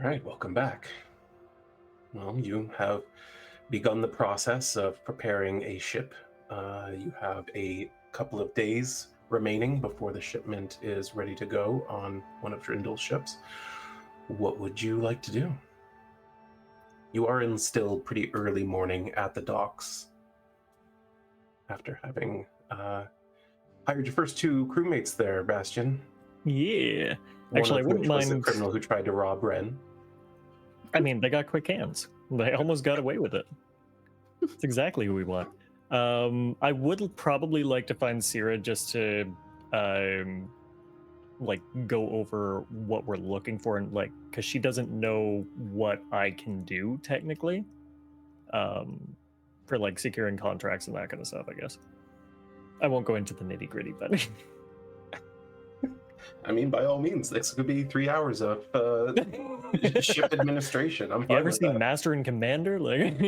right, welcome back. Well, you have begun the process of preparing a ship. You have a couple of days remaining before the shipment is ready to go on one of Drindle's ships. What would you like to do? You are in still pretty early morning at the docks after having hired your first two crewmates there, Bastion. Yeah. One Actually, I of wouldn't which was a mind. criminal who tried to rob Wren. I mean, they got quick hands. They almost got away with it. It's exactly who we want. I would probably like to find Sierra just to, like, go over what we're looking for, and like, because she doesn't know what I can do technically, for like securing contracts and that kind of stuff. I guess I won't go into the nitty gritty, but. I mean, by all means, this could be 3 hours of ship administration. I'm fine You ever with seen that. Master and Commander? Like,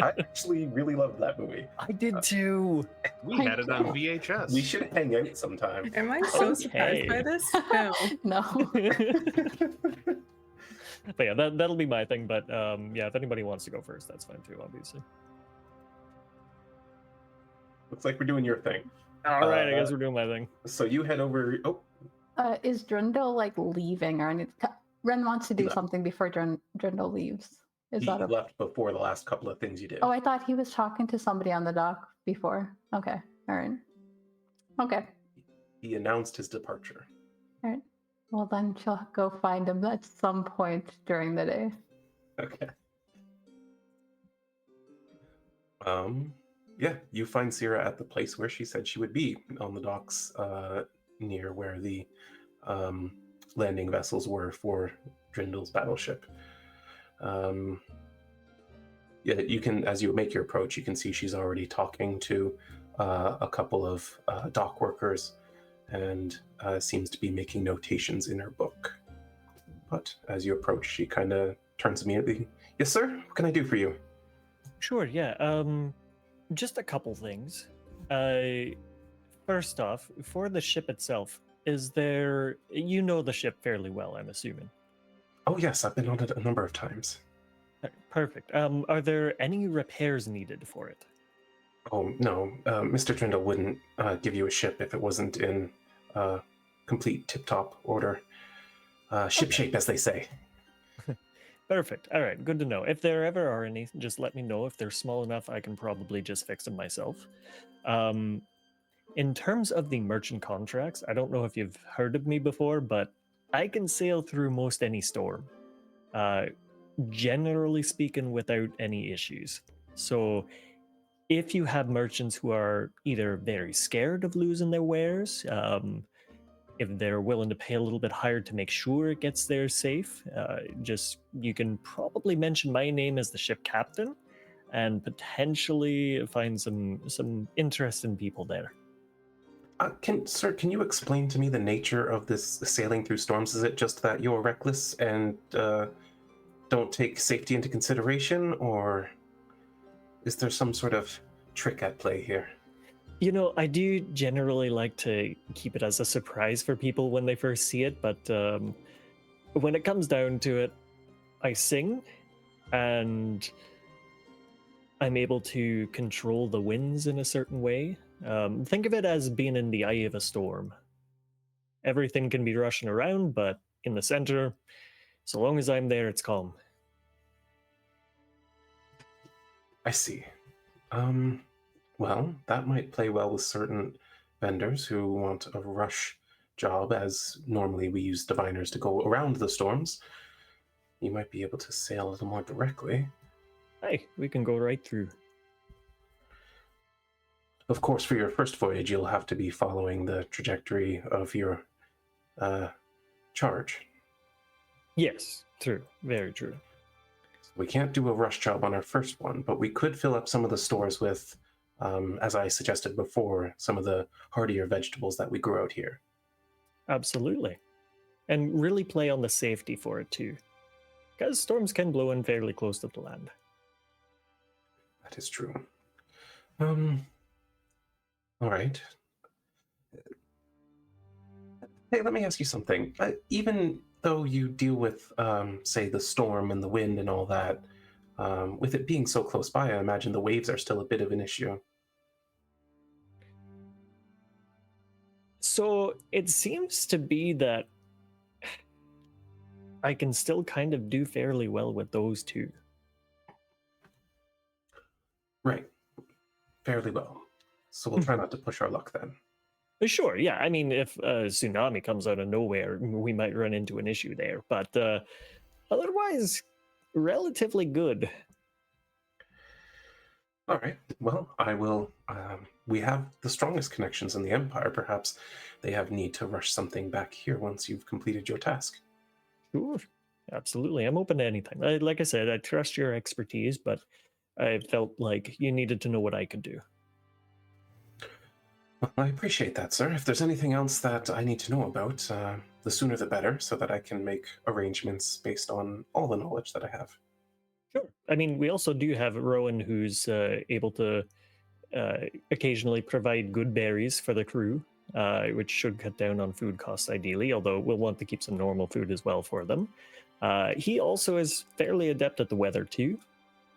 I actually really loved that movie. I did too. We had it on VHS. We should hang out sometime. Am I so Okay. surprised by this? No. No. But yeah, that'll be my thing. But yeah, if anybody wants to go first, that's fine too, obviously. Looks like we're doing your thing. All right, I guess we're doing my thing. So you head over. Oh, Is Drindle like leaving or anything? Ren wants to do No. something before Drindle leaves. Is he that a... left before the last couple of things you did. Oh, I thought he was talking to somebody on the dock before. Okay. All right. Okay. He announced his departure. All right. Well, then she'll go find him at some point during the day. Okay. Yeah, you find Sierra at the place where she said she would be, on the docks near where the landing vessels were for Drindle's battleship. Yeah, you can, as you make your approach, you can see she's already talking to a couple of dock workers and seems to be making notations in her book. But as you approach, she kind of turns immediately. Yes, sir? What can I do for you? Sure, yeah. Just a couple things. First off, for the ship itself, is there... You know the ship fairly well, I'm assuming. Oh, yes, I've been on it a number of times. Perfect. Are there any repairs needed for it? Oh, no. Mr. Drindle wouldn't give you a ship if it wasn't in complete tip-top order. Ship shape, as they say. Perfect. All right, good to know. If there ever are any, just let me know. If they're small enough, I can probably just fix them myself. In terms of the merchant contracts, I don't know if you've heard of me before, but I can sail through most any storm. Generally speaking, without any issues. So if you have merchants who are either very scared of losing their wares, if they're willing to pay a little bit higher to make sure it gets there safe, you can probably mention my name as the ship captain and potentially find some interesting people there. Sir, can you explain to me the nature of this sailing through storms? Is it just that you're reckless and don't take safety into consideration, or is there some sort of trick at play here? You know, I do generally like to keep it as a surprise for people when they first see it, but when it comes down to it, I sing, and I'm able to control the winds in a certain way. Think of it as being in the eye of a storm. Everything can be rushing around, but in the center, so long as I'm there, it's calm. I see. Well, that might play well with certain vendors who want a rush job, as normally we use diviners to go around the storms. You might be able to sail a little more directly. Hey, we can go right through. Of course, for your first voyage, you'll have to be following the trajectory of your charge. Yes, true. Very true. We can't do a rush job on our first one, but we could fill up some of the stores with, as I suggested before, some of the hardier vegetables that we grow out here. Absolutely. And really play on the safety for it too. Because storms can blow in fairly close to the land. That is true. All right. Hey, let me ask you something. Even though you deal with, say, the storm and the wind and all that, with it being so close by, I imagine the waves are still a bit of an issue. So it seems to be that I can still kind of do fairly well with those two. Right. Fairly well. So we'll try not to push our luck then. Sure, yeah. I mean, if a tsunami comes out of nowhere, we might run into an issue there. But otherwise, relatively good. All right. Well, I will. We have the strongest connections in the Empire. Perhaps they have need to rush something back here once you've completed your task. Sure, absolutely. I'm open to anything. Like I said, I trust your expertise, but I felt like you needed to know what I could do. Well, I appreciate that, sir. If there's anything else that I need to know about, the sooner the better, so that I can make arrangements based on all the knowledge that I have. Sure. I mean, we also do have Rhowan, who's able to occasionally provide good berries for the crew, which should cut down on food costs ideally, although we'll want to keep some normal food as well for them. He also is fairly adept at the weather too.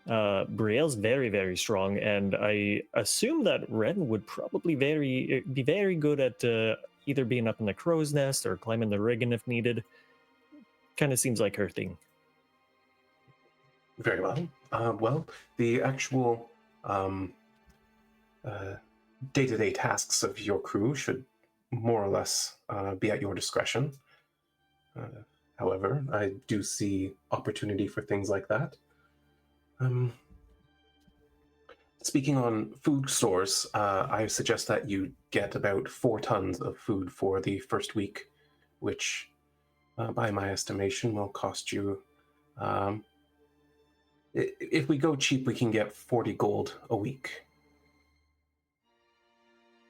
Brielle's very, very strong, and I assume that Wren would probably be very good at either being up in the crow's nest or climbing the rigging if needed. Kind of seems like her thing. Very well. Well, the actual day-to-day tasks of your crew should more or less be at your discretion. However, I do see opportunity for things like that. Speaking on food stores, I suggest that you get about 4 tons of food for the first week, which, by my estimation, will cost you... if we go cheap, we can get 40 gold a week.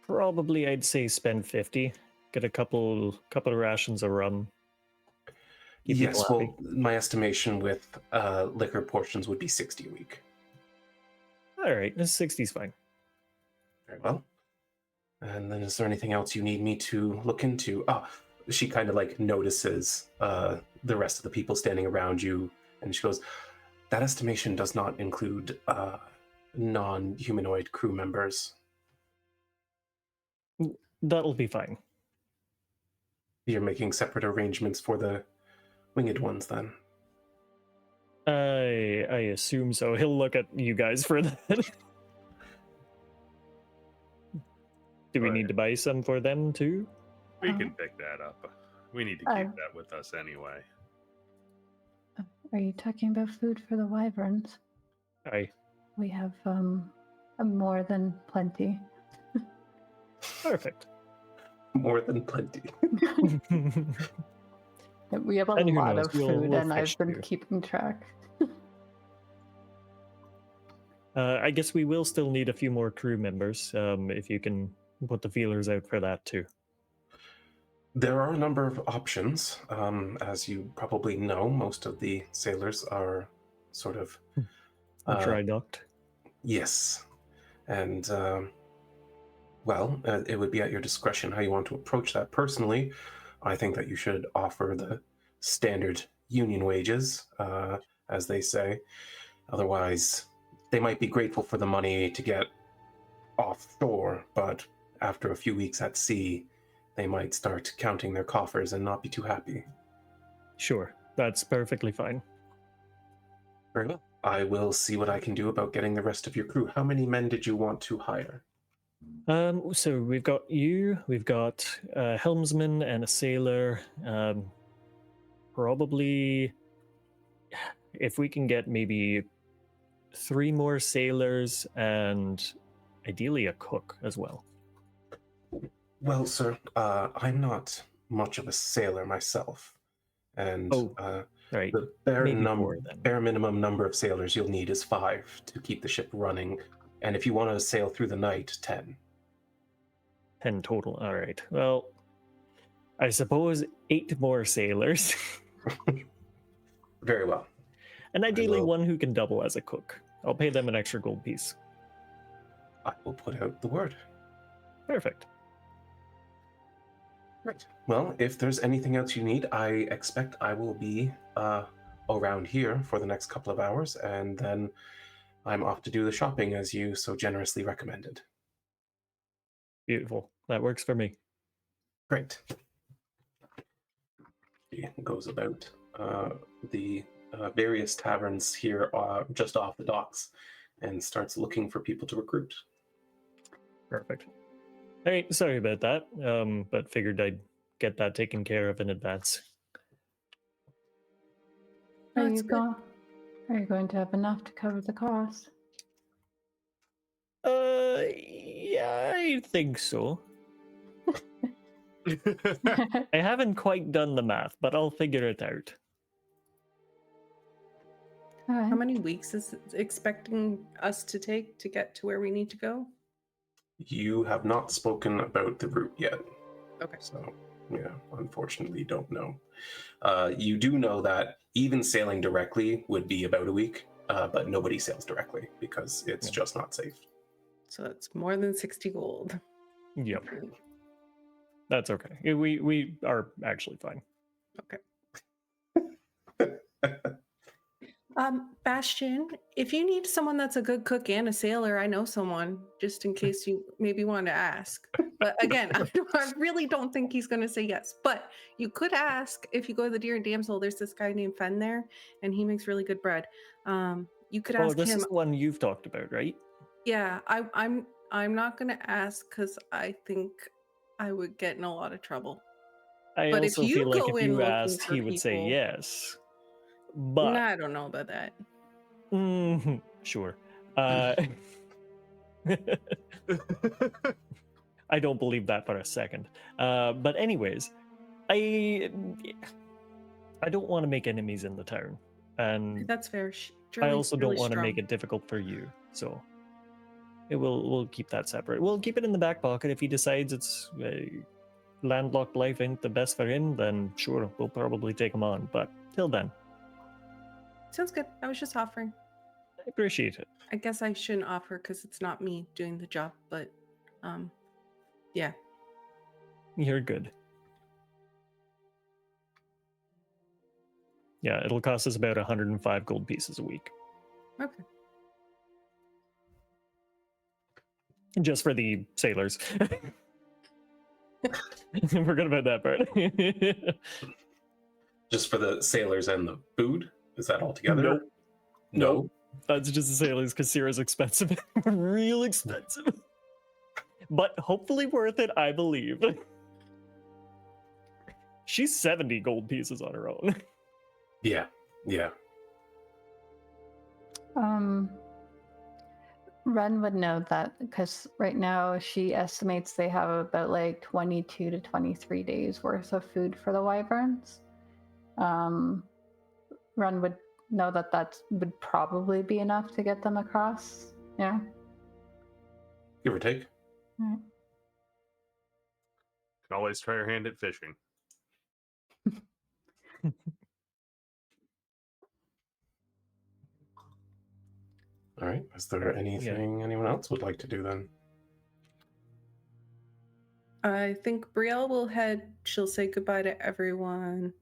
Probably, I'd say spend 50. Get a couple of rations of rum. Keep Yes, people well, happy. my estimation with liquor portions would be 60 a week. All right, this 60's fine. Very well. And then is there anything else you need me to look into? Ah, she kind of like notices the rest of the people standing around you, and she goes, that estimation does not include non-humanoid crew members. That'll be fine. You're making separate arrangements for the winged ones then? I assume so. He'll look at you guys for that. Do we need to buy some for them too? We can pick that up. We need to keep that with us anyway. Are you talking about food for the wyverns? Aye. We have more than plenty. Perfect. More than plenty. We have a And who lot knows, of we'll food, and fish I've been too. keeping track. I guess we will still need a few more crew members, if you can put the feelers out for that too. There are a number of options. As you probably know, most of the sailors are sort of... Dry docked. Yes. And, well, it would be at your discretion how you want to approach that. Personally, I think that you should offer the standard union wages, as they say. Otherwise, they might be grateful for the money to get offshore, but after a few weeks at sea, they might start counting their coffers and not be too happy. Sure, that's perfectly fine. Very well. I will see what I can do about getting the rest of your crew. How many men did you want to hire? So we've got you, we've got a helmsman and a sailor. Probably, if we can get maybe 3 more sailors and ideally a cook as well. Well, sir, I'm not much of a sailor myself, and Right. the bare Maybe 4 then. bare minimum number of sailors you'll need is 5 to keep the ship running, and if you want to sail through the night, 10. 10 total. All right. Well, I suppose 8 more sailors. Very well. And ideally 1 who can double as a cook. I'll pay them an extra gold piece. I will put out the word. Perfect. Right. Well, if there's anything else you need, I expect I will be around here for the next couple of hours, and then I'm off to do the shopping as you so generously recommended. Beautiful. That works for me. Great. He goes about the various taverns here just off the docks and starts looking for people to recruit. Perfect. All right, sorry about that, but figured I'd get that taken care of in advance. Are you going to have enough to cover the cost? Yeah, I think so. I haven't quite done the math, but I'll figure it out. All right. How many weeks is it expecting us to take to get to where we need to go? You have not spoken about the route yet. Okay. So, yeah, unfortunately, don't know. You do know that even sailing directly would be about a week, but nobody sails directly because it's just not safe. So it's more than 60 gold. Yep. That's okay. We are actually fine. Okay. Bastion, if you need someone that's a good cook and a sailor, I know someone, just in case you maybe want to ask. But again, I really don't think he's going to say yes. But you could ask if you go to the Deer and Damsel. There's this guy named Fen there, and he makes really good bread. You could ask this him. is the one you've talked about, right? Yeah, I'm not going to ask because I think I would get in a lot of trouble. I But also if you feel like go if in you looking asked, for he would say people- yes. But I don't know about that. Sure. I don't believe that for a second. But anyways, I don't want to make enemies in the town, and That's fair. I also don't want to make it difficult for you. So we'll keep that separate. We'll keep it in the back pocket. If he decides it's landlocked life ain't the best for him, then sure, we'll probably take him on. But till then, Sounds good. I was just offering. I appreciate it. I guess I shouldn't offer because it's not me doing the job, but yeah. You're good. Yeah, it'll cost us about 105 gold pieces a week. Okay. Just for the sailors. Forget about that part. Just for the sailors and the food? Is that all together? Nope. No? Nope. That's just the sailors because Sierra's expensive. Real expensive. But hopefully worth it, I believe. She's 70 gold pieces on her own. Yeah. Wren would know that because right now she estimates they have about like 22 to 23 days worth of food for the wyverns. Wren would know that would probably be enough to get them across. Yeah. Give or take. Right. Can always try your hand at fishing. All right. Is there anything anyone else would like to do then? I think Brielle will head. She'll say goodbye to everyone,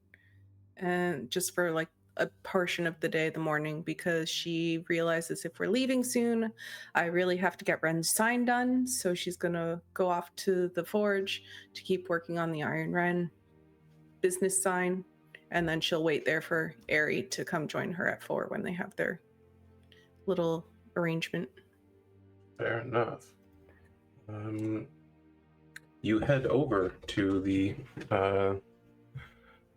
and just for like a portion of the day, the morning, because she realizes if we're leaving soon, I really have to get Wren's sign done. So she's gonna go off to the forge to keep working on the Iron Wren business sign, and then she'll wait there for Aerie to come join her at 4 when they have their little arrangement. Fair enough. You head over to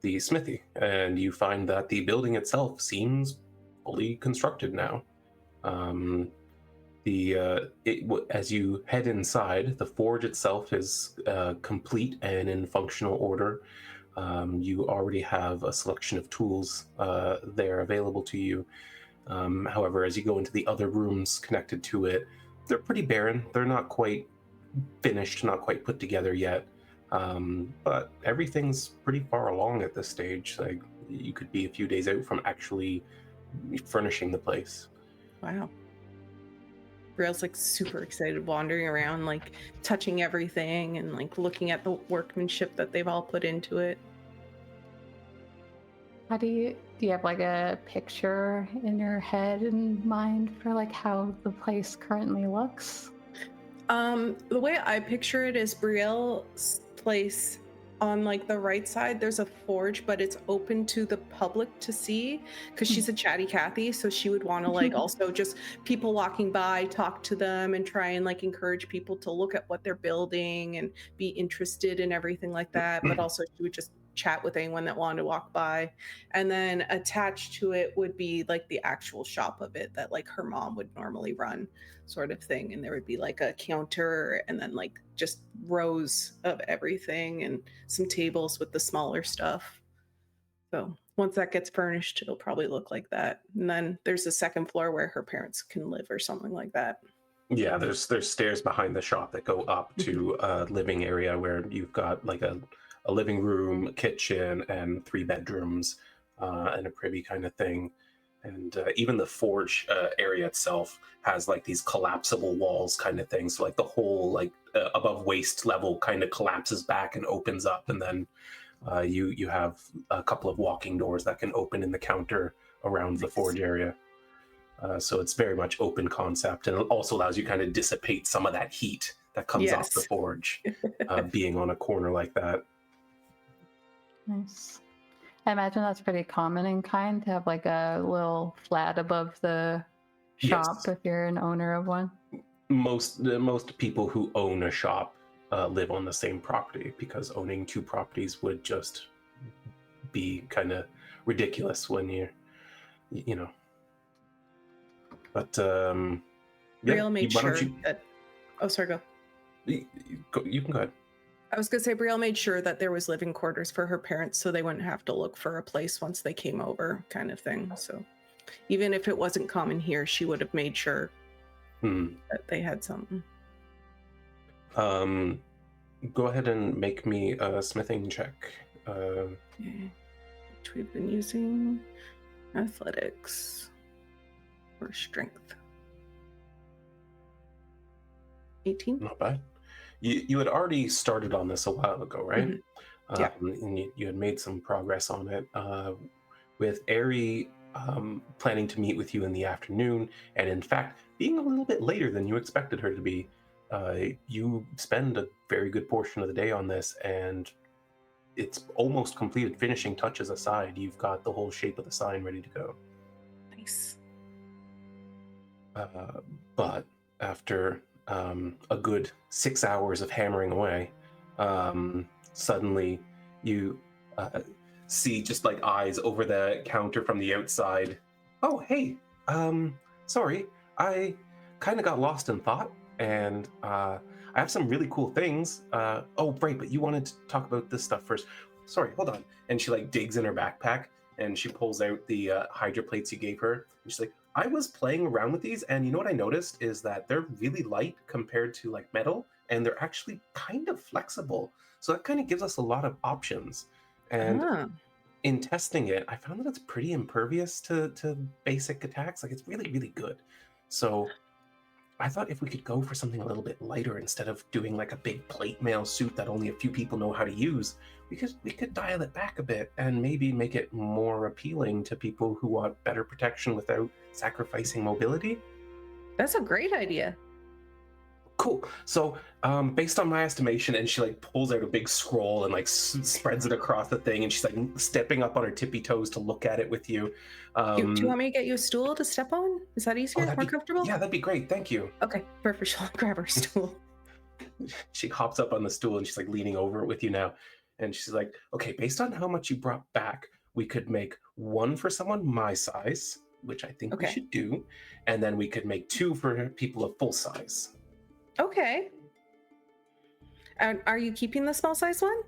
the smithy, and you find that the building itself seems fully constructed now. As you head inside, the forge itself is complete and in functional order. You already have a selection of tools there available to you. However, as you go into the other rooms connected to it, they're pretty barren. They're not quite finished, not quite put together yet. But everything's pretty far along at this stage. Like, you could be a few days out from actually furnishing the place. Wow. Brielle's like super excited, wandering around, like touching everything and like looking at the workmanship that they've all put into it. How do you have like a picture in your head and mind for like how the place currently looks? The way I picture it is Brielle's place on like the right side, there's a forge, but it's open to the public to see because she's a chatty Cathy. So she would want to like also just people walking by, talk to them and try and like encourage people to look at what they're building and be interested in everything like that. But also she would just chat with anyone that wanted to walk by. And then attached to it would be like the actual shop of it that like her mom would normally run, sort of thing. And there would be like a counter and then like just rows of everything and some tables with the smaller stuff. So once that gets furnished, it'll probably look like that. And then there's a second floor where her parents can live or something like that. Yeah, there's stairs behind the shop that go up to a living area where you've got like a living room, kitchen, and 3 bedrooms, and a privy kind of thing. And even the forge area itself has like these collapsible walls kind of thing. So like the whole like above waist level kind of collapses back and opens up. And then you have a couple of walking doors that can open in the counter around the forge area. So it's very much open concept. And it also allows you kind of dissipate some of that heat that comes off the forge, being on a corner like that. Nice. I imagine that's pretty common in kind to have like a little flat above the shop if you're an owner of one. Most people who own a shop live on the same property, because owning 2 properties would just be kind of ridiculous when you know. But Brielle made sure that. Oh, sorry, go. You can go ahead. I was going to say Brielle made sure that there was living quarters for her parents so they wouldn't have to look for a place once they came over, kind of thing. So even if it wasn't common here, she would have made sure that they had something. Go ahead and make me a smithing check. Which we've been using athletics or strength. 18? Not bad. You had already started on this a while ago, right? Yeah. And you had made some progress on it. With Aerie planning to meet with you in the afternoon, and in fact, being a little bit later than you expected her to be, you spend a very good portion of the day on this, and it's almost completed. Finishing touches aside, you've got the whole shape of the sign ready to go. Nice. But after a good 6 hours of hammering away, suddenly you see just like eyes over the counter from the outside. Oh, hey, sorry, I kind of got lost in thought, and I have some really cool things. Oh, right, but you wanted to talk about this stuff first. Sorry, hold on. And she like digs in her backpack and she pulls out the Hydra plates you gave her. And she's like, I was playing around with these, and you know what I noticed is that they're really light compared to like metal, and they're actually kind of flexible. So that kind of gives us a lot of options. And in testing it, I found that it's pretty impervious to basic attacks. Like, it's really, really good. So I thought if we could go for something a little bit lighter instead of doing like a big plate mail suit that only a few people know how to use, we could dial it back a bit and maybe make it more appealing to people who want better protection without sacrificing mobility. That's a great idea. Cool. So based on my estimation, and she like pulls out a big scroll and like spreads it across the thing, and she's like stepping up on her tippy toes to look at it with you. Do you want me to get you a stool to step on? Is that easier? More comfortable? Yeah, that'd be great. Thank you. Okay, perfect. She'll grab her stool. She hops up on the stool and she's like leaning over it with you now. And she's like, okay, based on how much you brought back, we could make 1 for someone my size, which I think we should do. And then we could make 2 for people of full size. Okay. And are you keeping the small size one?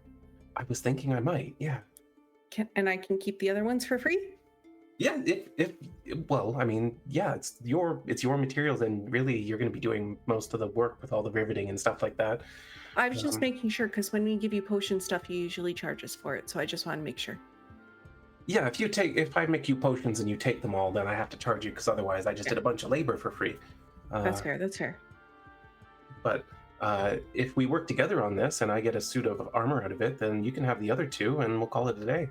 I was thinking I might, yeah. And I can keep the other ones for free? Yeah, well, I mean, yeah, it's your materials, and really you're going to be doing most of the work with all the riveting and stuff like that. I was just making sure, because when we give you potion stuff, you usually charge us for it, so I just want to make sure. Yeah, if I make you potions and you take them all, then I have to charge you, because otherwise I just did a bunch of labor for free. That's fair. That's fair. But if we work together on this and I get a suit of armor out of it, then you can have the other two and we'll call it a day.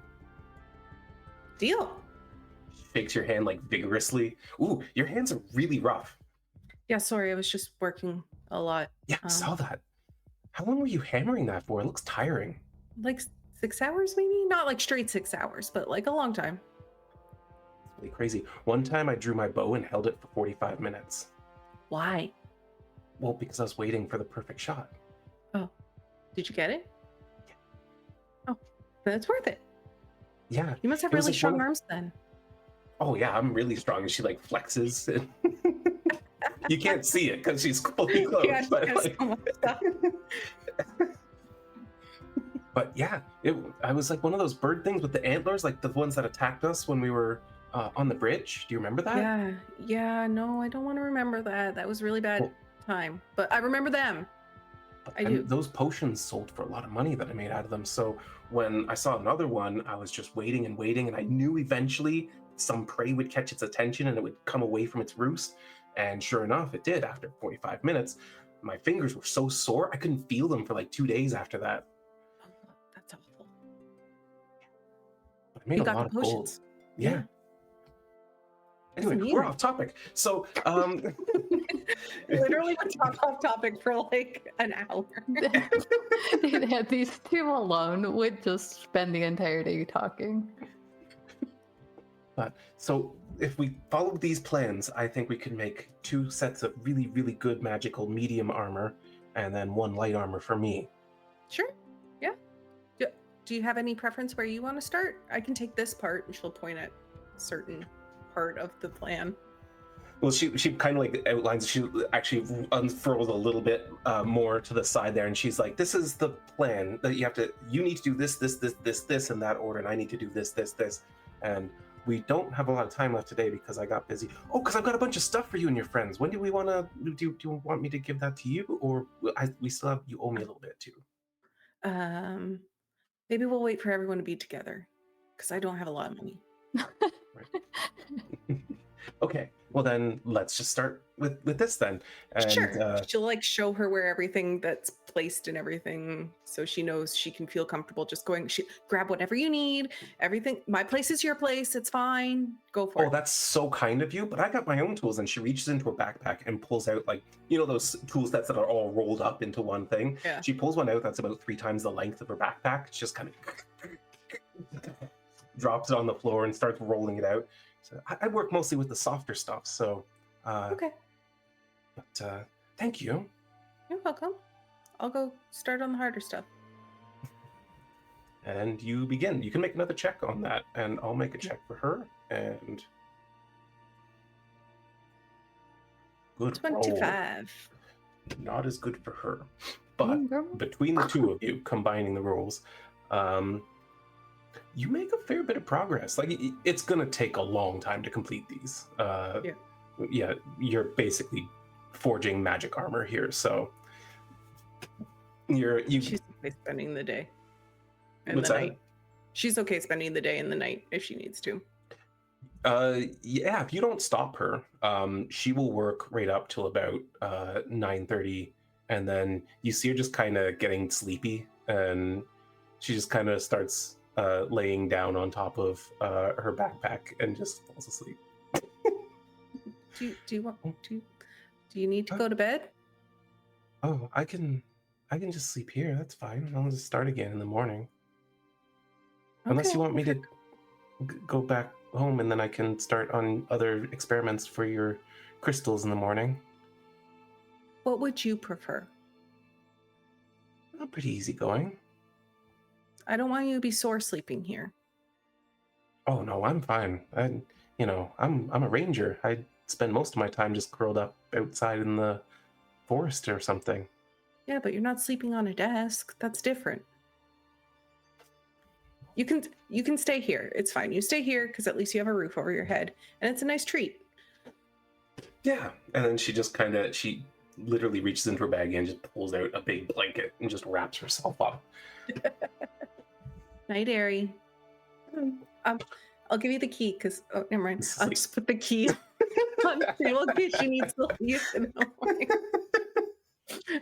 Deal. Shakes your hand like vigorously. Ooh, your hands are really rough. Yeah, sorry, I was just working a lot. Yeah, I saw that. How long were you hammering that for? It looks tiring. Like 6 hours, maybe? Not like straight 6 hours, but like a long time. It's really crazy. One time I drew my bow and held it for 45 minutes. Why? Well, because I was waiting for the perfect shot. Oh, did you get it? Yeah. Oh, then it's worth it. Yeah. You must have It was really like strong arms then. Oh yeah, I'm really strong. And she like flexes. You can't see it because she's fully clothed. Yeah, but, she has like... so much stuff. But yeah, I was like one of those bird things with the antlers, like the ones that attacked us when we were on the bridge. Do you remember that? Yeah, no, I don't want to remember that. That was really bad time. But I remember them. I do. Those potions sold for a lot of money that I made out of them. So when I saw another one, I was just waiting, and I knew eventually some prey would catch its attention and it would come away from its roost. And sure enough, it did. After 45 minutes, my fingers were so sore, I couldn't feel them for like 2 days after that. Oh, that's awful. But I made a lot of gold. Yeah. Anyway, we're off topic. So, literally we talked off topic for like an hour. Yeah, these two alone would just spend the entire day talking. But so if we followed these plans, I think we could make 2 sets of really, really good magical medium armor, and then 1 light armor for me. Sure. Yeah. Do you have any preference where you want to start? I can take this part, and she'll point at a certain part of the plan. Well, she kind of like outlines. She actually unfurls a little bit more to the side there, and she's like, "This is the plan that you have to. You need to do this, in that order, and I need to do this, and." We don't have a lot of time left today because I got busy. Oh, because I've got a bunch of stuff for you and your friends. When do we want to? Do you want me to give that to you, or we still have? You owe me a little bit too. Maybe we'll wait for everyone to be together because I don't have a lot of money. Okay, well then let's just start with this then. And, sure. She'll like show her where everything that's placed and everything, so she knows she can feel comfortable just going. She grab whatever you need. Everything. My place is your place. It's fine. Go for it. Oh, that's so kind of you. But I got my own tools, and she reaches into her backpack and pulls out like those tool sets that are all rolled up into one thing. Yeah. She pulls one out that's about 3 times the length of her backpack. It's just kind of drops it on the floor and starts rolling it out. So I work mostly with the softer stuff, so okay. But thank you. You're welcome. I'll go start on the harder stuff. And you begin. You can make another check on that, and I'll make a check for her. And good 25. Roll. Not as good for her, but between the two of you combining the rolls, you make a fair bit of progress. Like it's gonna take a long time to complete these. Yeah, you're basically forging magic armor here, so She's okay spending the day and the night. She's okay spending the day and the night if she needs to. Yeah, if you don't stop her, she will work right up till about 9:30, and then you see her just kind of getting sleepy, and she just kind of starts laying down on top of her backpack and just falls asleep. Do you need to go to bed? Oh, I can just sleep here. That's fine. I'll just start again in the morning. Okay. Unless you want me to go back home and then I can start on other experiments for your crystals in the morning. What would you prefer? I'm pretty easygoing. I don't want you to be sore sleeping here. Oh no, I'm fine. I'm a ranger. I spend most of my time just curled up outside in the forest or something. Yeah, but you're not sleeping on a desk. That's different. You can stay here. It's fine. You stay here because at least you have a roof over your head, and it's a nice treat. Yeah, and then she literally reaches into her bag and just pulls out a big blanket and just wraps herself up. Night, Airy. I'll give you the key because never mind. I'll just put the key. unstable in case she needs to leave in the morning.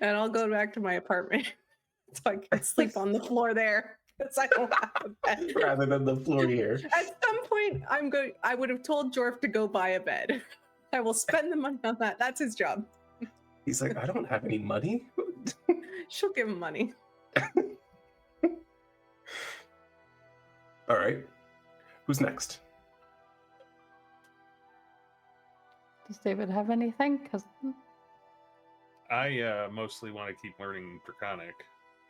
And I'll go back to my apartment so I can sleep on the floor there because I don't have a bed. Rather than the floor here. At some point, I would have told Jorf to go buy a bed. I will spend the money on that. That's his job. He's like, I don't have any money. She'll give him money. All right. Who's next? Does David have anything? Because I mostly want to keep learning Draconic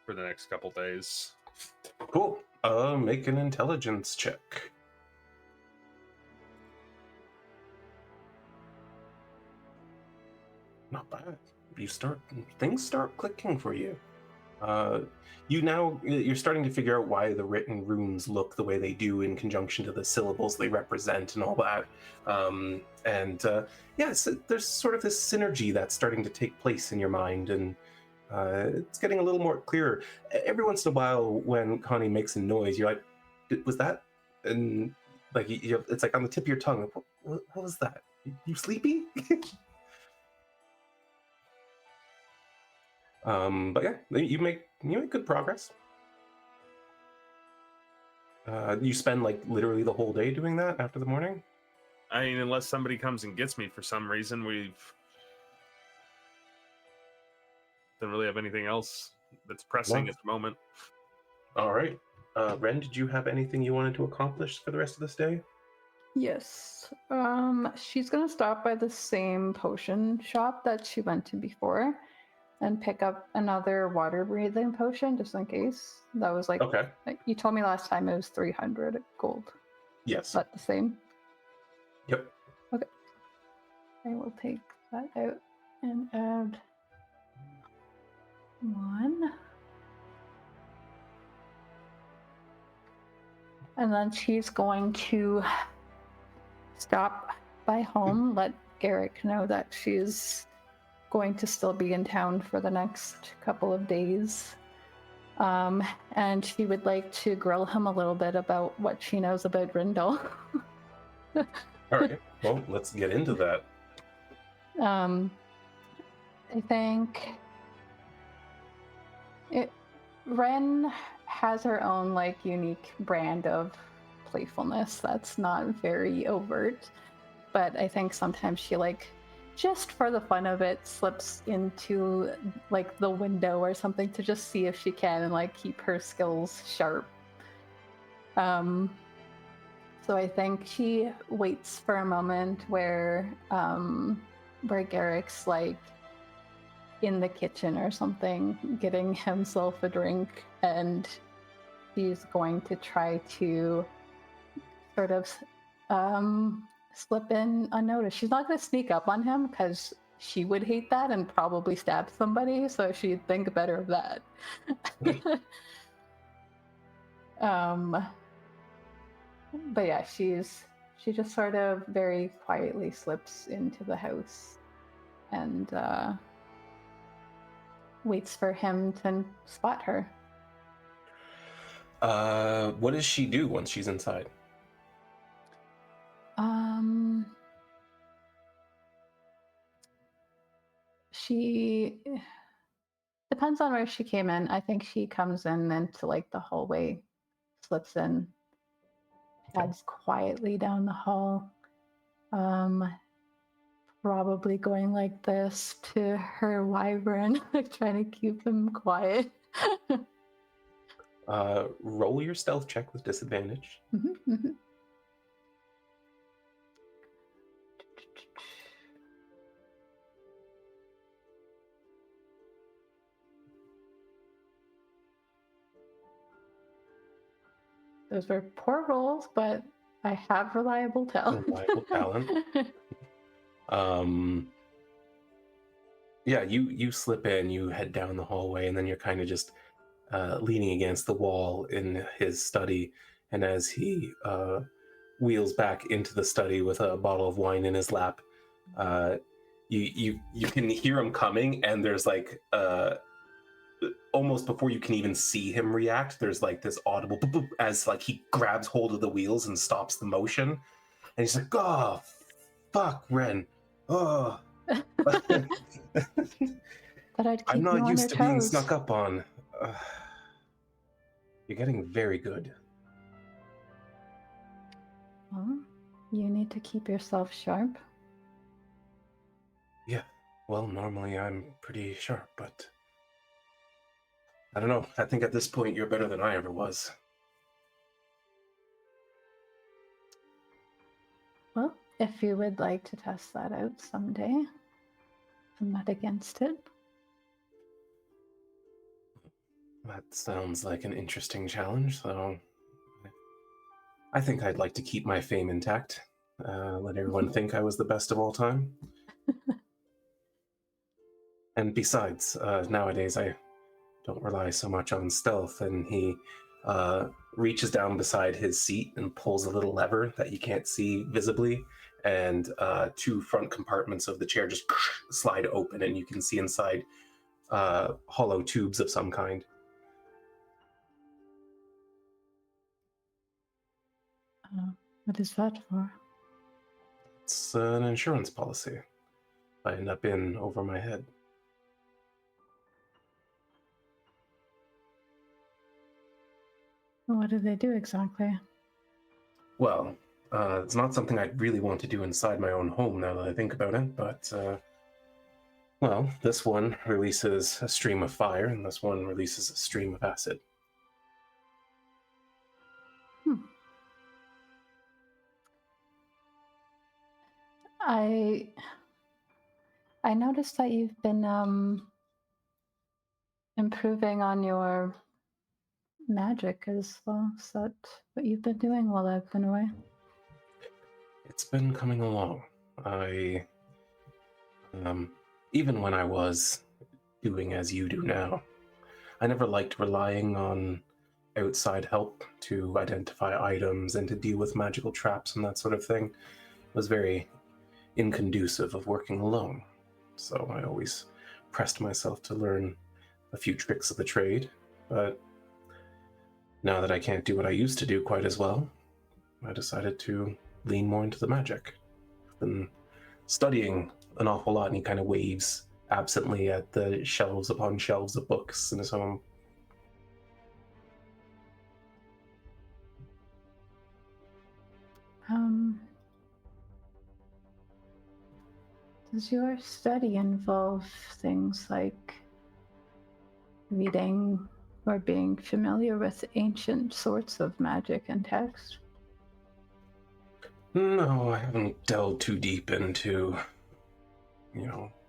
for the next couple days. Cool. Make an intelligence check. Not bad. Things start clicking for you. You're starting to figure out why the written runes look the way they do in conjunction to the syllables they represent and all that. There's sort of this synergy that's starting to take place in your mind, and it's getting a little more clearer. Every once in a while, when Connie makes a noise, you're like, "Was that?" And like it's like on the tip of your tongue. What was that? You sleepy? But yeah, you make good progress. You spend like literally the whole day doing that after the morning? I mean, unless somebody comes and gets me for some reason, don't really have anything else that's pressing at the moment. All right. Wren, did you have anything you wanted to accomplish for the rest of this day? yes, she's gonna stop by the same potion shop that she went to before, and pick up another water breathing potion just in case. That was like, Okay. you told me last time it was 300 gold. Yes. Is that the same? Yep. Okay. I will take that out and add 1. And then she's going to stop by home, let Garrick know that she's going to still be in town for the next couple of days. And she would like to grill him a little bit about what she knows about Grindel. All right. Well, let's get into that. I think Wren has her own like unique brand of playfulness that's not very overt, but I think sometimes she just for the fun of it slips into like the window or something to just see if she can and like keep her skills sharp. So I think she waits for a moment where Garrick's like in the kitchen or something getting himself a drink, and she's going to try to sort of slip in unnoticed. She's not going to sneak up on him because she would hate that and probably stab somebody, so she'd think better of that. But yeah, she just sort of very quietly slips into the house and waits for him to spot her. What does she do once she's inside? She depends on where she came in. I think she comes in into like the hallway, slips in, heads quietly down the hall, probably going like this to her wyvern, like trying to keep him quiet. Roll your stealth check with disadvantage. Mm-hmm, mm-hmm. Those were poor rolls, but I have reliable talent. Reliable talent. Yeah, you slip in, you head down the hallway, and then you're kind of just leaning against the wall in his study. And as he wheels back into the study with a bottle of wine in his lap, you can hear him coming, and there's like almost before you can even see him react, there's like this audible boop, boop, as like he grabs hold of the wheels and stops the motion, and he's like, "Oh, fuck, Wren, Oh, But I'd keep I'm you not on your used to being toes. snuck up on. You're getting very good. Well, you need to keep yourself sharp. Yeah, well, normally I'm pretty sharp, but I don't know. I think at this point you're better than I ever was. Well, if you would like to test that out someday, I'm not against it. That sounds like an interesting challenge, so I think I'd like to keep my fame intact. Let everyone think I was the best of all time. And besides, nowadays I don't rely so much on stealth, and he reaches down beside his seat and pulls a little lever that you can't see visibly, and two front compartments of the chair just slide open, and you can see inside hollow tubes of some kind. What is that for? It's an insurance policy. I end up in over my head. What do they do exactly? Well, it's not something I'd really want to do inside my own home now that I think about it, but, well, this one releases a stream of fire, and this one releases a stream of acid. I noticed that you've been improving on your magic as well. Is that what you've been doing while I've been away? It's been coming along. Even when I was doing as you do now, I never liked relying on outside help to identify items and to deal with magical traps and that sort of thing. It was very inconducive of working alone. So I always pressed myself to learn a few tricks of the trade, but now that I can't do what I used to do quite as well, I decided to lean more into the magic. I've been studying an awful lot, and he kind of waves absently at the shelves upon shelves of books in his home. Does your study involve things like reading or being familiar with ancient sorts of magic and text? No, I haven't delved too deep into,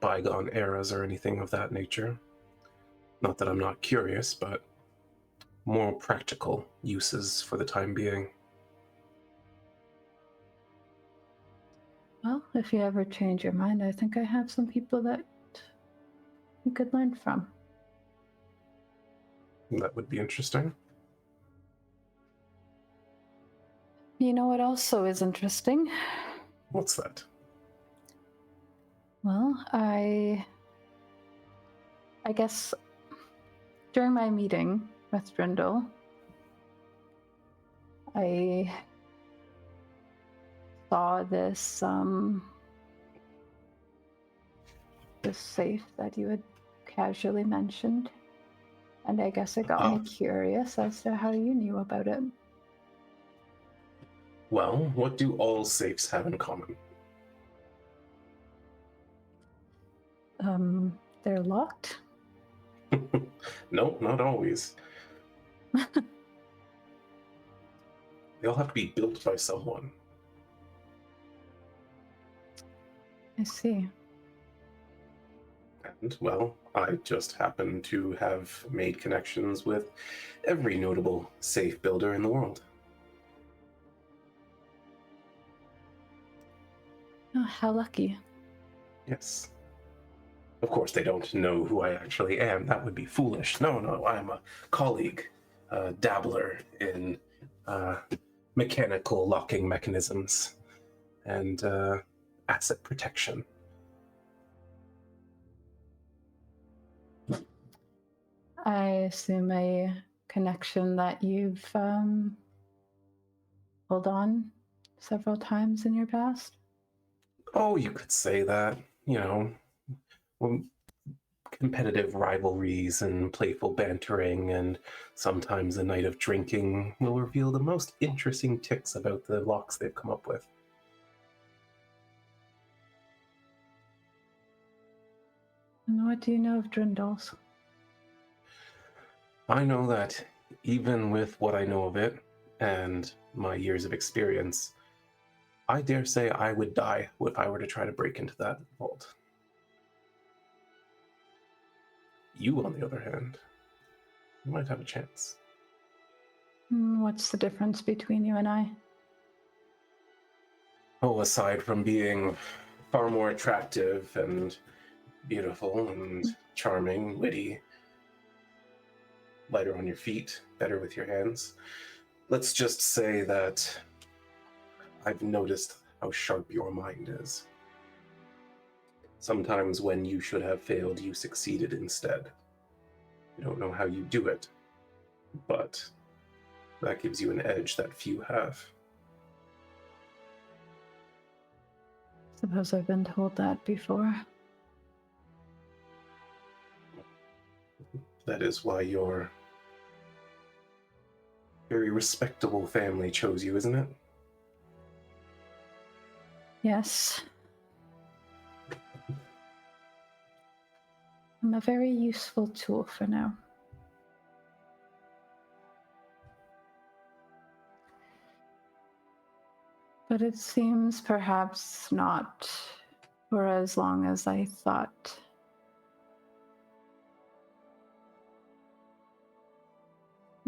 bygone eras or anything of that nature. Not that I'm not curious, but more practical uses for the time being. Well, if you ever change your mind, I think I have some people that you could learn from. That would be interesting. You know what also is interesting? What's that? Well, I guess during my meeting with Drindle, I saw this this safe that you had casually mentioned, and I guess it got me curious as to how you knew about it. Well, what do all safes have in common? They're locked. No, not always. They all have to be built by someone. I see. And, well, I just happen to have made connections with every notable safe builder in the world. Oh, how lucky. Yes. Of course, they don't know who I actually am. That would be foolish. No, I'm a colleague, a dabbler in mechanical locking mechanisms and asset protection. I assume a connection that you've pulled on several times in your past? Oh, you could say that. You know, well, competitive rivalries and playful bantering, and sometimes a night of drinking will reveal the most interesting ticks about the locks they've come up with. And what do you know of Drindles? I know that even with what I know of it and my years of experience, I dare say I would die if I were to try to break into that vault. You, on the other hand, you might have a chance. What's the difference between you and I? Oh, aside from being far more attractive and beautiful and charming, witty, lighter on your feet, better with your hands, let's just say that I've noticed how sharp your mind is. Sometimes when you should have failed, you succeeded instead. I don't know how you do it, but that gives you an edge that few have. Suppose I've been told that before. That is why your very respectable family chose you, isn't it? Yes. I'm a very useful tool for now. But it seems perhaps not for as long as I thought.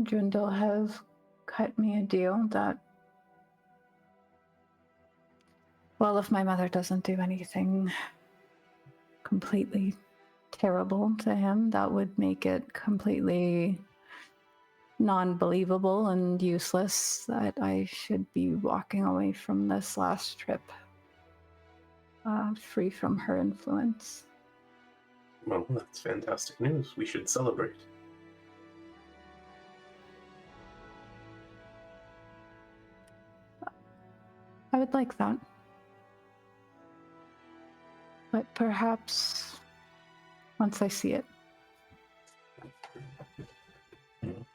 Drindle has cut me a deal that, well, if my mother doesn't do anything completely terrible to him, that would make it completely non-believable and useless that I should be walking away from this last trip free from her influence. Well, that's fantastic news. We should celebrate. I would like that. But perhaps once I see it.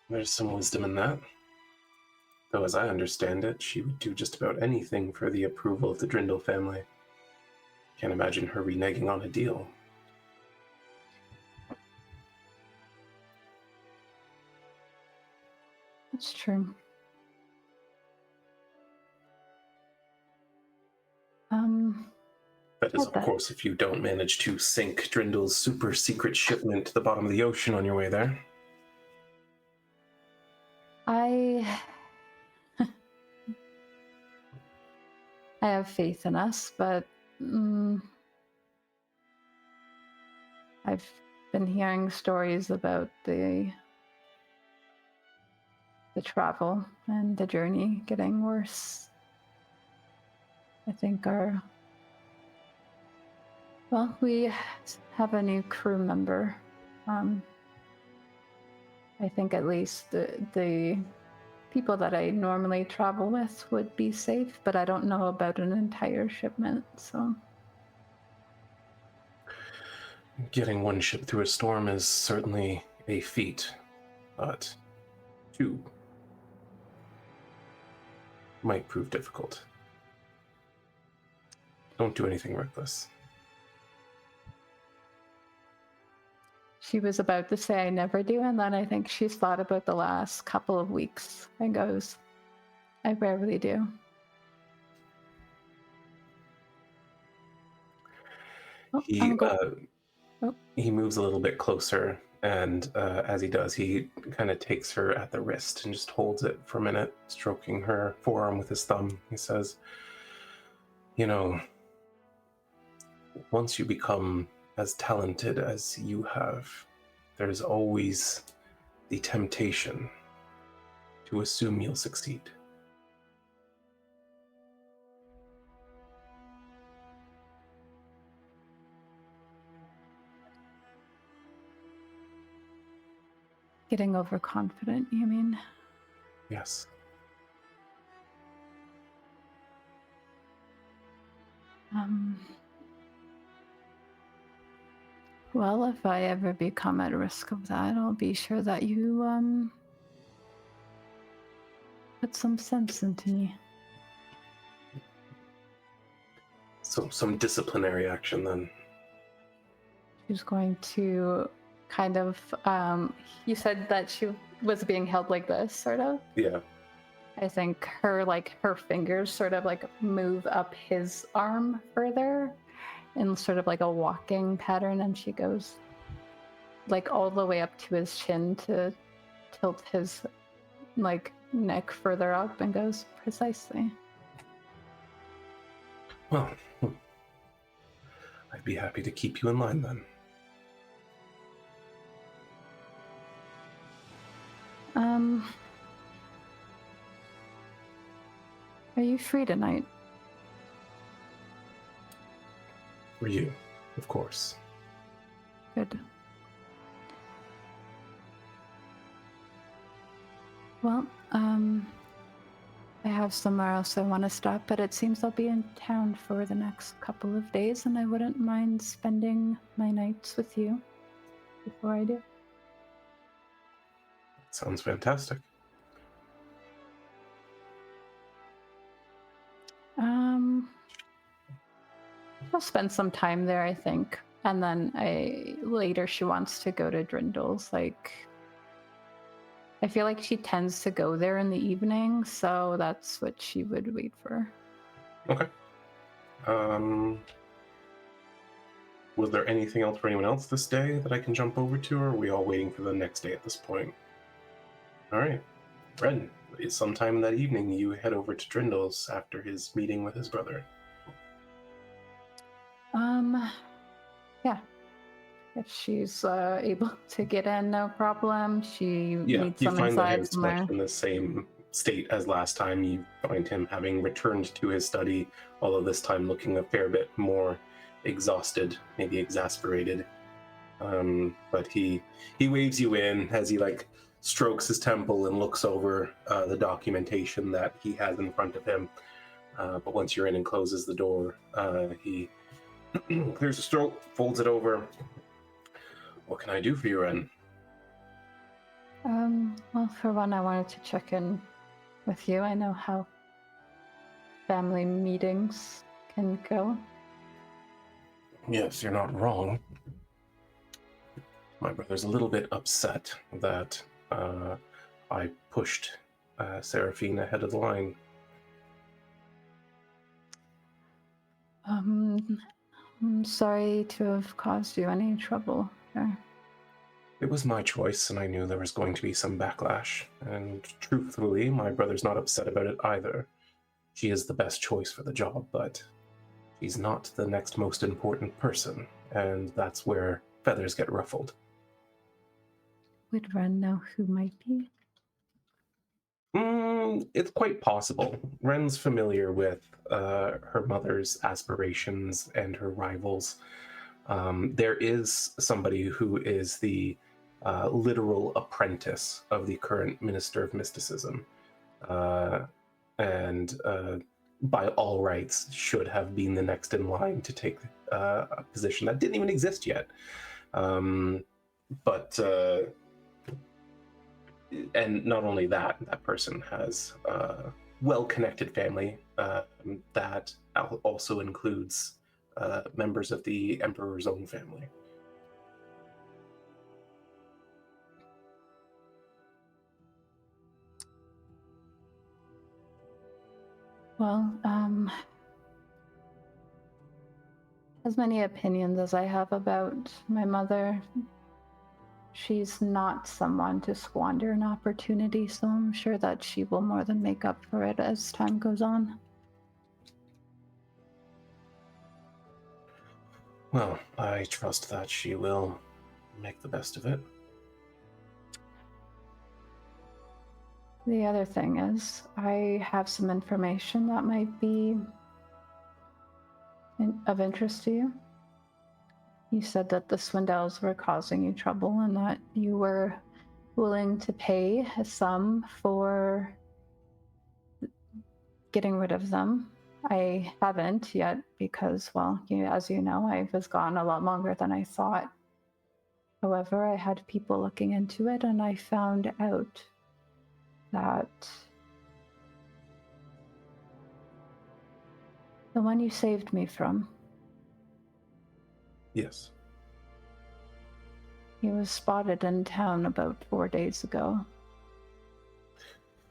There's some wisdom in that. Though as I understand it, she would do just about anything for the approval of the Drindle family. Can't imagine her reneging on a deal. That's true. That is, of course, if you don't manage to sink Drindle's super secret shipment to the bottom of the ocean on your way there. I have faith in us, but I've been hearing stories about the travel and the journey getting worse. I think we have a new crew member. I think at least the people that I normally travel with would be safe, but I don't know about an entire shipment, so. Getting one ship through a storm is certainly a feat, but two might prove difficult. Don't do anything reckless. She was about to say I never do, and then I think she's thought about the last couple of weeks and goes, I rarely do. He moves a little bit closer, and as he does, he kind of takes her at the wrist and just holds it for a minute, stroking her forearm with his thumb. He says, you know, once you become as talented as you have, there's always the temptation to assume you'll succeed. Getting overconfident, you mean? Yes. Well, if I ever become at risk of that, I'll be sure that you put some sense into me. So some disciplinary action then. She's going to kind of, you said that she was being held like this, sort of? Yeah. I think her fingers sort of like move up his arm further in sort of like a walking pattern, and she goes like all the way up to his chin to tilt his like neck further up and goes, precisely. Well, I'd be happy to keep you in line then. Are you free tonight? For you, of course. Good. Well, I have somewhere else I want to stop, but it seems I'll be in town for the next couple of days, and I wouldn't mind spending my nights with you before I do. Sounds fantastic. I'll spend some time there, I think. And then later she wants to go to Drindle's. Like, I feel like she tends to go there in the evening, so that's what she would wait for. Okay. Was there anything else for anyone else this day that I can jump over to, or are we all waiting for the next day at this point? All right. Wren, sometime that evening you head over to Drindle's after his meeting with his brother. Yeah. If she's able to get in, no problem. She meets you him find that inside he's somewhere. much in the same state as last time. You find him having returned to his study, although this time looking a fair bit more exhausted, maybe exasperated. But he waves you in as he like strokes his temple and looks over the documentation that he has in front of him. But once you're in and closes the door, he clears his throat, folds it over. What can I do for you, Wren? Well, for one, I wanted to check in with you. I know how family meetings can go. Yes, you're not wrong. My brother's a little bit upset that I pushed Seraphine ahead of the line. I'm sorry to have caused you any trouble there. It was my choice, and I knew there was going to be some backlash. And truthfully, my brother's not upset about it either. She is the best choice for the job, but she's not the next most important person, and that's where feathers get ruffled. Would Wren know who might be? It's quite possible. Wren's familiar with her mother's aspirations and her rivals. There is somebody who is the literal apprentice of the current Minister of Mysticism, and by all rights should have been the next in line to take a position that didn't even exist yet. And not only that, that person has well-connected family that also includes members of the Emperor's own family. Well, as many opinions as I have about my mother, she's not someone to squander an opportunity, so I'm sure that she will more than make up for it as time goes on. Well, I trust that she will make the best of it. The other thing is, I have some information that might be of interest to you. You said that the Swindells were causing you trouble and that you were willing to pay a sum for getting rid of them. I haven't yet because, well, as you know, I was gone a lot longer than I thought. However, I had people looking into it, and I found out that the one you saved me from, Yes. he was spotted in town about 4 days ago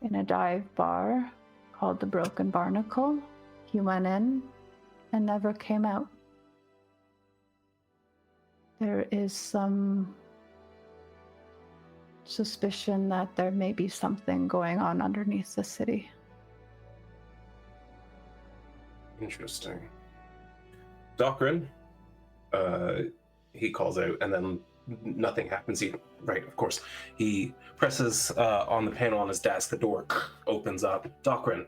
in a dive bar called the Broken Barnacle. He went in and never came out. There is some suspicion that there may be something going on underneath the city. Interesting. Doctrine, he calls out, and then nothing happens. Right, of course. He presses on the panel on his desk. The door opens up. Doctrine,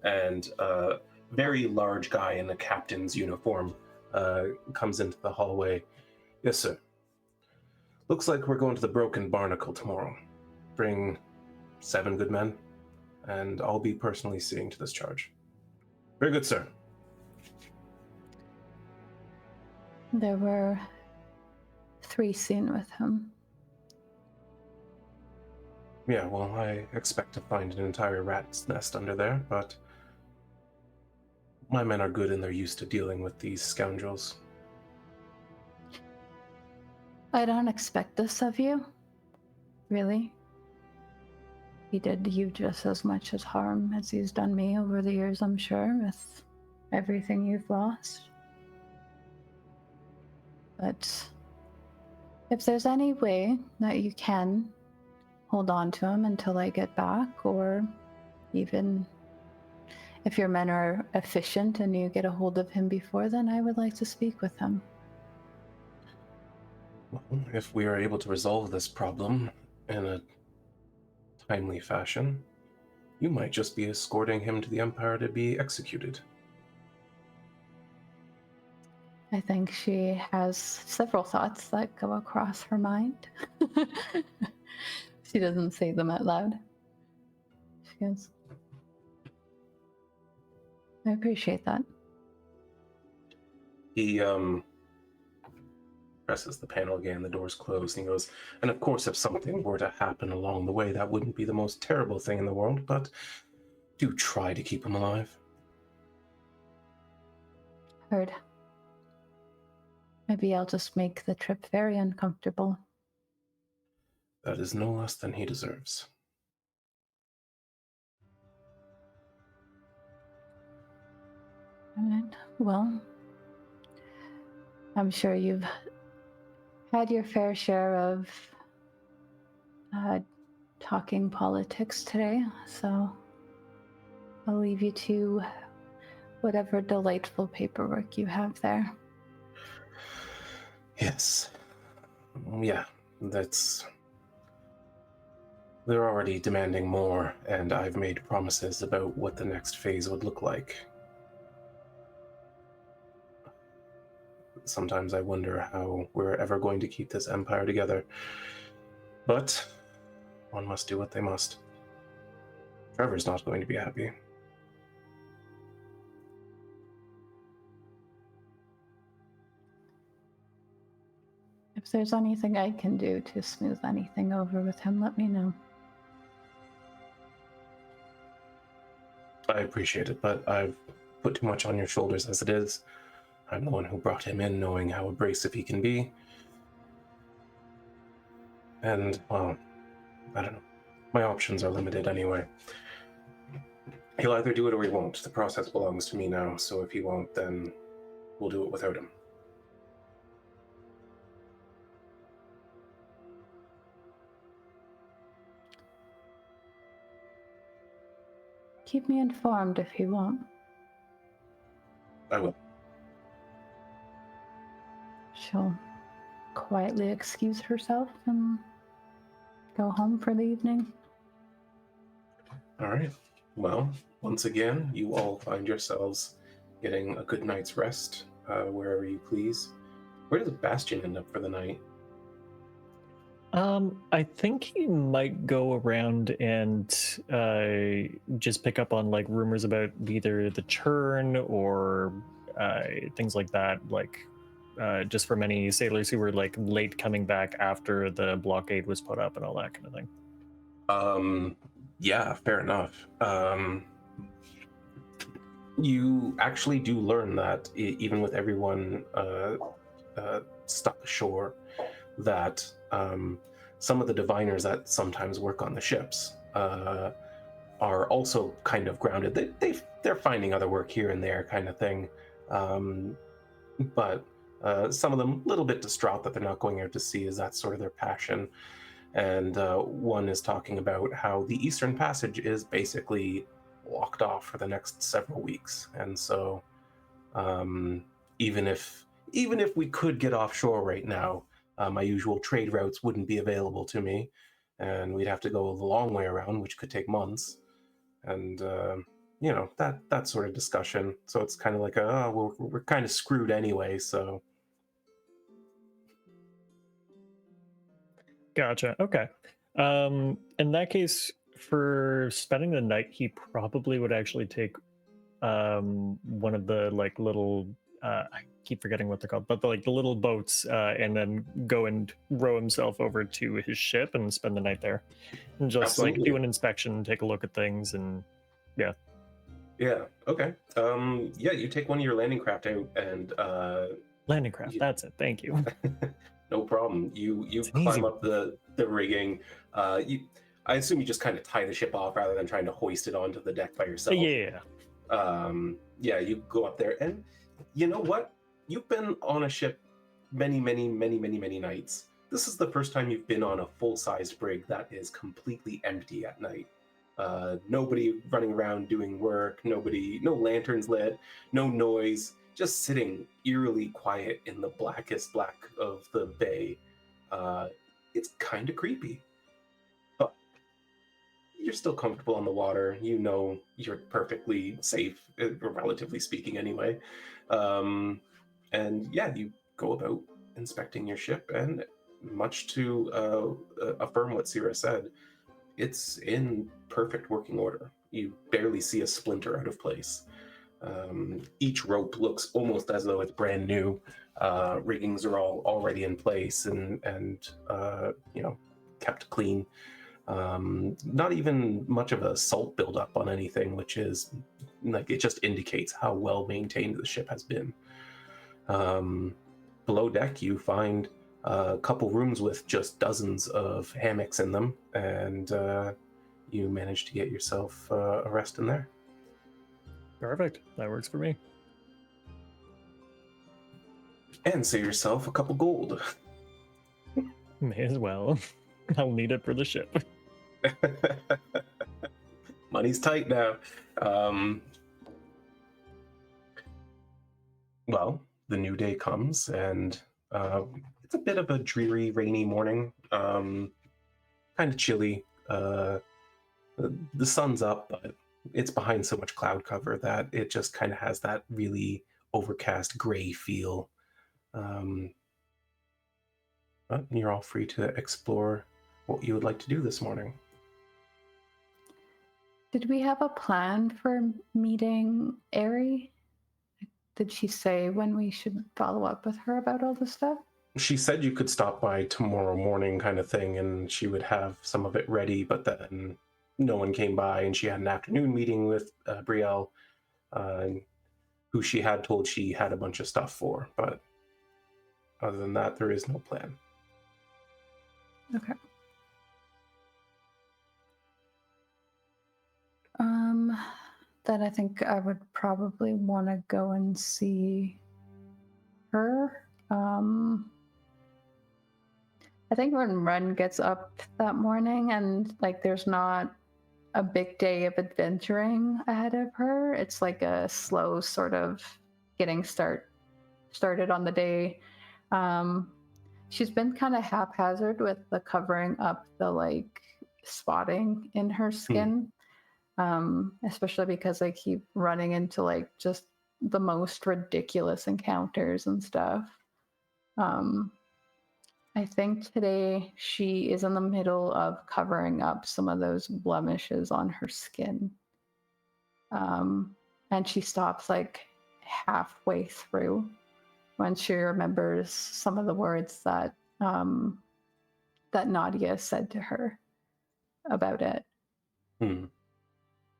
and a very large guy in a captain's uniform comes into the hallway. Yes, sir. Looks like we're going to the Broken Barnacle tomorrow. Bring 7 good men, and I'll be personally seeing to this charge. Very good, sir. There were 3 seen with him. Yeah, well, I expect to find an entire rat's nest under there, but my men are good and they're used to dealing with these scoundrels. I don't expect this of you. Really. He did you just as much as harm as he's done me over the years, I'm sure, with everything you've lost. But if there's any way that you can hold on to him until I get back, or even if your men are efficient and you get a hold of him before then, I would like to speak with him. Well, if we are able to resolve this problem in a timely fashion, you might just be escorting him to the Empire to be executed. I think she has several thoughts that go across her mind. She doesn't say them out loud. She goes, I appreciate that. He presses the panel again, the door's closed, and he goes, and of course if something were to happen along the way, that wouldn't be the most terrible thing in the world, but do try to keep him alive. Heard. Maybe I'll just make the trip very uncomfortable. That is no less than he deserves. All right. Well, I'm sure you've had your fair share of talking politics today, so I'll leave you to whatever delightful paperwork you have there. Yes. Yeah, they're already demanding more, and I've made promises about what the next phase would look like. Sometimes I wonder how we're ever going to keep this empire together. But one must do what they must. Trevor's not going to be happy. If there's anything I can do to smooth anything over with him, let me know. I appreciate it, but I've put too much on your shoulders as it is. I'm the one who brought him in, knowing how abrasive he can be. And, well, I don't know. My options are limited anyway. He'll either do it or he won't. The process belongs to me now, so if he won't, then we'll do it without him. Keep me informed if he won't. I will. She'll quietly excuse herself and go home for the evening. All right. Well, once again, you all find yourselves getting a good night's rest wherever you please. Where does Bastion end up for the night? I think he might go around and just pick up on like rumors about either the churn or things like that, like just from any sailors who were like late coming back after the blockade was put up and all that kind of thing. Yeah, fair enough. You actually do learn that even with everyone stuck ashore, that some of the diviners that sometimes work on the ships are also kind of grounded. They're finding other work here and there, kind of thing. But some of them a little bit distraught that they're not going out to sea, as that's sort of their passion. And one is talking about how the Eastern Passage is basically locked off for the next several weeks, and so even if we could get offshore right now, my usual trade routes wouldn't be available to me, and we'd have to go the long way around, which could take months. And that sort of discussion. So it's kind of like we're kind of screwed anyway. So Gotcha. Okay. In that case, for spending the night, he probably would actually take one of the like little I keep forgetting what they're called, but the little boats, and then go and row himself over to his ship and spend the night there, and just like Absolutely. do an inspection, take a look at things, and yeah. Yeah. Okay. Yeah, you take one of your landing craft out and Landing craft. That's it. Thank you. no problem. You It's an climb easy up the rigging. I assume you just kind of tie the ship off rather than trying to hoist it onto the deck by yourself. Yeah. Yeah, you go up there, and you know what? You've been on a ship many nights. This is the first time you've been on a full-sized brig that is completely empty at night. Nobody running around doing work, no lanterns lit, no noise, just sitting eerily quiet in the blackest black of the bay. It's kind of creepy, but you're still comfortable on the water. You know you're perfectly safe, relatively speaking anyway. And yeah, you go about inspecting your ship, and much to affirm what Sierra said, it's in perfect working order. You barely see a splinter out of place. Each rope looks almost as though it's brand new. Riggings are all already in place and kept clean. Not even much of a salt buildup on anything, which is like, it just indicates how well maintained the ship has been. Below deck, you find a couple rooms with just dozens of hammocks in them, and you manage to get yourself a rest in there. Perfect. That works for me. And save yourself a couple gold. May as well. I'll need it for the ship. Money's tight now. Well, the new day comes, and it's a bit of a dreary, rainy morning. Kind of chilly. The sun's up, but it's behind so much cloud cover that it just kind of has that really overcast, gray feel. But you're all free to explore what you would like to do this morning. Did we have a plan for meeting Ari? Did she say when we should follow up with her about all this stuff? She said you could stop by tomorrow morning, kind of thing, and she would have some of it ready, but then no one came by, and she had an afternoon meeting with Brielle, who she had told she had a bunch of stuff for, but other than that, there is no plan. Okay. Then I think I would probably want to go and see her. I think when Wren gets up that morning and like there's not a big day of adventuring ahead of her, it's like a slow sort of getting started on the day. She's been kind of haphazard with the covering up the like spotting in her skin. Especially because I keep running into like just the most ridiculous encounters and stuff. I think today she is in the middle of covering up some of those blemishes on her skin. And she stops like halfway through when she remembers some of the words that that Nadia said to her about it. Hmm.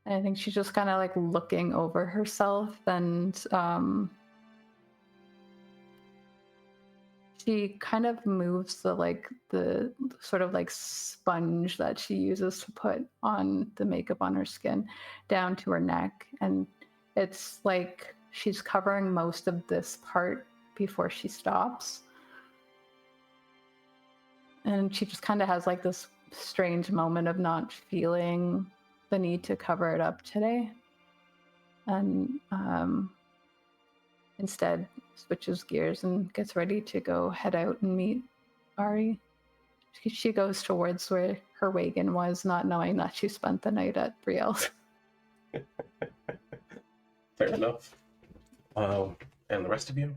And I think she's just kind of like looking over herself, and she kind of moves the sort of like sponge that she uses to put on the makeup on her skin down to her neck, and it's like she's covering most of this part before she stops. And she just kind of has like this strange moment of not feeling the need to cover it up today, and instead switches gears and gets ready to go head out and meet Ari. She goes towards where her wagon was, not knowing that she spent the night at Brielle's. Fair enough. And the rest of you?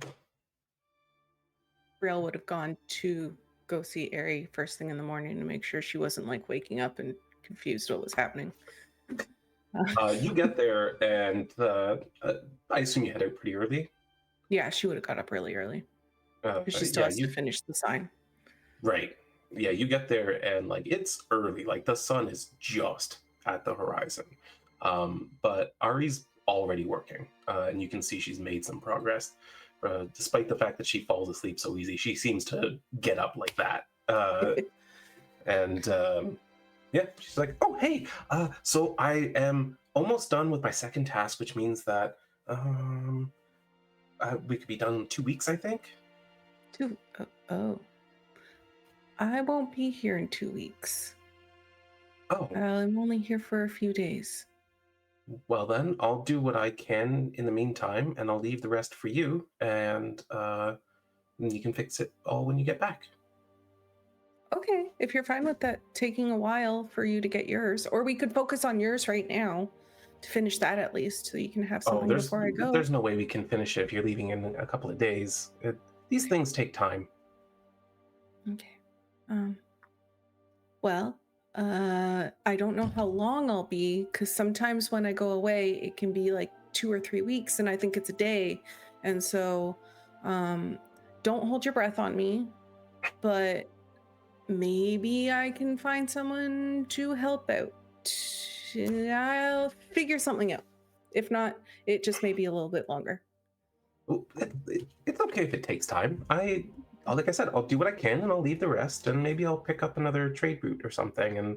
Brielle would have gone to go see Ari first thing in the morning to make sure she wasn't like waking up and confused what was happening. You get there, and I assume you head out pretty early. Yeah, she would have got up really early because she still yeah, has to finish the sign. Right. Yeah, you get there, and like it's early. Like the sun is just at the horizon. But Ari's already working, and you can see she's made some progress. Despite the fact that she falls asleep so easy, she seems to get up like that. And yeah, she's like, "Oh, hey, so I am almost done with my second task, which means that we could be done in 2 weeks, I think." Oh. I won't be here in 2 weeks. Oh. I'm only here for a few days. Well, then, I'll do what I can in the meantime, and I'll leave the rest for you, and you can fix it all when you get back. Okay, if you're fine with that taking a while for you to get yours, or we could focus on yours right now to finish that at least, so you can have something before I go. There's no way we can finish it if you're leaving in a couple of days. These things take time. Okay. Well, I don't know how long I'll be, because sometimes when I go away, it can be like 2 or 3 weeks, and I think it's a day. And so, don't hold your breath on me, but maybe I can find someone to help out. I'll figure something out. If not, it just may be a little bit longer. It's okay if it takes time. Like I said, I'll do what I can, and I'll leave the rest, and maybe I'll pick up another trade route or something. And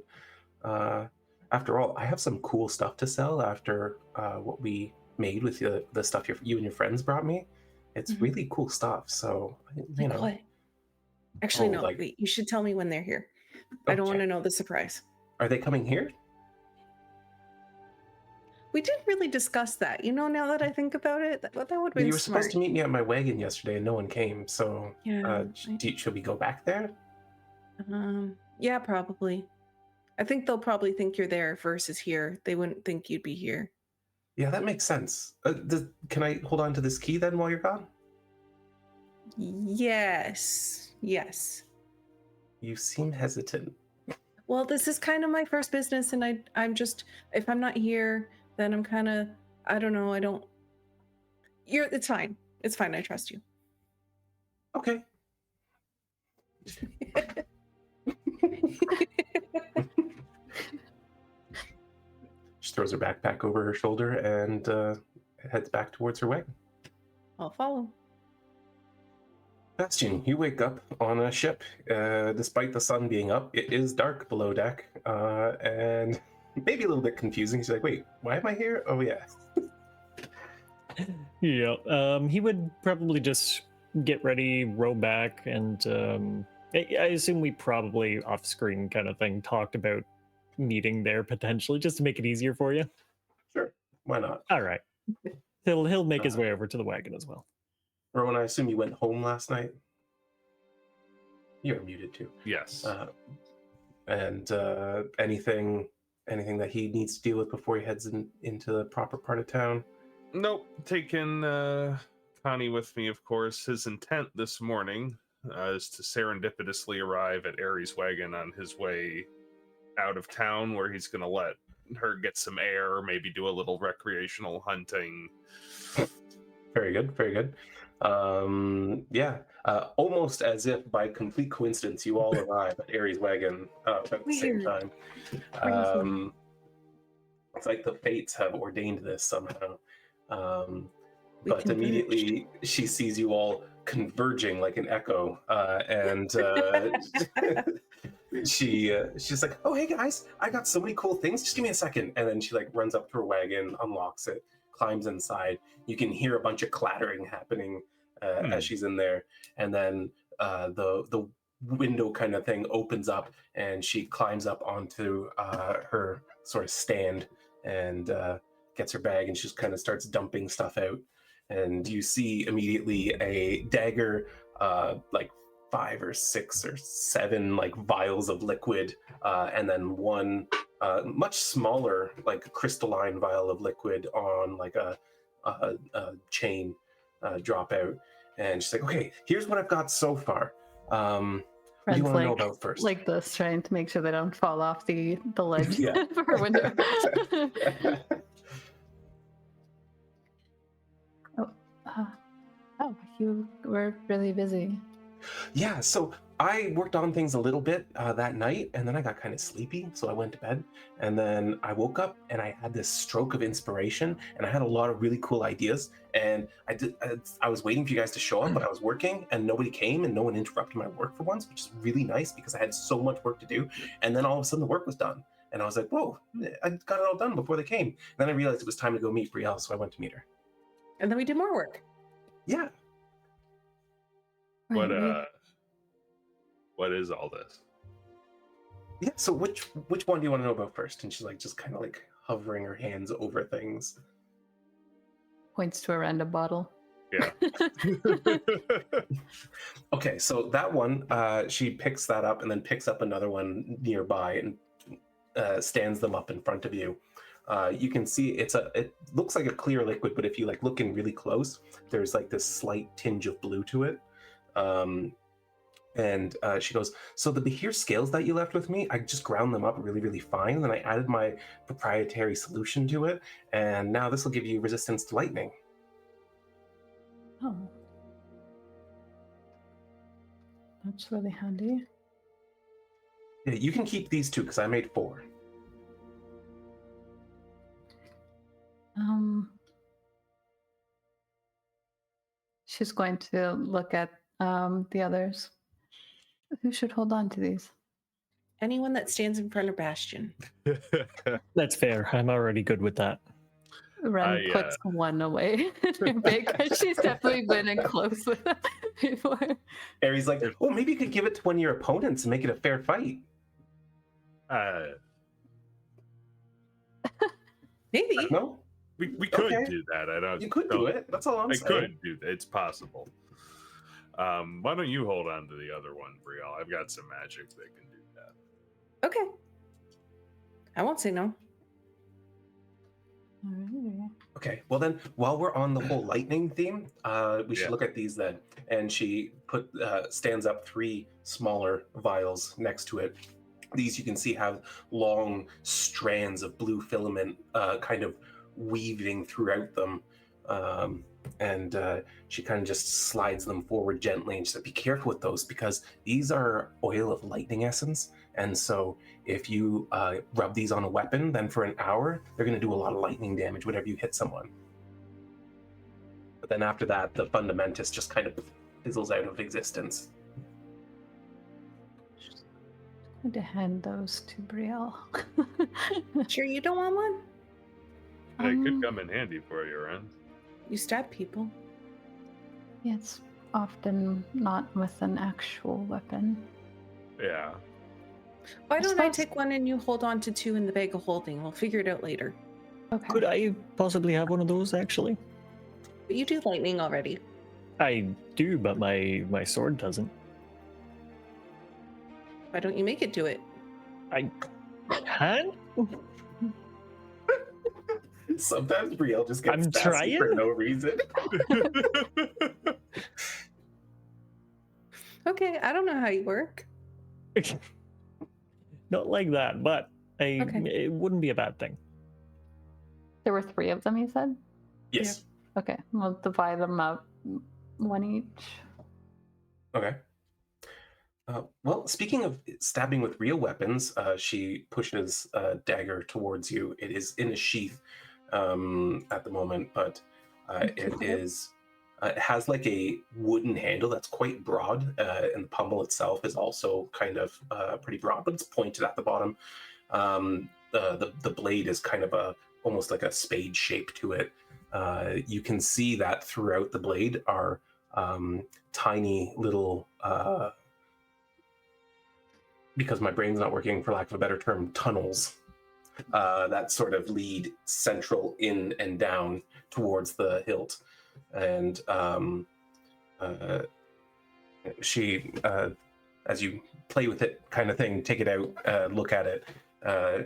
after all, I have some cool stuff to sell after what we made with the stuff you and your friends brought me. It's really cool stuff. So, you know. What? Actually, no. Wait, you should tell me when they're here. Okay. I don't want to know the surprise. Are they coming here? We didn't really discuss that. You know, now that I think about it, that would have been You were supposed to meet me at my wagon yesterday, and no one came. So, yeah, should we go back there? Yeah, probably. I think they'll probably think you're there versus here. They wouldn't think you'd be here. Yeah, that makes sense. Can I hold on to this key then while you're gone? Yes. You seem hesitant. Well, this is kind of my first business, and I'm just, if I'm not here, then I'm kind of, I don't know, it's fine. It's fine, I trust you. Okay. She throws her backpack over her shoulder and heads back towards her wagon. I'll follow. Bastion, you wake up on a ship. Despite the sun being up, it is dark below deck, and maybe a little bit confusing. She's like, wait, why am I here? Oh, yeah. Yeah, he would probably just get ready, row back, and I assume we probably off-screen kind of thing talked about meeting there potentially, just to make it easier for you. Sure, why not? All right. He'll make his way over to the wagon as well. Rowan, I assume you went home last night? You're muted too. Yes. And anything that he needs to deal with before he heads into the proper part of town? Nope. Taking Connie with me, of course. His intent this morning is to serendipitously arrive at Aries' wagon on his way out of town, where he's going to let her get some air, maybe do a little recreational hunting. Very good, very good. Yeah, almost as if by complete coincidence you all arrive at Aries' wagon at the same Weird. time. It's like the fates have ordained this somehow. We But converged. immediately she sees you all converging like an echo, and she's like, "Oh, hey guys, I got so many cool things. Just give me a second." And then she like runs up to her wagon, unlocks it, climbs inside. You can hear a bunch of clattering happening as she's in there, and then the window kind of thing opens up, and she climbs up onto her sort of stand and gets her bag, and she just kind of starts dumping stuff out. And you see immediately a dagger, like 5 or 6 or 7 like vials of liquid, and then one much smaller like crystalline vial of liquid on like a chain drop out. And she's like, "Okay, here's what I've got so far. What do you Ren's want to know about first?" like this, trying to make sure they don't fall off the ledge Yeah. for her window. Oh, you were really busy. Yeah, so I worked on things a little bit that night, and then I got kind of sleepy, so I went to bed. And then I woke up, and I had this stroke of inspiration, and I had a lot of really cool ideas. And I was waiting for you guys to show up, but I was working, and nobody came, and no one interrupted my work for once, which is really nice because I had so much work to do. And then all of a sudden, the work was done, and I was like, "Whoa, I got it all done before they came." And then I realized it was time to go meet Brielle, so I went to meet her. And then we did more work. Yeah. What is all this? Yeah, so which one do you want to know about first? And she's like just kind of like hovering her hands over things. Points to a random bottle. Yeah. Okay, so that one, she picks that up and then picks up another one nearby and stands them up in front of you. You can see it looks like a clear liquid, but if you like look in really close, there's like this slight tinge of blue to it. And she goes, "So the Behir scales that you left with me, I just ground them up really, really fine, and then I added my proprietary solution to it, and now this will give you resistance to lightning." Oh. That's really handy. Yeah, you can keep these 2 because I made 4. She's going to look at the others. Who should hold on to these? Anyone that stands in front of Bastion. That's fair. I'm already good with that. Wren puts one away in her bag because she's definitely been in close with them before. Aries like, "Oh, maybe you could give it to one of your opponents and make it a fair fight." Maybe. No? We could Okay. do that. I don't. You could do it. That's all I'm I saying. could do that. It's possible. Why don't you hold on to the other one, Brielle? I've got some magic that can do that. Okay. I won't say no. Alright. Okay, well then, while we're on the whole lightning theme, we should look at these then. And she stands up 3 smaller vials next to it. These you can see have long strands of blue filament kind of weaving throughout them. And she kind of just slides them forward gently, and she said, "Be careful with those because these are oil of lightning essence. And so if you rub these on a weapon, then for an hour, they're going to do a lot of lightning damage whenever you hit someone. But then after that, the Fundamentus just kind of fizzles out of existence." I'm going to hand those to Brielle. Sure you don't want one? It could come in handy for you, Wren. You stab people. Yeah, it's often not with an actual weapon. Yeah. Why don't I suppose- take one and you hold on to 2 in the bag of holding? We'll figure it out later. Okay. Could I possibly have one of those, actually? But you do lightning already. I do, but my sword doesn't. Why don't you make it do it? I can? Sometimes Brielle just gets I'm sassy for trying. no reason. Okay, I don't know how you work. Not like that, but Okay. it wouldn't be a bad thing. There were 3 of them, you said? Yes. Okay, we'll divide them up, 1 each. Okay. Well, speaking of stabbing with real weapons, she pushes a dagger towards you. It is in a sheath at the moment, but it has like a wooden handle that's quite broad, and the pommel itself is also kind of pretty broad, but it's pointed at the bottom. The blade is kind of almost like a spade shape to it. You can see that throughout the blade are tiny little, because my brain's not working, for lack of a better term, tunnels that sort of lead central in and down towards the hilt. And she, as you play with it kind of thing, take it out, look at it,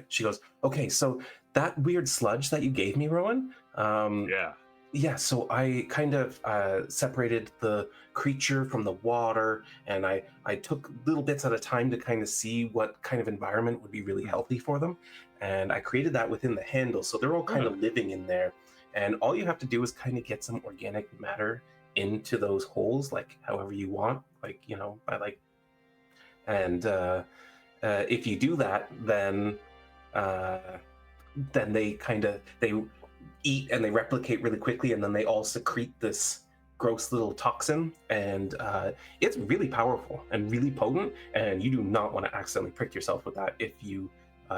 she goes, okay, so that weird sludge that you gave me, Rhowan, yeah, so I kind of separated the creature from the water, and I took little bits at a time to kind of see what kind of environment would be really healthy for them, and I created that within the handle, so they're all kind of living in there, and all you have to do is kind of get some organic matter into those holes, like however you want, like, you know, and if you do that, then they eat and they replicate really quickly, and then they all secrete this gross little toxin, and it's really powerful and really potent, and you do not want to accidentally prick yourself with that if you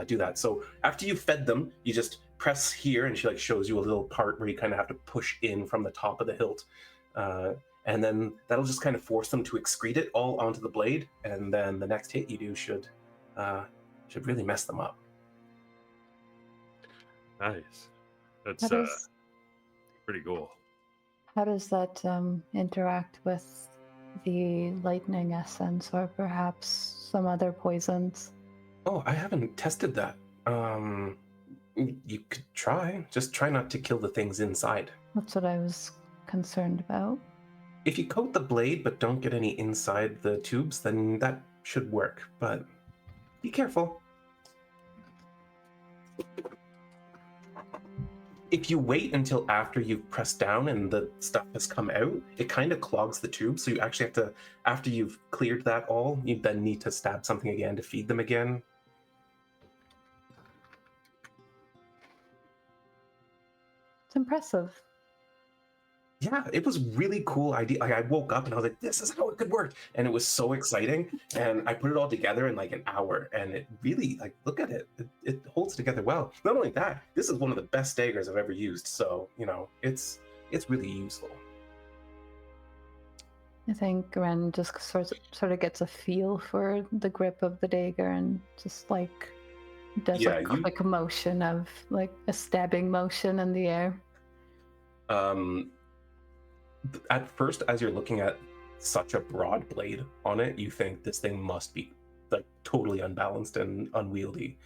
do that. So after you've fed them, you just press here, and she like shows you a little part where you kind of have to push in from the top of the hilt, and then that'll just kind of force them to excrete it all onto the blade, and then the next hit you do should really mess them up. Nice. That's pretty cool. How does that interact with the lightning essence, or perhaps some other poisons? Oh, I haven't tested that. You could try. Just try not to kill the things inside. That's what I was concerned about. If you coat the blade but don't get any inside the tubes, then that should work. But be careful. If you wait until after you've pressed down and the stuff has come out, it kind of clogs the tube. So you actually have to, after you've cleared that all, you then need to stab something again to feed them again. It's impressive. Yeah, it was really cool idea. Like, I woke up and I was like, this is how it could work. And it was so exciting. And I put it all together in like an hour, and it really, like, look at it. It holds together well. Not only that, this is one of the best daggers I've ever used. So, you know, it's really useful. I think Wren just sort of gets a feel for the grip of the dagger and just like does a quick motion of like a stabbing motion in the air. At first, as you're looking at such a broad blade on it, you think this thing must be like totally unbalanced and unwieldy.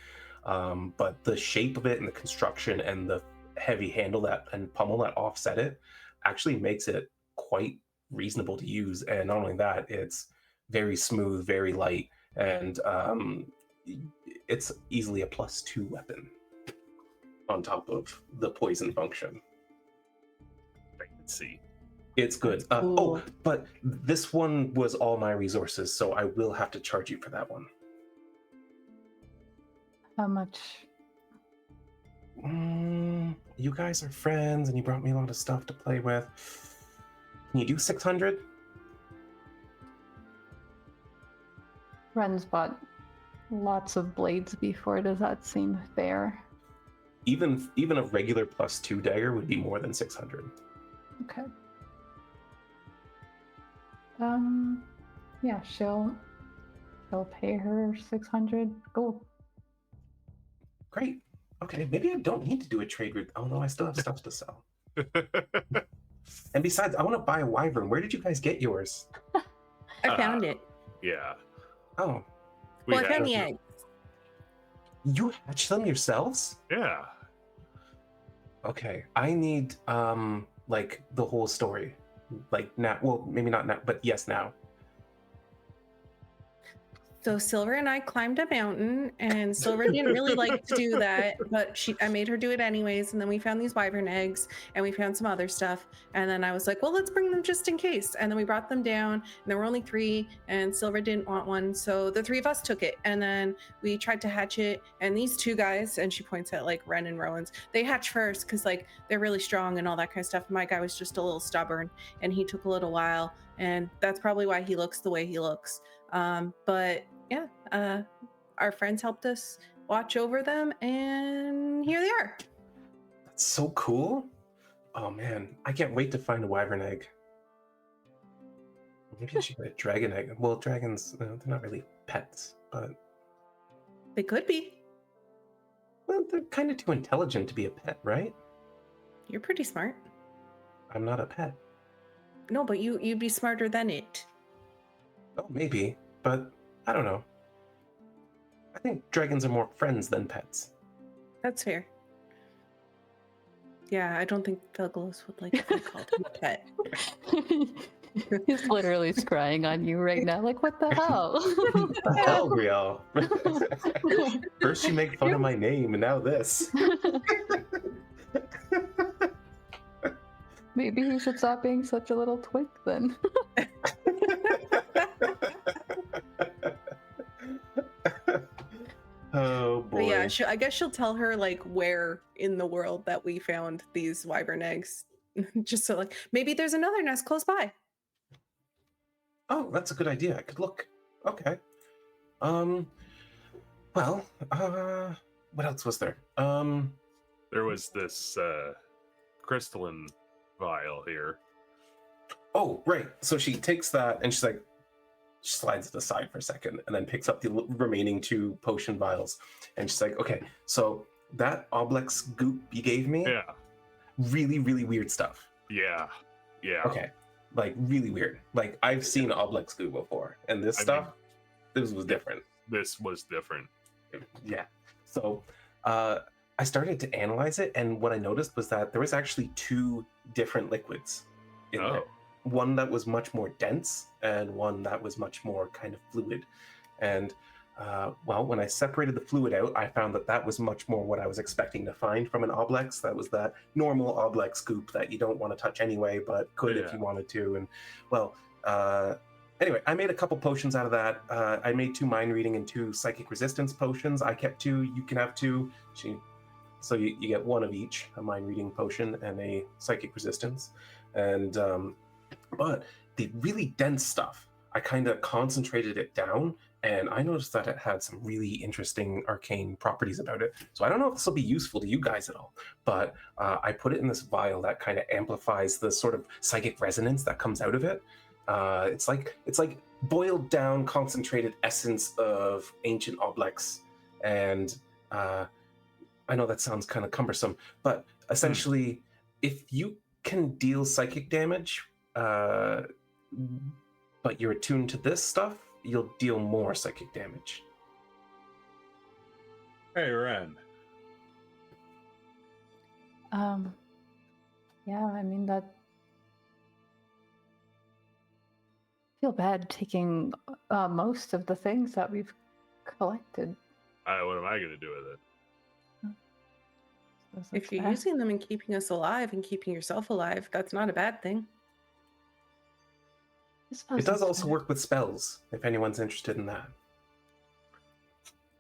But the shape of it and the construction and the heavy handle and pommel that offset it actually makes it quite reasonable to use. And not only that, it's very smooth, very light, and it's easily a +2 weapon on top of the poison function. I can see. It's good. Cool. Oh, but this one was all my resources, so I will have to charge you for that one. How much? You guys are friends, and you brought me a lot of stuff to play with. Can you do 600? Wren's bought lots of blades before. Does that seem fair? Even a regular +2 dagger would be more than 600. Okay. Yeah, she'll pay her 600 gold. Great. Okay, maybe I don't need to do a trade route. Oh no, I still have stuff to sell. And besides, I want to buy a wyvern. Where did you guys get yours? I found it. Yeah. Oh. Well, I found the egg. You hatch them yourselves? Yeah. Okay, I need like the whole story. Like now, well, maybe not now, but yes, now. So Silver and I climbed a mountain, and Silver didn't really like to do that, but I made her do it anyways. And then we found these wyvern eggs, and we found some other stuff. And then I was like, well, let's bring them just in case. And then we brought them down, and there were only 3, and Silver didn't want one, so the 3 of us took it. And then we tried to hatch it, and these 2 guys, and she points at like Wren and Rhowan's, they hatch first because like they're really strong and all that kind of stuff. My guy was just a little stubborn, and he took a little while, and that's probably why he looks the way he looks. But yeah, our friends helped us watch over them, and here they are. That's so cool. Oh man, I can't wait to find a wyvern egg. Maybe I should get a dragon egg. Well, dragons, they're not really pets, but They could be. well, they're kind of too intelligent to be a pet, right? You're pretty smart. I'm not a pet. No, but you'd be smarter than it. Oh, maybe, but I don't know. I think dragons are more friends than pets. That's fair. Yeah, I don't think Douglas would like to be called a pet. He's literally scrying on you right now. Like, what the hell? What the hell, Brielle? First you make fun of my name, and now this. Maybe he should stop being such a little twink then. Oh boy. But yeah, I guess she'll tell her like where in the world that we found these wyvern eggs. Just so like maybe there's another nest close by. Oh, that's a good idea. I could look. Okay. Well, what else was there? There was this crystalline vial here. Oh, right. So she takes that and she's like, she slides it aside for a second and then picks up the remaining 2 potion vials. And she's like, okay, so that Oblex goop you gave me, Yeah. really, really weird stuff. Yeah. Yeah. Okay. Like, really weird. Like, I've seen Oblex goo before, and this stuff, this was different. This was different. Yeah. So, I started to analyze it, and what I noticed was that there was actually 2 different liquids in there. One that was much more dense, and one that was much more kind of fluid. And, well, when I separated the fluid out, I found that that was much more what I was expecting to find from an Oblex. That was that normal Oblex goop that you don't want to touch anyway, but could if you wanted to. And, well, anyway, I made a couple potions out of that. I made 2 mind reading and 2 psychic resistance potions. I kept 2. You can have 2. So you get 1 of each, a mind reading potion and a psychic resistance. And but the really dense stuff, I kind of concentrated it down, and I noticed that it had some really interesting arcane properties about it. So I don't know if this will be useful to you guys at all, but I put it in this vial that kind of amplifies the sort of psychic resonance that comes out of it. It's like boiled down, concentrated essence of ancient Oblex, and I know that sounds kind of cumbersome, but essentially, if you can deal psychic damage, but you're attuned to this stuff, you'll deal more psychic damage. Hey, Wren. Yeah, I mean that. I feel bad taking most of the things that we've collected. What am I going to do with it? If you're using them and keeping us alive and keeping yourself alive, that's not a bad thing. It does also work with spells, if anyone's interested in that.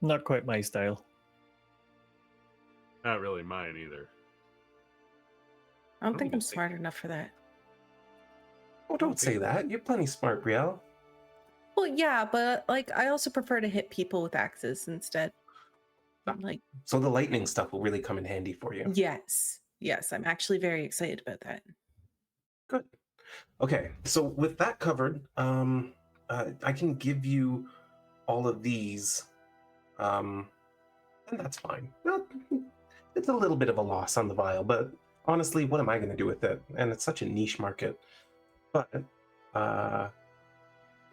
Not quite my style. Not really mine either. I don't think I'm smart enough for that. Oh, don't say that. You're plenty smart, Brielle. Well, yeah, but like I also prefer to hit people with axes instead. Like, so the lightning stuff will really come in handy for you. Yes, I'm actually very excited about that. Good. Okay, so with that covered, I can give you all of these, and that's fine. Well, it's a little bit of a loss on the vial, but honestly, what am I going to do with it? And it's such a niche market. But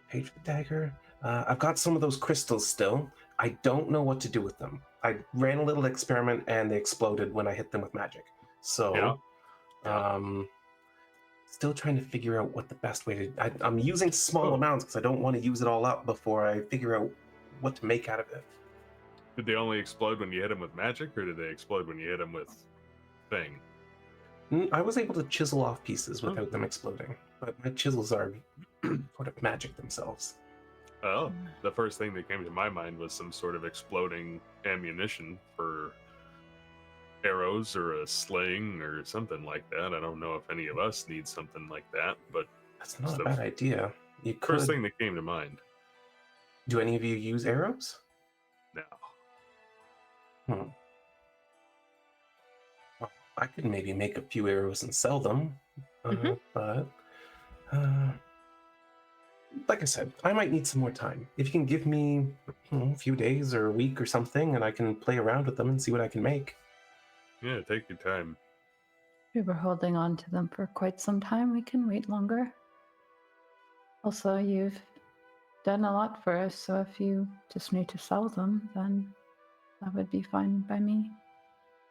page for the dagger. I've got some of those crystals still. I don't know what to do with them. I ran a little experiment and they exploded when I hit them with magic. So, still trying to figure out what the best way to... I'm using small amounts because I don't want to use it all up before I figure out what to make out of it. Did they only explode when you hit them with magic, or did they explode when you hit them with thing? I was able to chisel off pieces without them exploding, but my chisels are sort of magic themselves. Oh, the first thing that came to my mind was some sort of exploding ammunition for arrows or a sling or something like that. I don't know if any of us need something like that, but That's not a bad idea. You could. first thing that came to mind. Do any of you use arrows? No. Well, I could maybe make a few arrows and sell them, but like I said, I might need some more time. If you can give me a few days or a week or something, and I can play around with them and see what I can make. Yeah, take your time. We were holding on to them for quite some time. We can wait longer. Also, you've done a lot for us, so if you just need to sell them, then that would be fine by me.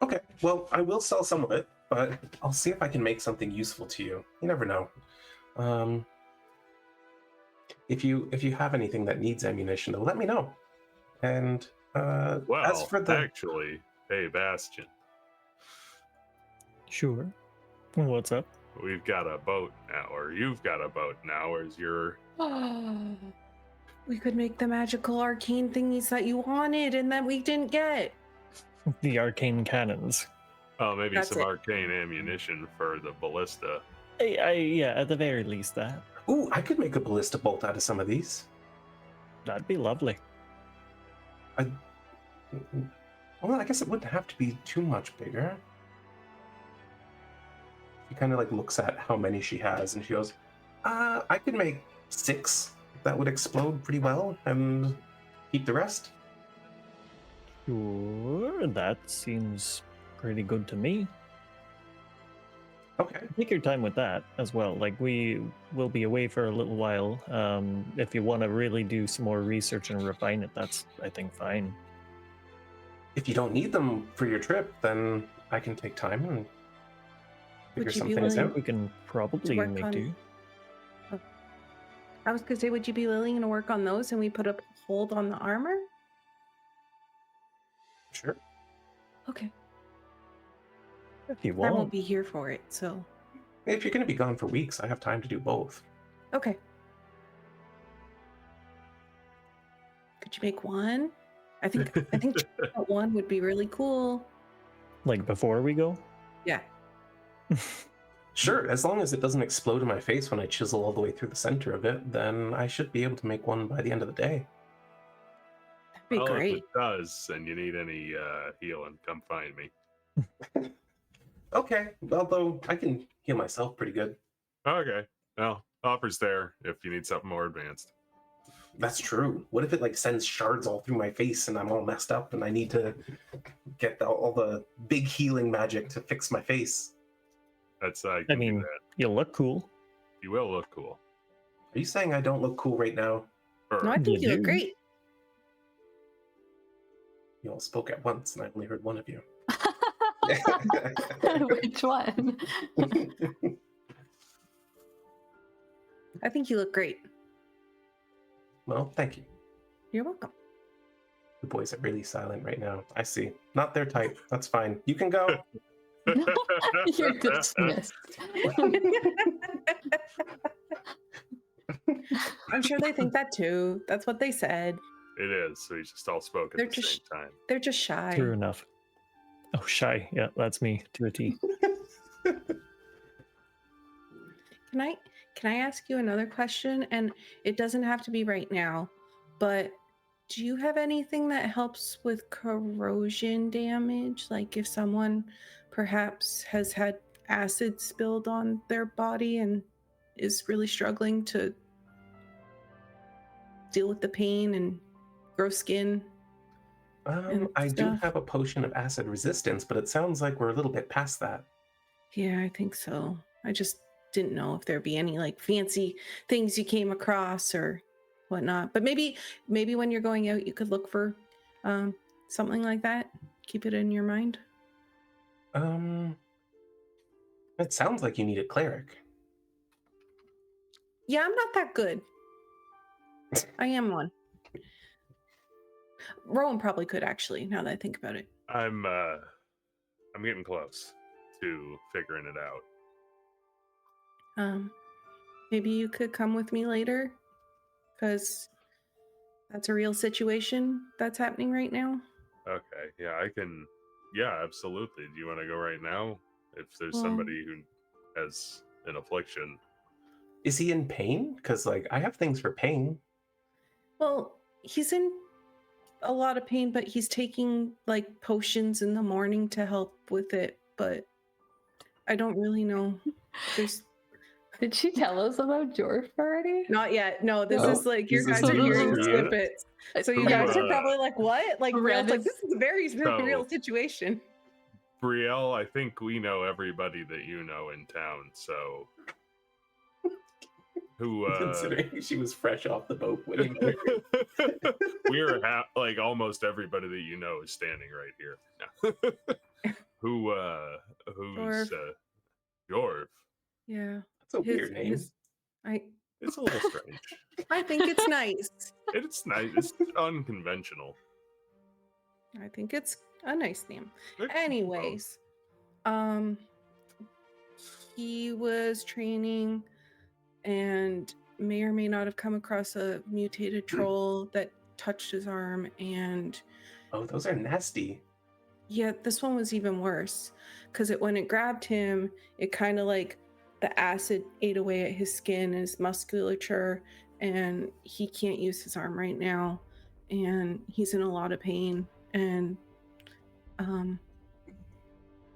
Okay, well, I will sell some of it, but I'll see if I can make something useful to you. You never know. If you have anything that needs ammunition, though, let me know. And Well, as for the actually, hey, Bastion, Sure. What's up? we've got a boat now, or you've got a boat now. Where's your... We could make the magical arcane thingies that you wanted and that we didn't get. The arcane cannons. Oh, maybe That's some it. arcane ammunition for the ballista. Yeah, at the very least that. ooh, I could make a ballista bolt out of some of these. That'd be lovely. Well, I guess it wouldn't have to be too much bigger. She kind of like looks at how many she has, and she goes, I could make 6 that would explode pretty well and keep the rest. Sure, that seems pretty good to me. Okay. Take your time with that as well. Like, we will be away for a little while. If you want to really do some more research and refine it, that's, I think, fine. If you don't need them for your trip, then I can take time and figure Would you some be things willing- out. We can probably work make on- do. I was gonna say, would you be willing to work on those and we put a hold on the armor? Sure. Okay. If you I won't want. be here for it, so If you're going to be gone for weeks, I have time to do both. okay. Could you make one? I think one would be really cool. Like, before we go? Yeah. Sure, as long as it doesn't explode in my face when I chisel all the way through the center of it, then I should be able to make one by the end of the day. That'd be Well, if great. it does, and you need any healing, come find me. Okay, although I can heal myself pretty good. Okay. Well, offer's there if you need something more advanced. That's true. What if it like sends shards all through my face and I'm all messed up and I need to get all the big healing magic to fix my face? That's I can do mean, that. you look cool. You will look cool. Are you saying I don't look cool right now? Or- No, I think You you look do. great. You all spoke at once and I only heard one of you. Which one? I think you look great. Well, thank you. You're welcome. The boys are really silent right now. I see. Not their type. That's fine. You can go. You're dismissed. I'm sure they think that too. That's what they said. It is. So you just all spoke at They're the just- same time. They're just shy. True enough. Oh, shy. Yeah, that's me to a T. Can I ask you another question? And it doesn't have to be right now, but do you have anything that helps with corrosion damage? Like if someone perhaps has had acid spilled on their body and is really struggling to deal with the pain and grow skin? And I do stuff. have a potion of acid resistance, but it sounds like we're a little bit past that. Yeah, I think so. I just didn't know if there'd be any like fancy things you came across or whatnot. But maybe when you're going out, you could look for something like that. Keep it in your mind. It sounds like you need a cleric. Yeah, I'm not that good. I am one. Rowan probably could actually, now that I think about it. I'm getting close to figuring it out. Maybe you could come with me later, because that's a real situation that's happening right now. Okay, yeah, I can. Yeah, absolutely. Do you want to go right now? If there's Well- somebody who has an affliction. Is he in pain? Because like I have things for pain. Well, he's in a lot of pain, but he's taking like potions in the morning to help with it. But I don't really know. There's Did she tell us about Jorf already? not yet. No, this No, is like your this guys is are hearing news. snippets. So you Who, guys are probably like, "What?" Like, Ren Brielle's like, is- "This is a very So- real situation." Brielle, I think we know everybody that you know in town, so who Considering she was fresh off the boat when he met her. we're like almost everybody that you know is standing right here. No. Who's Jorv? Yeah, That's a weird name. It's a little strange. I think it's nice. It's nice. It's unconventional. I think it's a nice name. They're both. Anyways, he was training and may or may not have come across a mutated troll that touched his arm, and Oh, those are nasty. yeah, this one was even worse because when it grabbed him, it kind of like the acid ate away at his skin, his musculature, and he can't use his arm right now, and he's in a lot of pain. And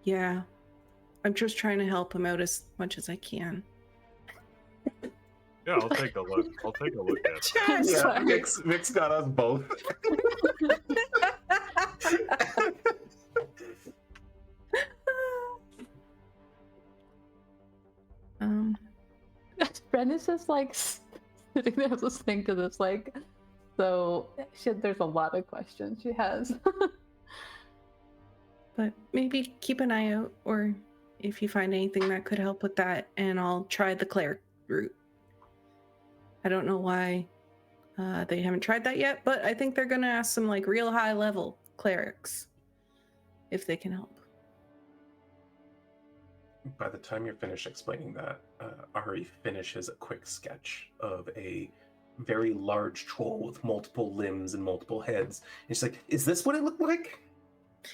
yeah, I'm just trying to help him out as much as I can. Yeah, I'll take a look. I'll take a look at it. Yeah, Sorry. Vix got us both. Bren is just like sitting there listening to this, like, so there's a lot of questions she has. But maybe keep an eye out, or if you find anything that could help with that, and I'll try the cleric route. I don't know why they haven't tried that yet, but I think they're gonna ask some like real high level clerics if they can help. By the time you're finished explaining that, Ari finishes a quick sketch of a very large troll with multiple limbs and multiple heads. And she's like, "Is this what it looked like?"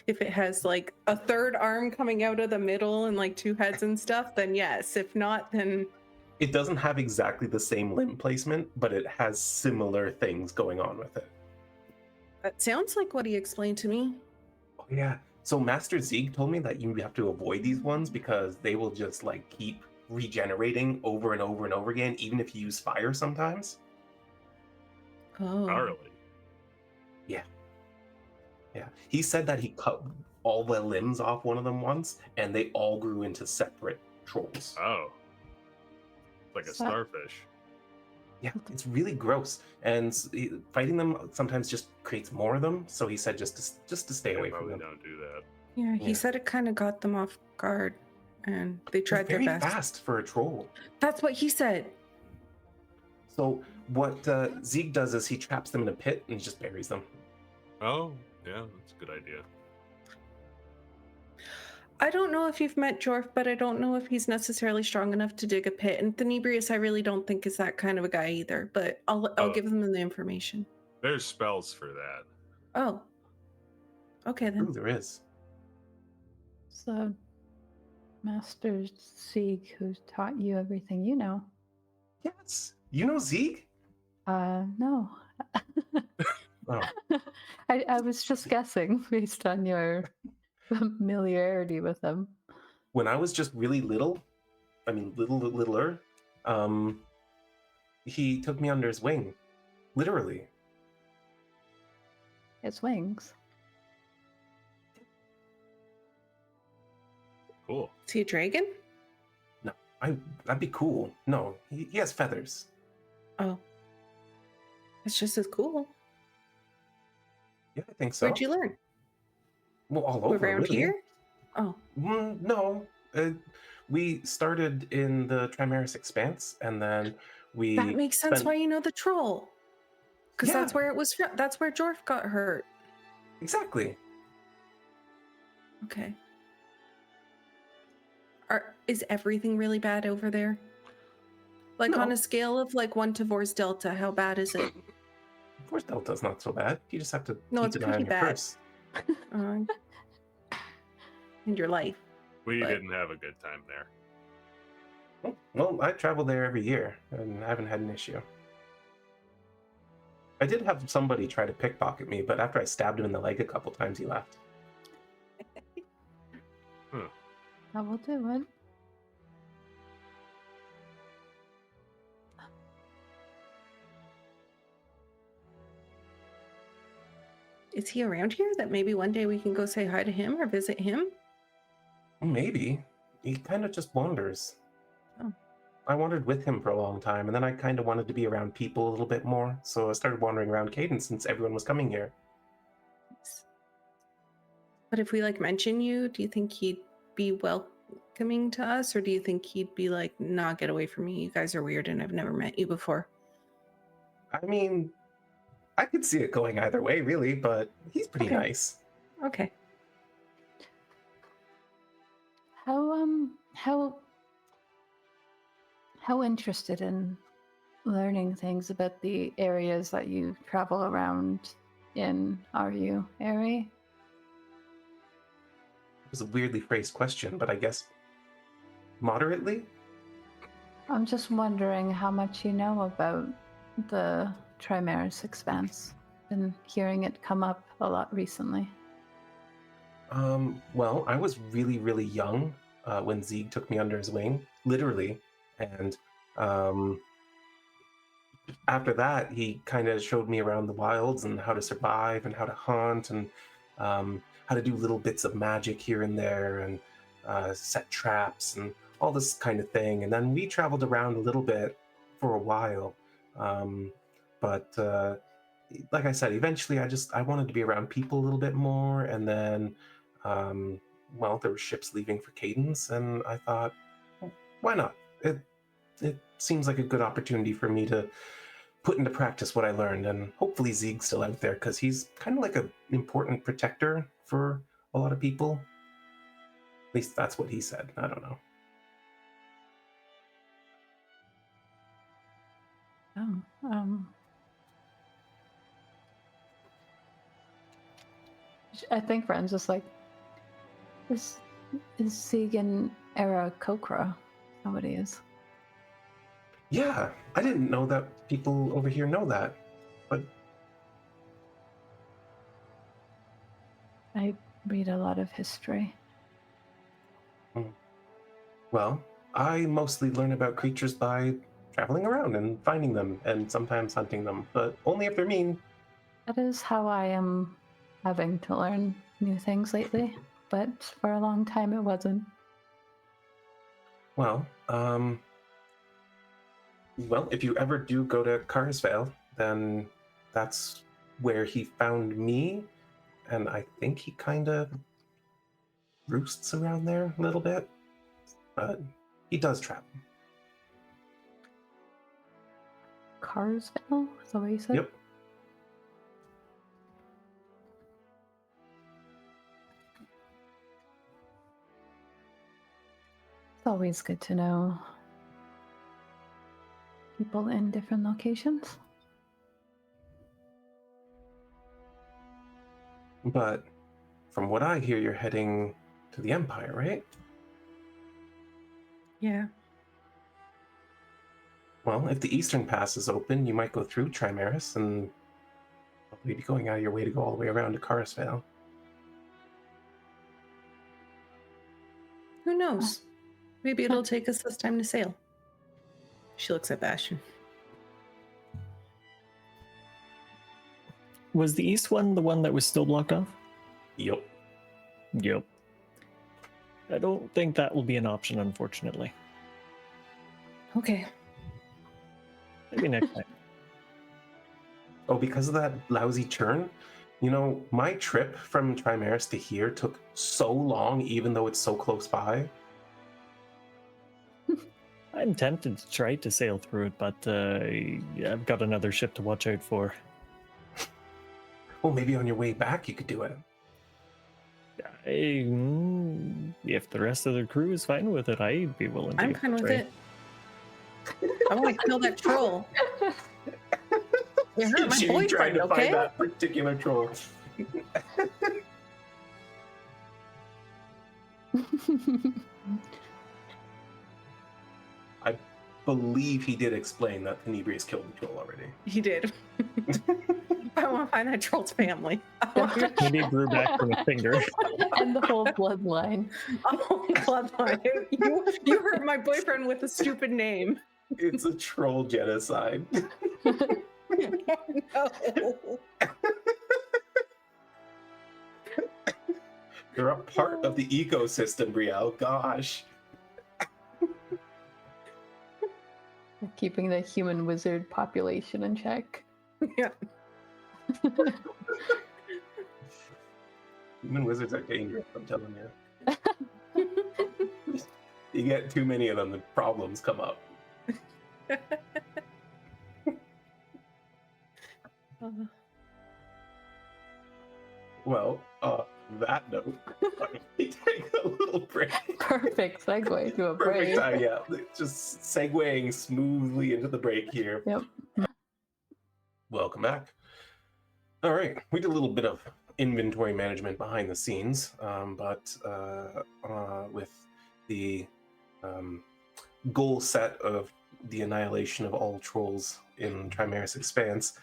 If it has like a third arm coming out of the middle and like two heads and stuff, then yes. If not, then It doesn't have exactly the same limb placement, but it has similar things going on with it. that sounds like what he explained to me. Oh yeah. So Master Zeeg told me that you have to avoid these ones because they will just like keep regenerating over and over and over again, even if you use fire sometimes. Oh, Gnarly. Yeah. He said that he cut all the limbs off one of them once, and they all grew into separate trolls. Oh. Like a So- starfish. Yeah, it's really gross. And fighting them sometimes just creates more of them. So he said just to stay Yeah, away from probably them. don't do that. yeah. He Yeah. said it kind of got them off guard, and they They're tried their very best. fast for a troll. That's what he said. So what Zeeg does is he traps them in a pit and just buries them. Oh, yeah, that's a good idea. I don't know if you've met Jorf, but I don't know if he's necessarily strong enough to dig a pit. And Thenibrius, I really don't think is that kind of a guy either. But I'll Oh. give them the information. There's spells for that. Oh, okay then. Ooh, there is. So, Master Sieg, who's taught you everything you know. Yes. You know Zeeg? No. Oh. I was just guessing based on your familiarity with him. When I was just really little, littler, he took me under his wing. Literally. His wings. Cool. Is he a dragon? That'd be cool. No, he has feathers. Oh, it's just as cool. Yeah, I think so. Where'd you learn? Well, all over, Around really. here? Oh, No. We started in the Trimaris Expanse, and then that makes sense spent- why you know the troll. Because Yeah. that's where it was from. That's where Jorf got hurt. Exactly. Okay. Is everything really bad over there? Like on No. a scale of like 1 to Vor's Delta, how bad is it? Force Delta's not so bad. You just have to No, keep it's an eye on pretty your bad. purse. In your life. We But- didn't have a good time there. Well, I travel there every year and I haven't had an issue. I did have somebody try to pickpocket me, but after I stabbed him in the leg a couple times, he left. That will do it. Is he around here that maybe one day we can go say hi to him or visit him? Maybe. He kind of just wanders. Oh. I wandered with him for a long time, and then I kind of wanted to be around people a little bit more, so I started wandering around Caden since everyone was coming here. But if we like mention you, do you think he'd be welcoming to us, or do you think he'd be like, nah, get away from me, you guys are weird and I've never met you before? I mean, I could see it going either way, really, but he's pretty Okay. nice. Okay. How interested in learning things about the areas that you travel around in are you, Ari? It was a weirdly phrased question, but I guess moderately? I'm just wondering how much you know about the Trimaris expanse. Been hearing it come up a lot recently. Well, I was really, really young when Zeeg took me under his wing, literally, and after that, he kind of showed me around the wilds and how to survive and how to hunt and how to do little bits of magic here and there and set traps and all this kind of thing. And then we traveled around a little bit for a while, but like I said, eventually I wanted to be around people a little bit more. And then, well, there were ships leaving for Cadence, and I thought, well, why not? It seems like a good opportunity for me to put into practice what I learned, and hopefully Zeeg's still out there because he's kind of like an important protector for a lot of people. At least that's what he said. I don't know. Oh, I think Ren's just like, is Segan era Kokra? That's what he is. Yeah, I didn't know that people over here know that, but I read a lot of history. well, I mostly learn about creatures by traveling around and finding them and sometimes hunting them, but only if they're mean. That is how I am having to learn new things lately, but for a long time it wasn't. Well, if you ever do go to Carsvale, then that's where he found me, and I think he kind of roosts around there a little bit, but he does travel. Carsvale? Is that what you said? Yep. It's always good to know people in different locations. But from what I hear, you're heading to the Empire, right? Yeah. Well, if the Eastern Pass is open, you might go through Trimaris and probably be going out of your way to go all the way around to Carsvale. Who knows? Maybe it'll take us less time to sail. She looks at Bastion. Was the east one the one that was still blocked off? Yep. Yep. I don't think that will be an option, unfortunately. Okay. Maybe next time. Oh, because of that lousy churn? You know, my trip from Trimaris to here took so long, even though it's so close by. I'm tempted to try to sail through it, but I've got another ship to watch out for. Well, maybe on your way back you could do it. If the rest of the crew is fine with it, I'd be willing to I'm give fine it a with try. it. I want to kill that troll. You hurt my You boyfriend, trying to okay? find that particular troll. I believe he did explain that Tenebrius killed the troll already. He did. I want to find that troll's family. Maybe it grew back from a finger. And the whole bloodline. Oh, bloodline. You hurt my boyfriend with a stupid name. It's a troll genocide. No. You're a part of the ecosystem, Brielle. Gosh. Keeping the human wizard population in check. Yeah. Human wizards are dangerous, I'm telling you. You get too many of them, the problems come up. Well, that note, we take a little break. Perfect segue to a Perfect break. time, yeah. Just segueing smoothly into the break here. Yep. Welcome back. All right, we did a little bit of inventory management behind the scenes, but with the goal set of the annihilation of all trolls in Trimaris Expanse,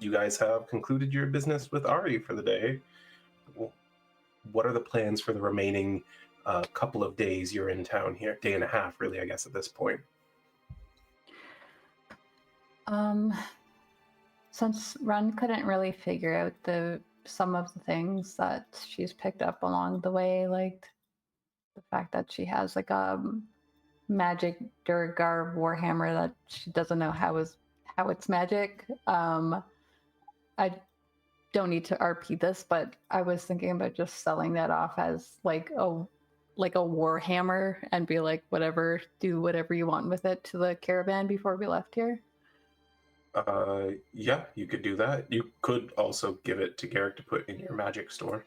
you guys have concluded your business with Ari for the day. What are the plans for the remaining couple of days you're in town here? Day and a half, really, I guess, at this point. Since Wren couldn't really figure out some of the things that she's picked up along the way, like the fact that she has like a magic Durgar warhammer that she doesn't know how it's magic. I don't need to RP this, but I was thinking about just selling that off as like a warhammer and be like, do whatever you want with it to the caravan before we left here. Yeah, you could do that. You could also give it to Garrick to put in your magic store.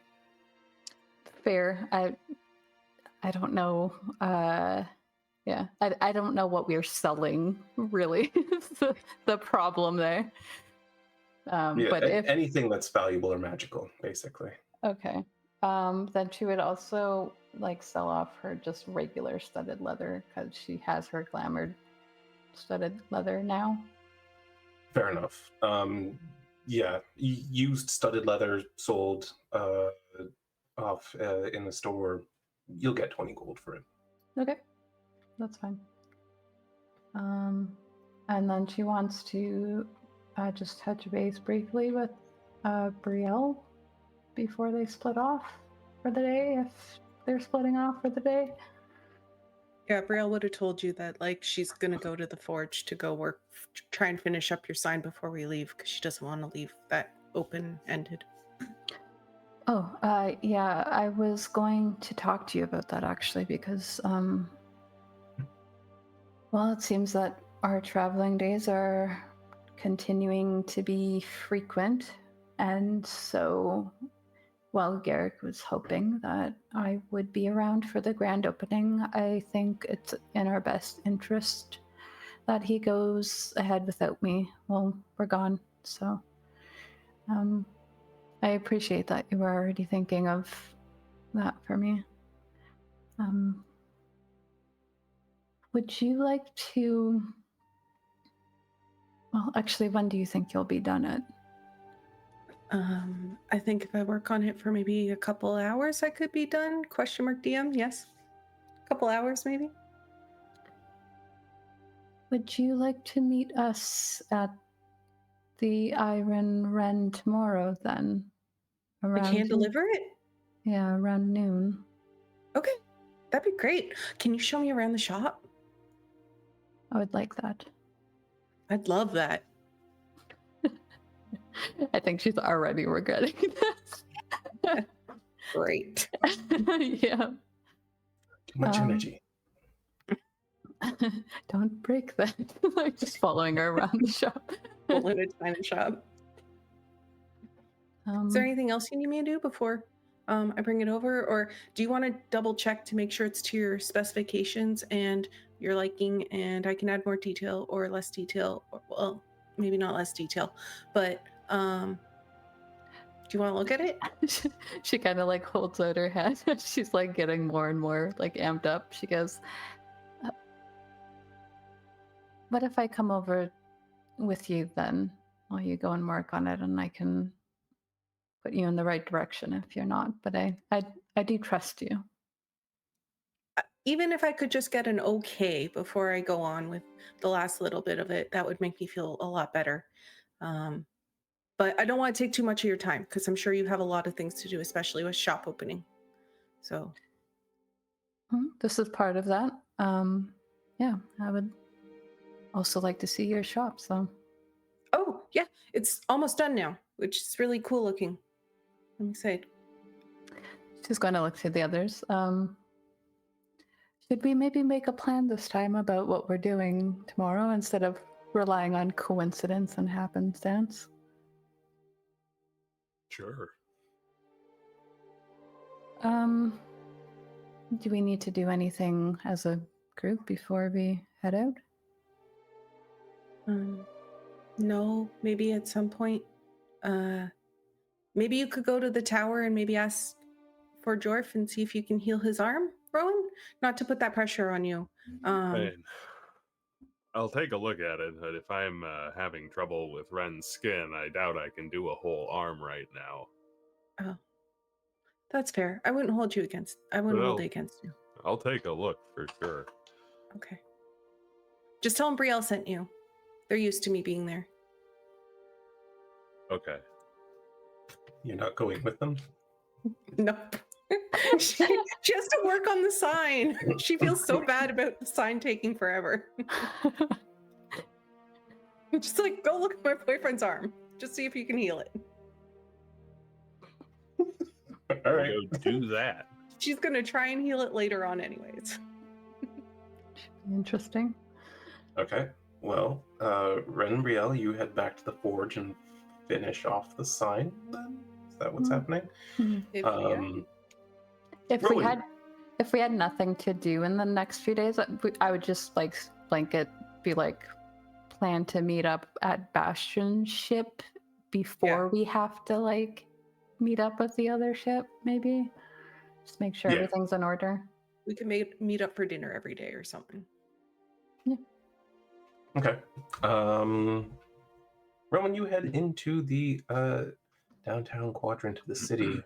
Fair. I don't know. Yeah, I don't know what we're selling, really. the problem there. Yeah, but if anything that's valuable or magical, basically. okay, then she would also like sell off her just regular studded leather because she has her glamored studded leather now. Fair enough. Yeah, used studded leather sold off in the store. You'll get 20 gold for it. Okay, that's fine. And then she wants to just touch base briefly with Brielle before they split off for the day, if they're splitting off for the day. Yeah, Brielle would have told you that, like, she's gonna go to the forge to go work, try and finish up your sign before we leave, because she doesn't want to leave that open-ended. Oh, yeah, I was going to talk to you about that actually, because, well, it seems that our traveling days are continuing to be frequent, and so, well, Garrick was hoping that I would be around for the grand opening. I think it's in our best interest that he goes ahead without me while we're gone, so, I appreciate that you were already thinking of that for me. Would you like to... Well, actually, when do you think you'll be done it? I think if I work on it for maybe a couple hours, I could be done. Question mark DM, yes. A couple hours, maybe. Would you like to meet us at the Iron Wren tomorrow, then? I can deliver it? Yeah, around noon. Okay, that'd be great. Can you show me around the shop? I would like that. I'd love that. I think she's already regretting this. Great. Yeah. Too much energy. Don't break that. I'm just following her around the shop. Full in a tiny shop. Is there anything else you need me to do before I bring it over? Or do you want to double check to make sure it's to your specifications and your liking, and I can add more detail or less detail? Or, well, maybe not less detail, but do you want to look at it? She kind of like holds out her hand. She's like getting more and more like amped up. She goes, what if I come over with you then? While you go and work on it, and I can put you in the right direction if you're not. But I do trust you. Even if I could just get an okay before I go on with the last little bit of it, that would make me feel a lot better. But I don't want to take too much of your time because I'm sure you have a lot of things to do, especially with shop opening. So this is part of that. Yeah, I would also like to see your shop. So. Oh yeah, it's almost done now, which is really cool looking. I'm excited. She's going to look to the others. Should we maybe make a plan this time about what we're doing tomorrow instead of relying on coincidence and happenstance? Sure. Do we need to do anything as a group before we head out? No, maybe at some point. Maybe you could go to the tower and maybe ask for Jorf and see if you can heal his arm, Rhowan? Not to put that pressure on you. I'll take a look at it, but if I'm having trouble with Wren's skin, I doubt I can do a whole arm right now. Oh, that's fair. I wouldn't hold it against you. I'll take a look for sure. Okay. Just tell them Brielle sent you. They're used to me being there. Okay. You're not going with them? Nope. she has to work on the sign. She feels so bad about the sign taking forever. Just like, go look at my boyfriend's arm. Just see if you can heal it. All right. Go do that. She's going to try and heal it later on anyways. Interesting. Okay. Well, Wren and Brielle, you head back to the forge and finish off the sign then? Is that what's happening? If we had nothing to do in the next few days, I would just like blanket be like plan to meet up at Bastion ship before we have to like meet up with the other ship, maybe. Just make sure everything's in order. We can meet up for dinner every day or something. Yeah. Okay. Roman, you head into the downtown quadrant of the city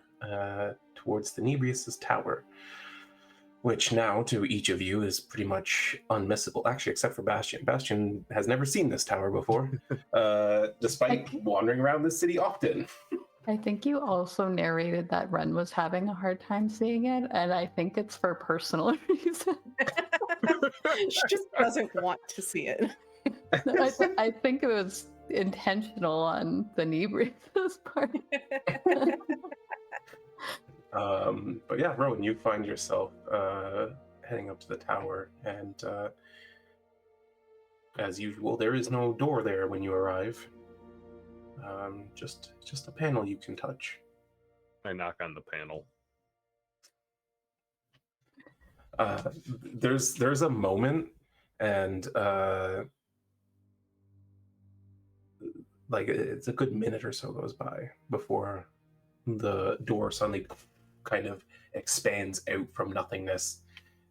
towards the Nebrius's tower, which now to each of you is pretty much unmissable, actually, except for Bastion. Bastion has never seen this tower before, despite wandering around the city often. I think you also narrated that Wren was having a hard time seeing it, and I think it's for personal reasons. She just doesn't want to see it. I think it was intentional on the Nebrius's part. But yeah, Rhowan, you find yourself heading up to the tower, and as usual, there is no door there when you arrive. Just a panel you can touch. I knock on the panel. There's a moment, and like it's a good minute or so goes by before the door suddenly kind of expands out from nothingness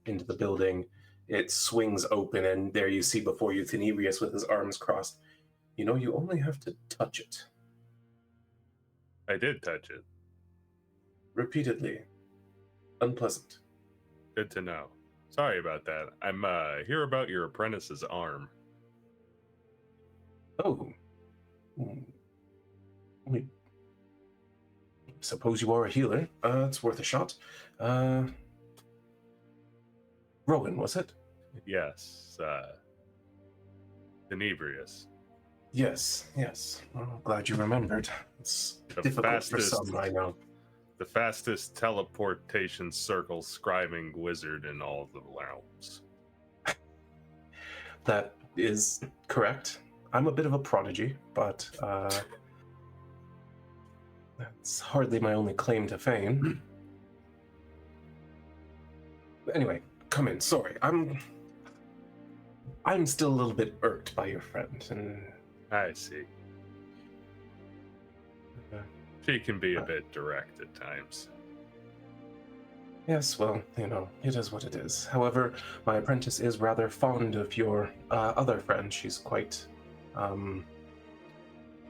into the building. It swings open, and there you see before you Tenebrius with his arms crossed. You know, you only have to touch it. I did touch it. Repeatedly. Unpleasant. Good to know. Sorry about that. I'm here about your apprentice's arm. Oh. We suppose you are a healer. It's worth a shot. Rhowan, was it? Yes. Tenebrius. Yes. Well, glad you remembered. It's difficult for some, I know. The fastest teleportation circle scribing wizard in all of the realms. That is correct. I'm a bit of a prodigy, but That's hardly my only claim to fame. Anyway, come in. Sorry, I'm still a little bit irked by your friend, and I see. She can be a bit direct at times. yes, well, it is what it is. However, my apprentice is rather fond of your other friend. She's quite, I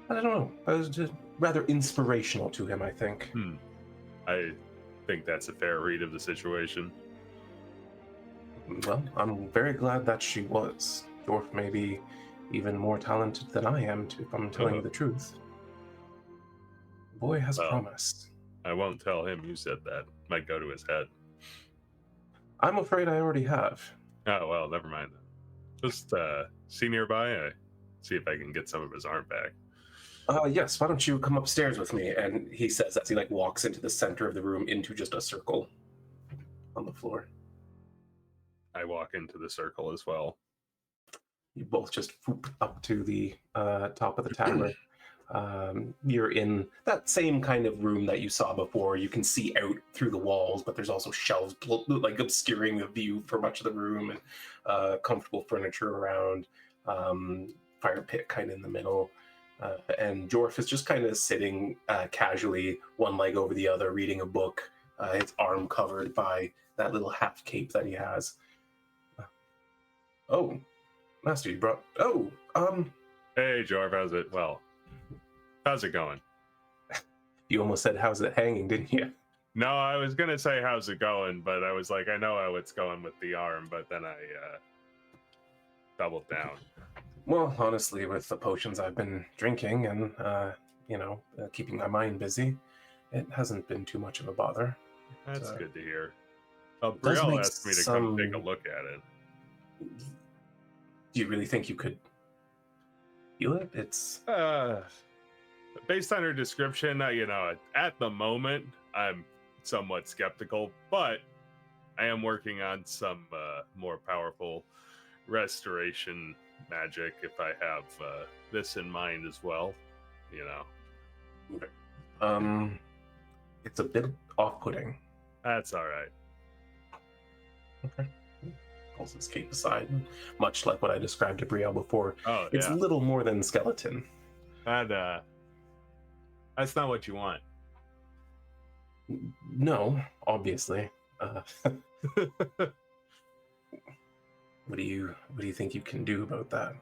don't know, just rather inspirational to him, I think. I think that's a fair read of the situation. Well, I'm very glad that she was. Dwarf may be even more talented than I am, if I'm telling you the truth. Boy has promise. I won't tell him you said that. Might go to his head. I'm afraid I already have. Oh, well, never mind then. Just see nearby. See if I can get some of his arm back. Yes, why don't you come upstairs with me? And he says as he walks into the center of the room into just a circle on the floor. I walk into the circle as well. You both just whoop up to the top of the tower. You're in that same kind of room that you saw before. You can see out through the walls, but there's also shelves obscuring the view for much of the room, and comfortable furniture around. Fire pit kind of in the middle. And Jorf is just kind of sitting casually, one leg over the other, reading a book, his arm covered by that little half cape that he has. Oh, Master, you brought... Oh, Hey, Jorf, how's it going? You almost said, how's it hanging, didn't you? No, I was going to say, how's it going? But I was like, I know how it's going with the arm, but then I doubled down. Well, honestly, with the potions I've been drinking and, keeping my mind busy, it hasn't been too much of a bother. That's good to hear. Well, Brielle asked me to come take a look at it. Do you really think you could feel it? It's... Based on her description, at the moment, I'm somewhat skeptical, but I am working on some more powerful restoration magic if I have this in mind as well, Okay. It's a bit off-putting. That's all right. Okay. Pulls his cape aside, much like what I described to Brielle before. Oh, it's yeah. little more than skeleton. That's not what you want. No, obviously. What do you think you can do about that?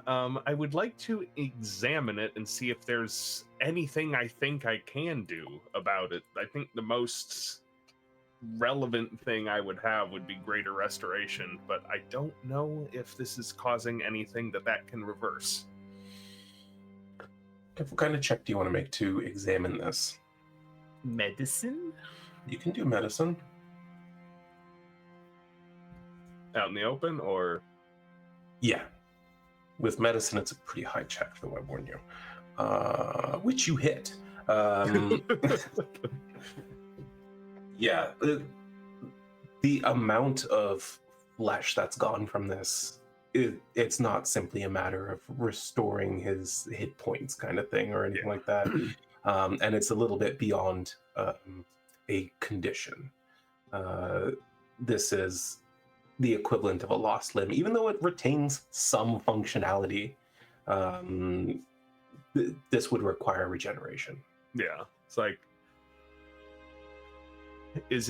I would like to examine it and see if there's anything I think I can do about it. I think the most relevant thing I would have would be greater restoration, but I don't know if this is causing anything that can reverse. What kind of check do you want to make to examine this? Medicine? You can do medicine. Out in the open, or? Yeah. With medicine, it's a pretty high check, though, I warn you. Which you hit. Yeah. The amount of flesh that's gone from this, it's not simply a matter of restoring his hit points kind of thing or anything like that. And it's a little bit beyond a condition. This is the equivalent of a lost limb, even though it retains some functionality. This would require regeneration. Yeah, it's like, is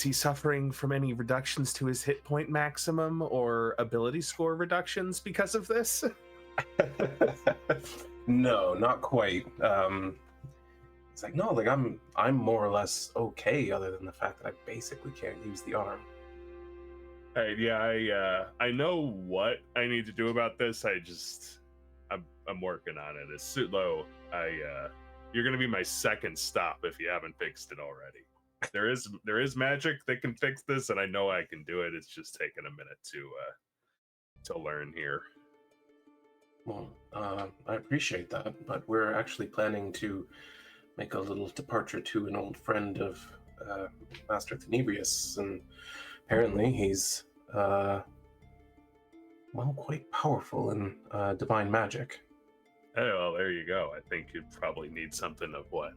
he suffering from any reductions to his hit point maximum or ability score reductions because of this? No, not quite. It's like, no, I'm more or less okay, other than the fact that I basically can't use the arm. All right, yeah, I know what I need to do about this. I'm working on it. It's low. You're gonna be my second stop if you haven't fixed it already. There is magic that can fix this, and I know I can do it. It's just taking a minute to learn here. Well, I appreciate that, but we're actually planning to make a little departure to an old friend of Master Tenebrius, and apparently he's quite powerful in divine magic. Oh, well, there you go. I think you'd probably need something of what?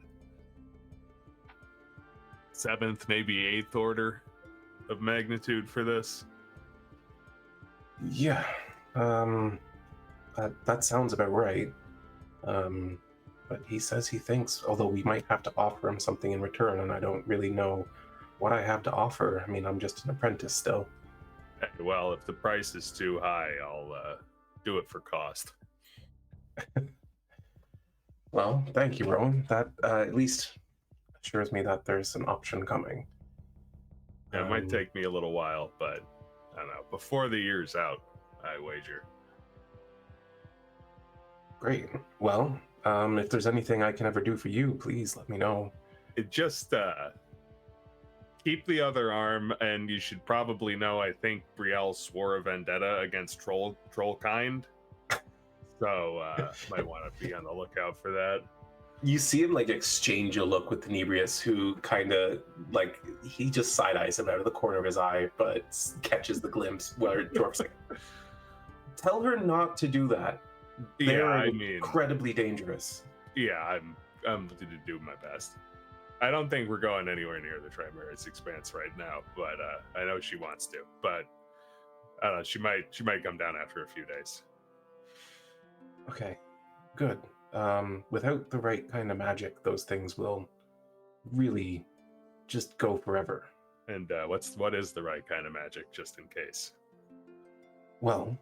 7th, maybe 8th order of magnitude for this. Yeah, that sounds about right. But he says he thinks, although we might have to offer him something in return, and I don't really know what I have to offer. I mean, I'm just an apprentice still. Well, if the price is too high, I'll do it for cost. Well, thank you, Rhowan. That at least assures me that there's an option coming. It might take me a little while, but I don't know. Before the year's out, I wager. Great. Well, if there's anything I can ever do for you, please let me know. It just keep the other arm, and you should probably know. I think Brielle swore a vendetta against troll kind, so might want to be on the lookout for that. You see him like exchange a look with Tenebrius, who kind of like he just side eyes him out of the corner of his eye, but catches the glimpse where Dwarf's like, "Tell her not to do that. They're I mean, incredibly dangerous." Yeah, I'm going to do my best. I don't think we're going anywhere near the Trimaris Expanse right now, but I know she wants to. But I don't know, she might come down after a few days. Okay, good. Without the right kind of magic, those things will really just go forever. And what is the right kind of magic, just in case? Well,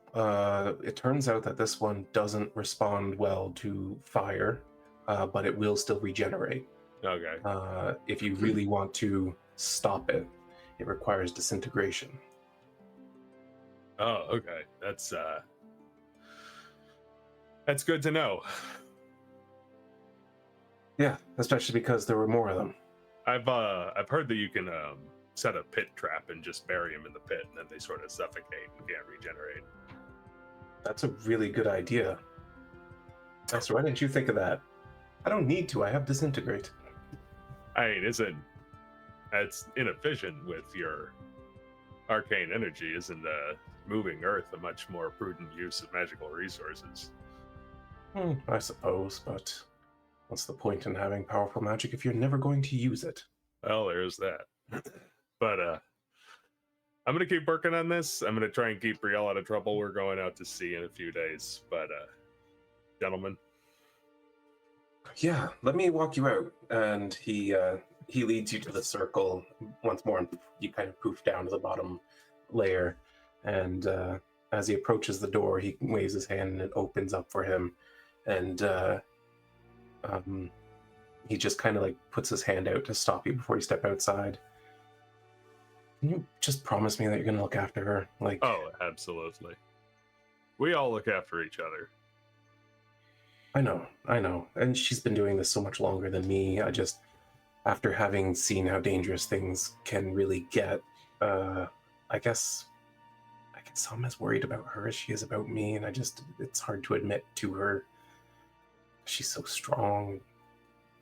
it turns out that this one doesn't respond well to fire, but it will still regenerate. Okay. If you really want to stop it, it requires disintegration. Oh, okay. That's good to know. Yeah, especially because there were more of them. I've heard that you can set a pit trap and just bury them in the pit, and then they sort of suffocate and can't regenerate. That's a really good idea. That's why didn't you think of that? I don't need to. I have disintegrate. I mean, that's inefficient with your arcane energy? Isn't moving Earth a much more prudent use of magical resources? I suppose, but what's the point in having powerful magic if you're never going to use it? Well, there's that. But I'm gonna keep working on this. I'm gonna try and keep Brielle out of trouble. We're going out to sea in a few days. But gentlemen. Yeah, let me walk you out. And he leads you to the circle once more, and you kind of poof down to the bottom layer. And as he approaches the door, he waves his hand and it opens up for him. And he just kind of like puts his hand out to stop you before you step outside. Can you just promise me that you're going to look after her? Like, oh, absolutely. We all look after each other. I know. And she's been doing this so much longer than me. I just, after having seen how dangerous things can really get, I guess I'm as worried about her as she is about me. And it's hard to admit to her. She's so strong,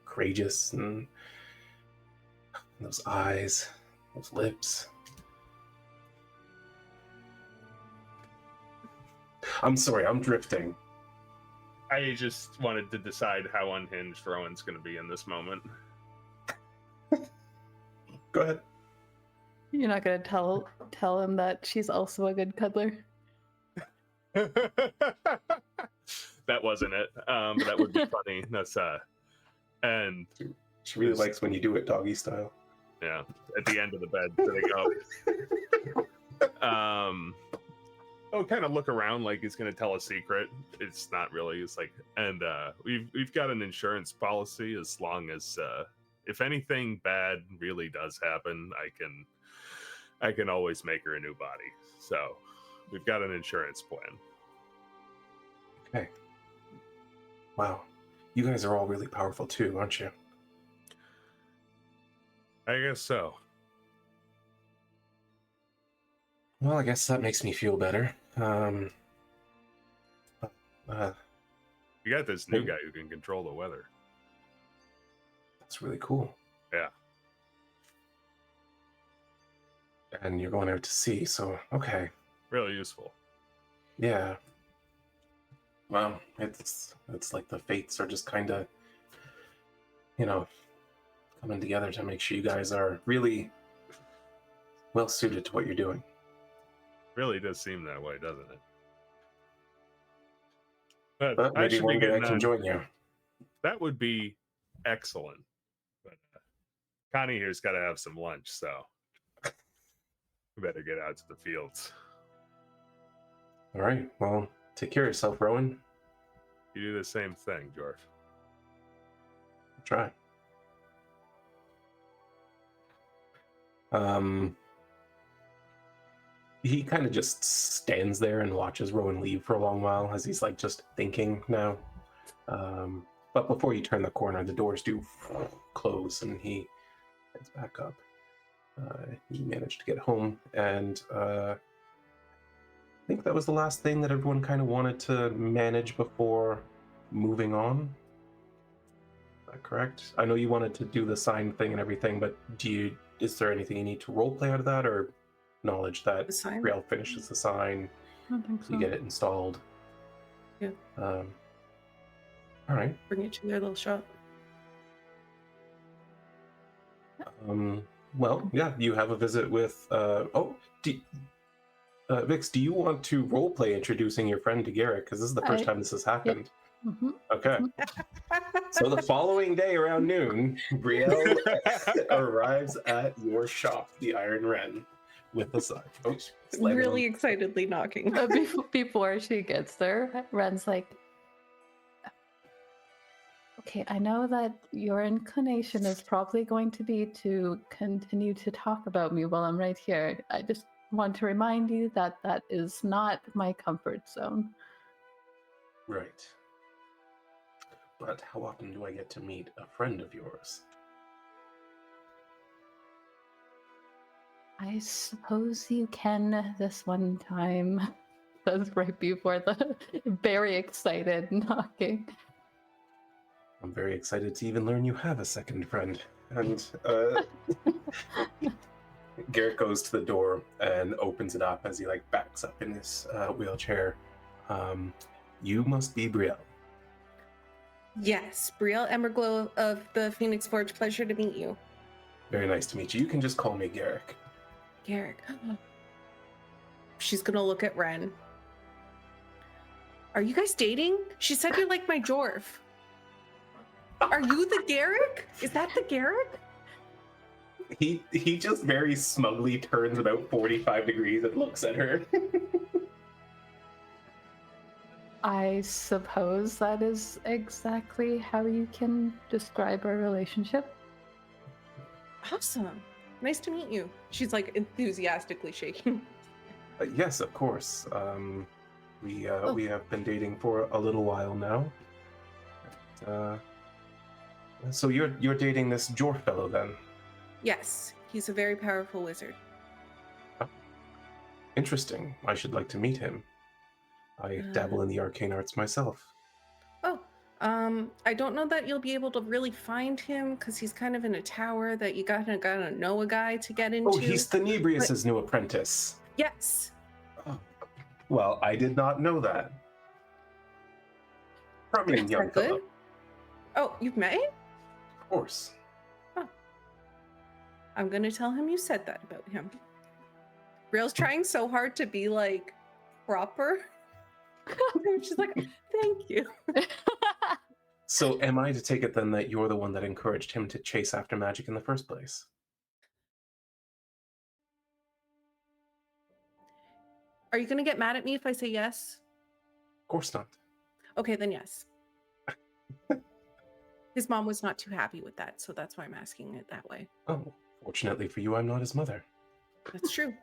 courageous, and those eyes, those lips. I'm sorry, I'm drifting. I just wanted to decide how unhinged Rhowan's going to be in this moment. Go ahead. You're not gonna tell him that she's also a good cuddler. That wasn't it. But that would be funny. That's and She really likes when you do it doggy style. yeah, at the end of the bed sitting up. Oh, kind of look around like he's gonna tell a secret. It's not really. It's like, and we've got an insurance policy. As long as if anything bad really does happen, I can always make her a new body. So we've got an insurance plan. Okay. Wow. You guys are all really powerful too, aren't you? I guess so. Well, I guess that makes me feel better. You got this new guy who can control the weather. That's really cool. Yeah. And you're going out to sea, so okay. Really useful. Yeah. Well, it's like the fates are just kind of, coming together to make sure you guys are really well suited to what you're doing. Really does seem that way, doesn't it? But But I maybe should be one day I getting can on. join you. That would be excellent. But Connie here's got to have some lunch, so we better get out to the fields. All right. Well, take care of yourself, Rhowan. You do the same thing, Jorf. Try. He kind of just stands there and watches Rhowan leave for a long while as he's like just thinking now. But before you turn the corner, the doors do close and he heads back up. He managed to get home, and I think that was the last thing that everyone kind of wanted to manage before moving on. Is that correct? I know you wanted to do the sign thing and everything, but is there anything you need to roleplay out of that, or knowledge that Brielle finishes the sign, I don't think so. you get it installed? Yeah. All right. Bring it to their little shop. Well, yeah, you have a visit with. Vix, do you want to roleplay introducing your friend to Garrett? Because this is the first time this has happened. Mhm. Okay. So the following day around noon, Brielle arrives at your shop, the Iron Wren, with the sign. Oh, Really excitedly knocking. Before she gets there, Ren's like, okay, I know that your inclination is probably going to be to continue to talk about me while I'm right here. I just want to remind you that that is not my comfort zone. Right. But how often do I get to meet a friend of yours? I suppose you can this one time. That's right before the very excited knocking. I'm very excited to even learn you have a second friend. And Garrett goes to the door and opens it up as he like backs up in his wheelchair. You must be Brielle. Yes, Brielle Emerglow of the Phoenix Forge. Pleasure to meet you. Very nice to meet you. You can just call me Garrick. Garrick. She's gonna look at Wren. Are you guys dating? She said you're like my dwarf. Are you the Garrick? Is that the Garrick? He just very smugly turns about 45 degrees and looks at her. I suppose that is exactly how you can describe our relationship. Awesome. Nice to meet you. She's like enthusiastically shaking. Yes, of course. We have been dating for a little while now. So you're dating this dwarf fellow then? Yes, he's a very powerful wizard. Oh, interesting. I should like to meet him. I dabble in the arcane arts myself. Oh, I don't know that you'll be able to really find him because he's kind of in a tower that you gotta know a guy to get into. Oh, he's Thenebrius's new apprentice. Yes. Oh. Well, I did not know that. Charming Is young that good? fellow. Oh, you've met him? Of course. Oh. I'm gonna tell him you said that about him. Brielle's trying so hard to be like proper. She's like, thank you. So am I to take it then that you're the one that encouraged him to chase after magic in the first place? Are you gonna get mad at me if I say yes? Of course not. Okay, then yes. His mom was not too happy with that, so that's why I'm asking it that way. Oh, fortunately for you, I'm not his mother. That's true.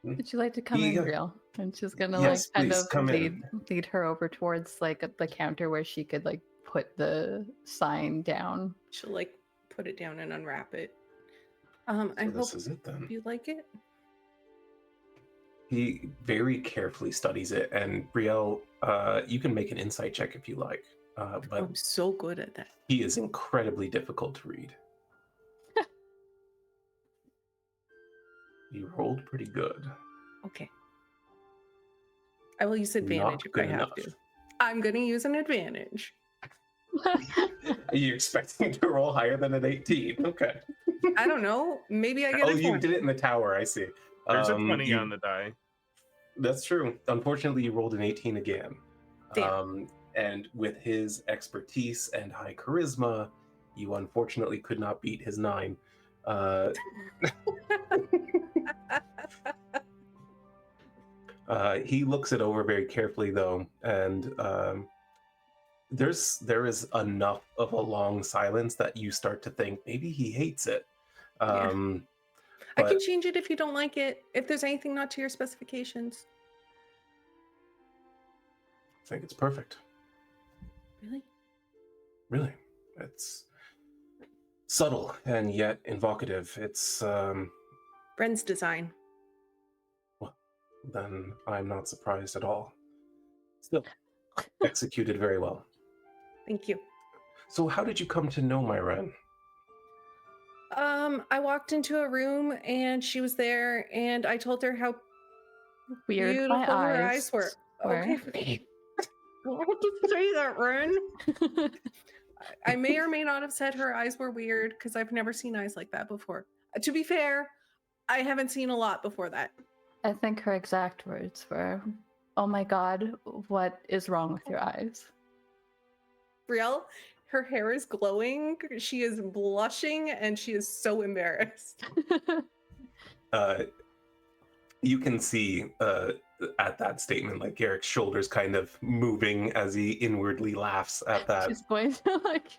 Would you like to come in, Brielle? And she's gonna Yes, like kind please, of come in. lead her over towards like the counter where she could like put the sign down. She'll like put it down and unwrap it. So I this hope is it then. you like it. He very carefully studies it, and Brielle, you can make an insight check if you like, but I'm so good at that. he is incredibly difficult to read. You rolled pretty good. Okay. I will use advantage if I good have enough. to. I'm gonna use an advantage. Are you expecting to roll higher than an 18? Okay. I don't know. Maybe I get Oh, a you 20. did it in the tower. I see. There's a 20 on the die. That's true. Unfortunately, you rolled an 18 again. Damn. And with his expertise and high charisma, you unfortunately could not beat his 9. He looks it over very carefully, though, and there is enough of a long silence that you start to think maybe he hates it. Yeah. I But can change it if you don't like it. If there's anything not to your specifications. I think it's perfect. Really? Really, it's subtle and yet evocative. It's Wren's design. well, then I'm not surprised at all. Still executed very well. Thank you. So how did you come to know my Wren? I walked into a room and she was there, and I told her how Weird beautiful my her eyes eyes were. were. Okay. Don't have to say that, Wren. I may or may not have said her eyes were weird because I've never seen eyes like that before. To be fair, I haven't seen a lot before that. I think her exact words were, "Oh my god, what is wrong with your eyes?" Brielle, her hair is glowing. She is blushing and she is so embarrassed. You can see at that statement, like Eric's shoulders kind of moving as he inwardly laughs at that. She's going to like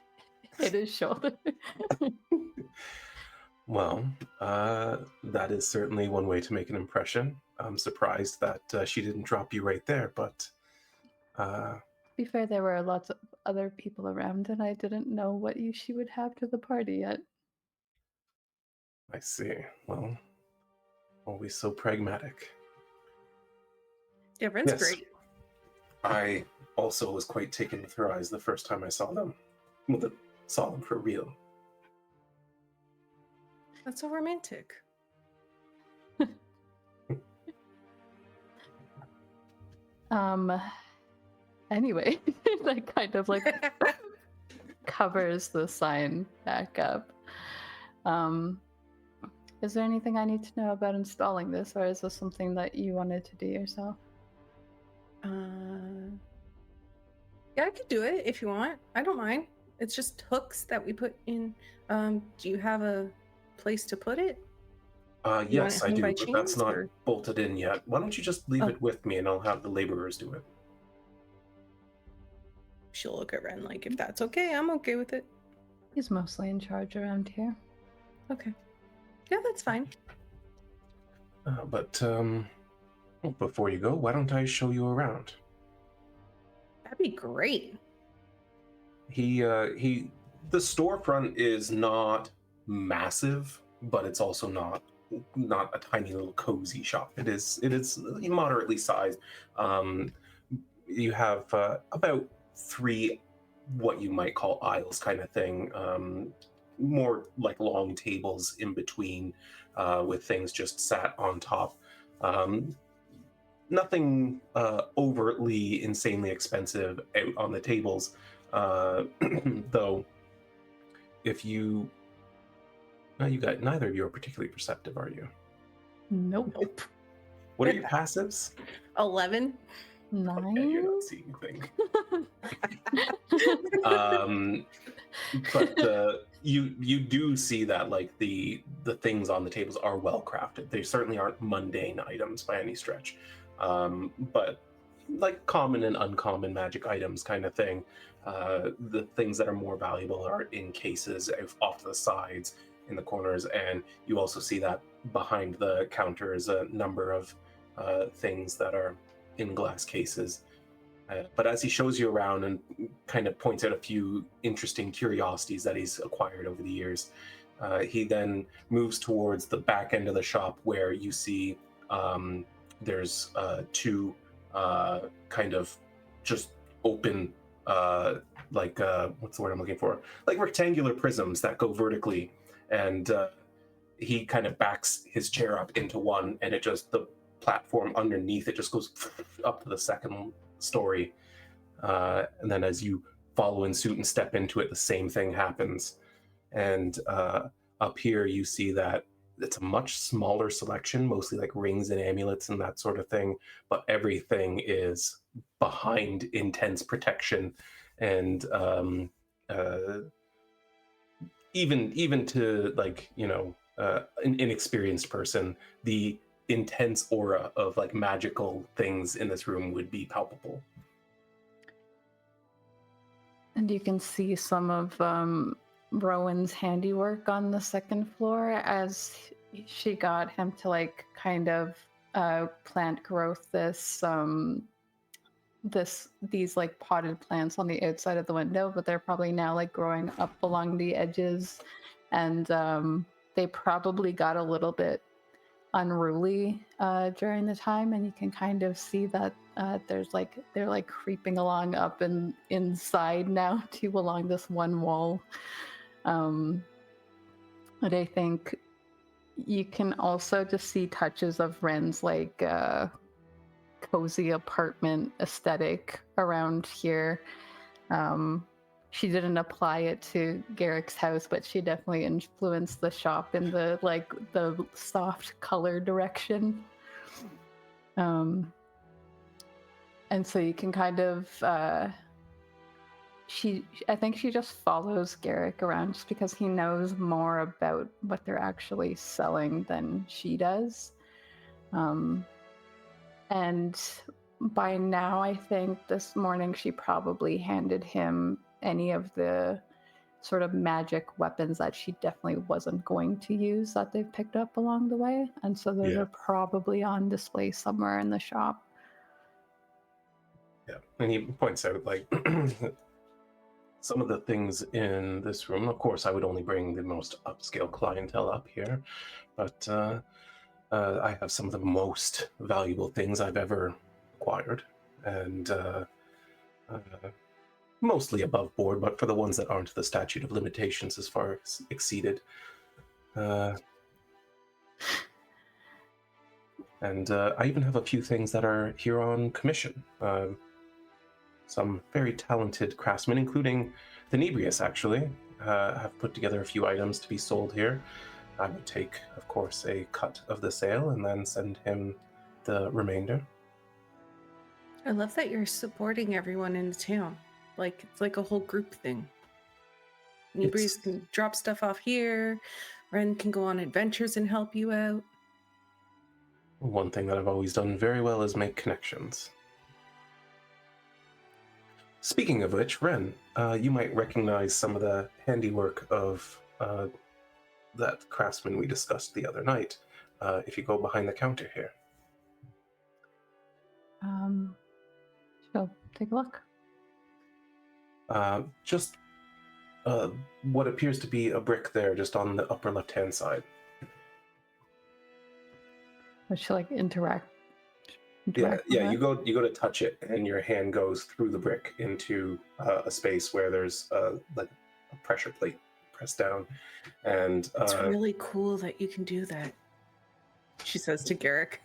hit his shoulder. Well, that is certainly one way to make an impression. I'm surprised that she didn't drop you right there, but To be fair, there were lots of other people around, and I didn't know what use she would have to the party yet. I see. Well, always so pragmatic. Yeah, Wren's Yes. great. I also was quite taken with her eyes the first time I saw them. Well, saw them for real. That's so romantic. Anyway, that kind of like covers the sign back up. Is there anything I need to know about installing this, or is this something that you wanted to do yourself? Yeah, I could do it if you want. I don't mind. It's just hooks that we put in. Do you have a place to put it? Yes, I hang do, by but that's chains, not or- bolted in yet. Why don't you just leave Oh. it with me and I'll have the laborers do it? She'll look at Wren like, if that's okay, I'm okay with it. He's mostly in charge around here. Okay. Yeah, that's fine. But well, before you go, why don't I show you around? That'd be great. The storefront is not massive, but it's also not a tiny little cozy shop. It is moderately sized. You have about 3 what you might call aisles kind of thing, more like long tables in between, with things just sat on top. Nothing overtly insanely expensive out on the tables, though. If you neither of you are particularly perceptive, are you? Nope. What are your passives? 11. Nine? Okay, you're not seeing anything. But you do see that like the things on the tables are well crafted. They certainly aren't mundane items by any stretch, but like common and uncommon magic items kind of thing. The things that are more valuable are in cases off to the sides in the corners, and you also see that behind the counter is a number of things that are in glass cases. But as he shows you around and kind of points out a few interesting curiosities that he's acquired over the years, he then moves towards the back end of the shop where you see there's 2 kind of just open, what's the word I'm looking for? Like rectangular prisms that go vertically. And he kind of backs his chair up into one, and the platform underneath it just goes up to the second story. And then as you follow in suit and step into it, the same thing happens. And up here, you see that it's a much smaller selection, mostly like rings and amulets and that sort of thing, but everything is behind intense protection. And even to, like, you know, an inexperienced person, the intense aura of like magical things in this room would be palpable. And you can see some of Rowan's handiwork on the second floor as she got him to like kind of plant growth these like potted plants on the outside of the window, but they're probably now like growing up along the edges, and they probably got a little bit unruly during the time, and you can kind of see that they're like creeping along up and inside now too, along this one wall. But I think you can also just see touches of Wren's like cozy apartment aesthetic around here. She didn't apply it to Garrick's house, but she definitely influenced the shop in the like the soft color direction. And so you can kind of I think she just follows Garrick around just because he knows more about what they're actually selling than she does. And by now, I think this morning she probably handed him any of the sort of magic weapons that she definitely wasn't going to use that they've picked up along the way. And so those are probably on display somewhere in the shop. Yeah, and he points out, like, some of the things in this room, of course, I would only bring the most upscale clientele up here, but I have some of the most valuable things I've ever acquired, and mostly above board, but for the ones that aren't, the statute of limitations as far as exceeded. And I even have a few things that are here on commission. Some very talented craftsmen, including Tenebrius, actually, have put together a few items to be sold here. I would take, of course, a cut of the sale and then send him the remainder. I love that you're supporting everyone in the town. Like, it's like a whole group thing. Tenebrius can drop stuff off here. Wren can go on adventures and help you out. One thing that I've always done very well is make connections. Speaking of which, Wren, you might recognize some of the handiwork of that craftsman we discussed the other night, if you go behind the counter here. So take a look. Just what appears to be a brick there, just on the upper left-hand side. Would she like interact? Yeah. You go to touch it, and your hand goes through the brick into a space where there's like a pressure plate pressed down, and it's really cool that you can do that, she says to Garrick.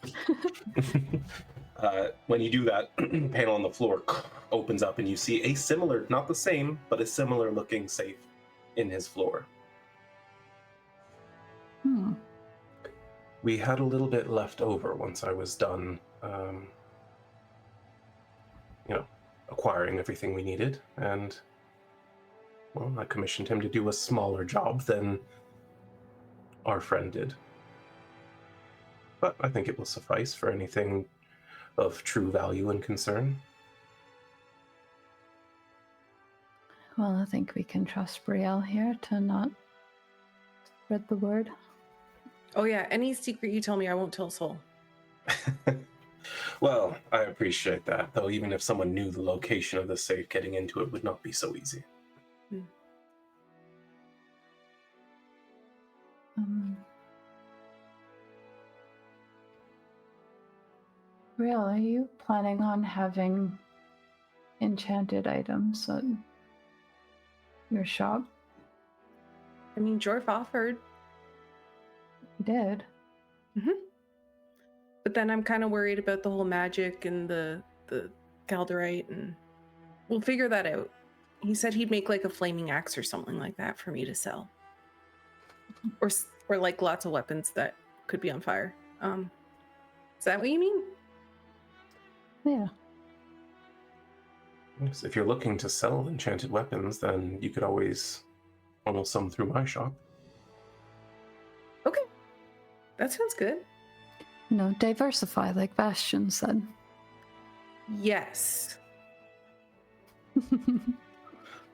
When you do that, panel on the floor opens up, and you see a similar, not the same, but a similar looking safe in his floor. We had a little bit left over once I was done, acquiring everything we needed, and, well, I commissioned him to do a smaller job than our friend did. But I think it will suffice for anything of true value and concern. Well, I think we can trust Brielle here to not spread the word. Oh yeah, any secret you tell me, I won't tell a soul. Well, I appreciate that, though even if someone knew the location of the safe, getting into it would not be so easy. Brielle, are you planning on having enchanted items at your shop? I mean, Jorf offered. He did. But then I'm kind of worried about the whole magic and the Calderite, and we'll figure that out. He said he'd make like a flaming axe or something like that for me to sell, or like lots of weapons that could be on fire. Is that what you mean? Yeah. Yes, if you're looking to sell enchanted weapons, then you could always funnel some through my shop. Okay, that sounds good. Diversify, like Bastion said. Yes.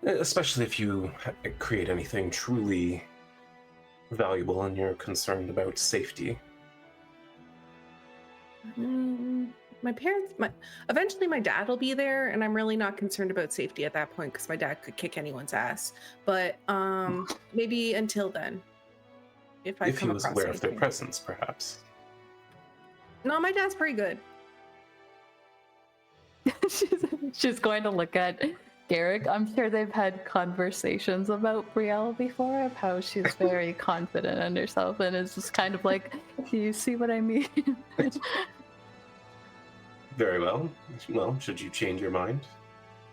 Especially if you create anything truly valuable and you're concerned about safety. My parents, eventually my dad will be there, and I'm really not concerned about safety at that point because my dad could kick anyone's ass. But maybe until then, if I If he come was across aware of their anything. presence, perhaps. No, my dad's pretty good. She's going to look at Garrick. I'm sure they've had conversations about Brielle before of how she's very confident in herself and is just kind of like, do you see what I mean? Very well. Well, should you change your mind,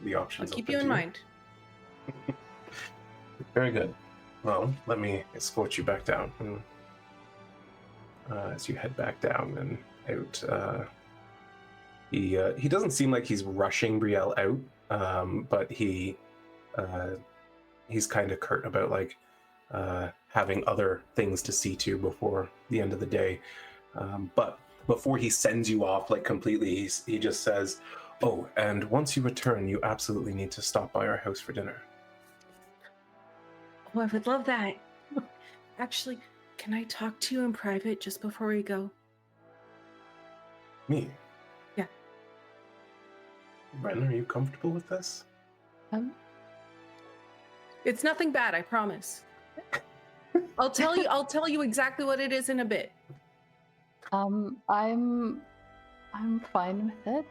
the I'll options keep open you to in mind. Very good. Well, let me escort you back down. As you head back down and out, he doesn't seem like he's rushing Brielle out, but he's kind of curt about like having other things to see to before the end of the day. But before he sends you off like completely, he just says, "Oh, and once you return, you absolutely need to stop by our house for dinner." Oh, I would love that. Actually, can I talk to you in private just before we go? Me? Yeah. Wren, are you comfortable with this? It's nothing bad, I promise. I'll tell you exactly what it is in a bit. I'm fine with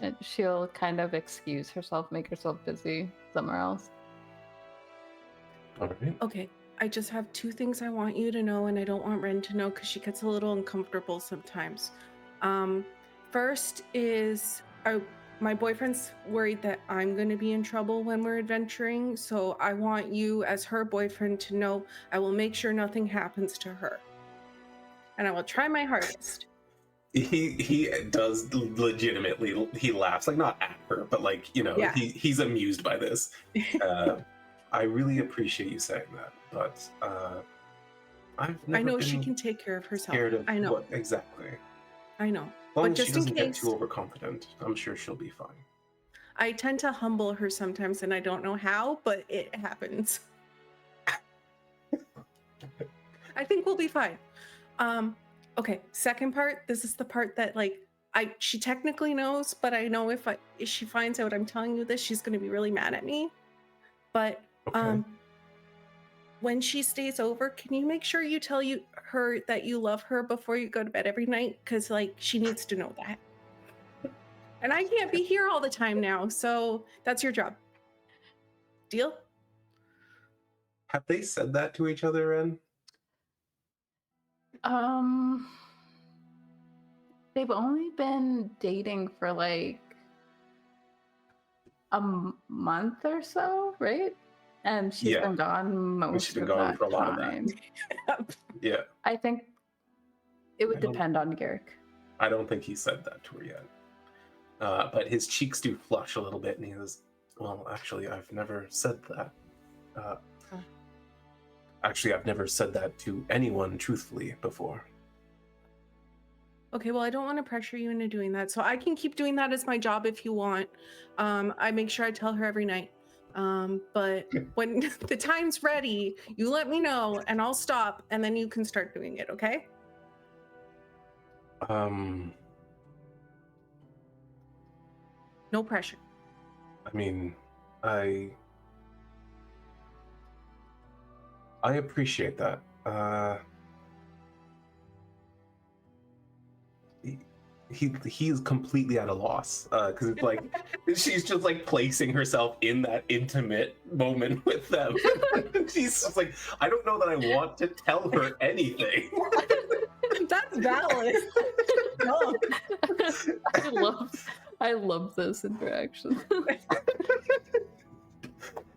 it. She'll kind of excuse herself, make herself busy somewhere else. All right. Okay, I just have two things I want you to know, and I don't want Wren to know because she gets a little uncomfortable sometimes. First is my boyfriend's worried that I'm going to be in trouble when we're adventuring, so I want you as her boyfriend to know I will make sure nothing happens to her. And I will try my hardest. He does legitimately, he laughs, like not at her, but like, Yeah. he's amused by this. I really appreciate you saying that, but I've never I know been she can take care of herself. scared of I know. what exactly. I know. As long But as just she in doesn't get case, too overconfident, I'm sure she'll be fine. I tend to humble her sometimes, and I don't know how, but it happens. I think we'll be fine. Okay, second part. This is the part that she technically knows, but I know if she finds out I'm telling you this, she's gonna be really mad at me. But Okay. when she stays over, can you make sure you tell her that you love her before you go to bed every night? Because she needs to know that. And I can't be here all the time now, so that's your job. Deal? Have they said that to each other, Wren? They've only been dating for like a month or so, right? And she's Yeah. been gone most She's been of gone that for a lot of time. that. Yeah. I think it would I don't- depend on Garrick. I don't think he said that to her yet. But his cheeks do flush a little bit, and he goes, "Well, actually, I've never said that. Actually, I've never said that to anyone truthfully before." Okay, well, I don't want to pressure you into doing that, so I can keep doing that as my job if you want. I make sure I tell her every night. But when the time's ready, you let me know, and I'll stop, and then you can start doing it, okay? No pressure. I mean, I appreciate that. He's completely at a loss because it's like she's just like placing herself in that intimate moment with them. She's just like, I don't know that I want to tell her anything. That's valid. No. I love this interaction.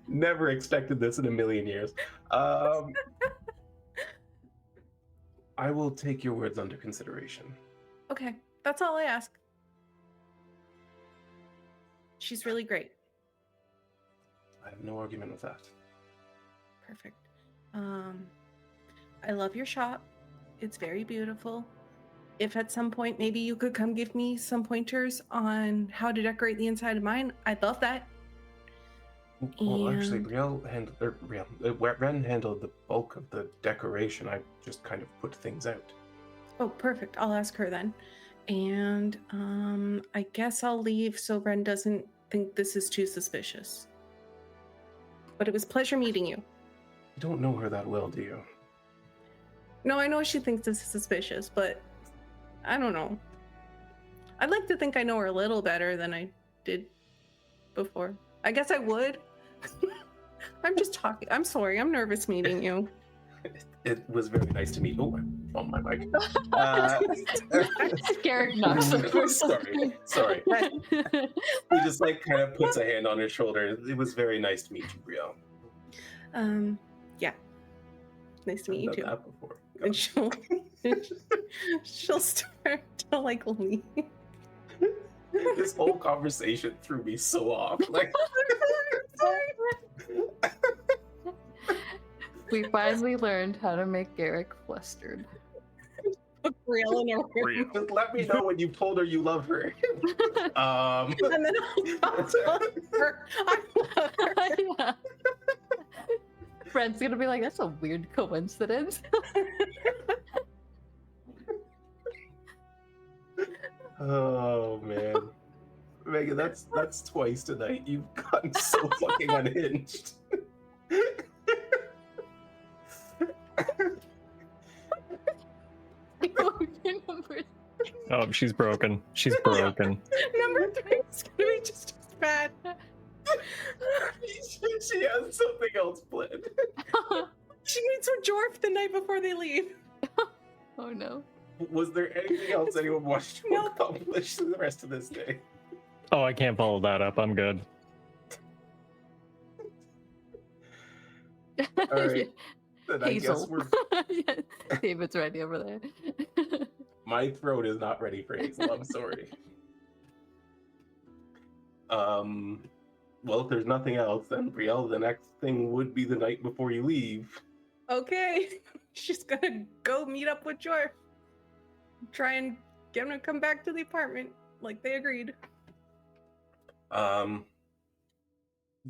Never expected this in a million years. I will take your words under consideration. Okay, that's all I ask. She's really great. I have no argument with that. Perfect. I love your shop. It's very beautiful. If at some point maybe you could come give me some pointers on how to decorate the inside of mine, I'd love that. Well, actually, And- Wren handled the bulk of the decoration. I just kind of put things out. Oh, perfect. I'll ask her then. And I guess I'll leave so Wren doesn't think this is too suspicious. But it was a pleasure meeting you. You don't know her that well, do you? No, I know she thinks this is suspicious, but I don't know. I'd like to think I know her a little better than I did before. I guess I would. I'm just talking. I'm sorry. I'm nervous meeting you. It was very nice to meet. Oh, I on my mic. Garrick knocks him. Sorry. He just like kind of puts a hand on his shoulder. It was very nice to meet you, Brielle. Yeah. Nice to meet you I've too. done that before. And she'll start to like leave. This whole conversation threw me so off. Like, We finally learned how to make Garrick flustered. Brielle in her room. Brielle. just let me know when you've told her you love her. And then I'll tell her I love her. Yeah. Brent's gonna be like, that's a weird coincidence. Oh man, Megan, that's twice tonight. You've gotten so fucking unhinged. Oh, she's broken. She's broken. Number 3 is gonna be just as bad. She has something else planned. She meets with Jorf the night before they leave. Oh no. Was there anything else anyone wanted to Nope. accomplish the rest of this day? Oh, I can't follow that up. I'm good. All right. Then I guess Hazel. we're. Yeah, David's ready over there. My throat is not ready for Hazel. I'm sorry. Well, if there's nothing else, then Brielle, the next thing would be the night before you leave. Okay. She's gonna go meet up with Jorf. Try and get him to come back to the apartment like they agreed.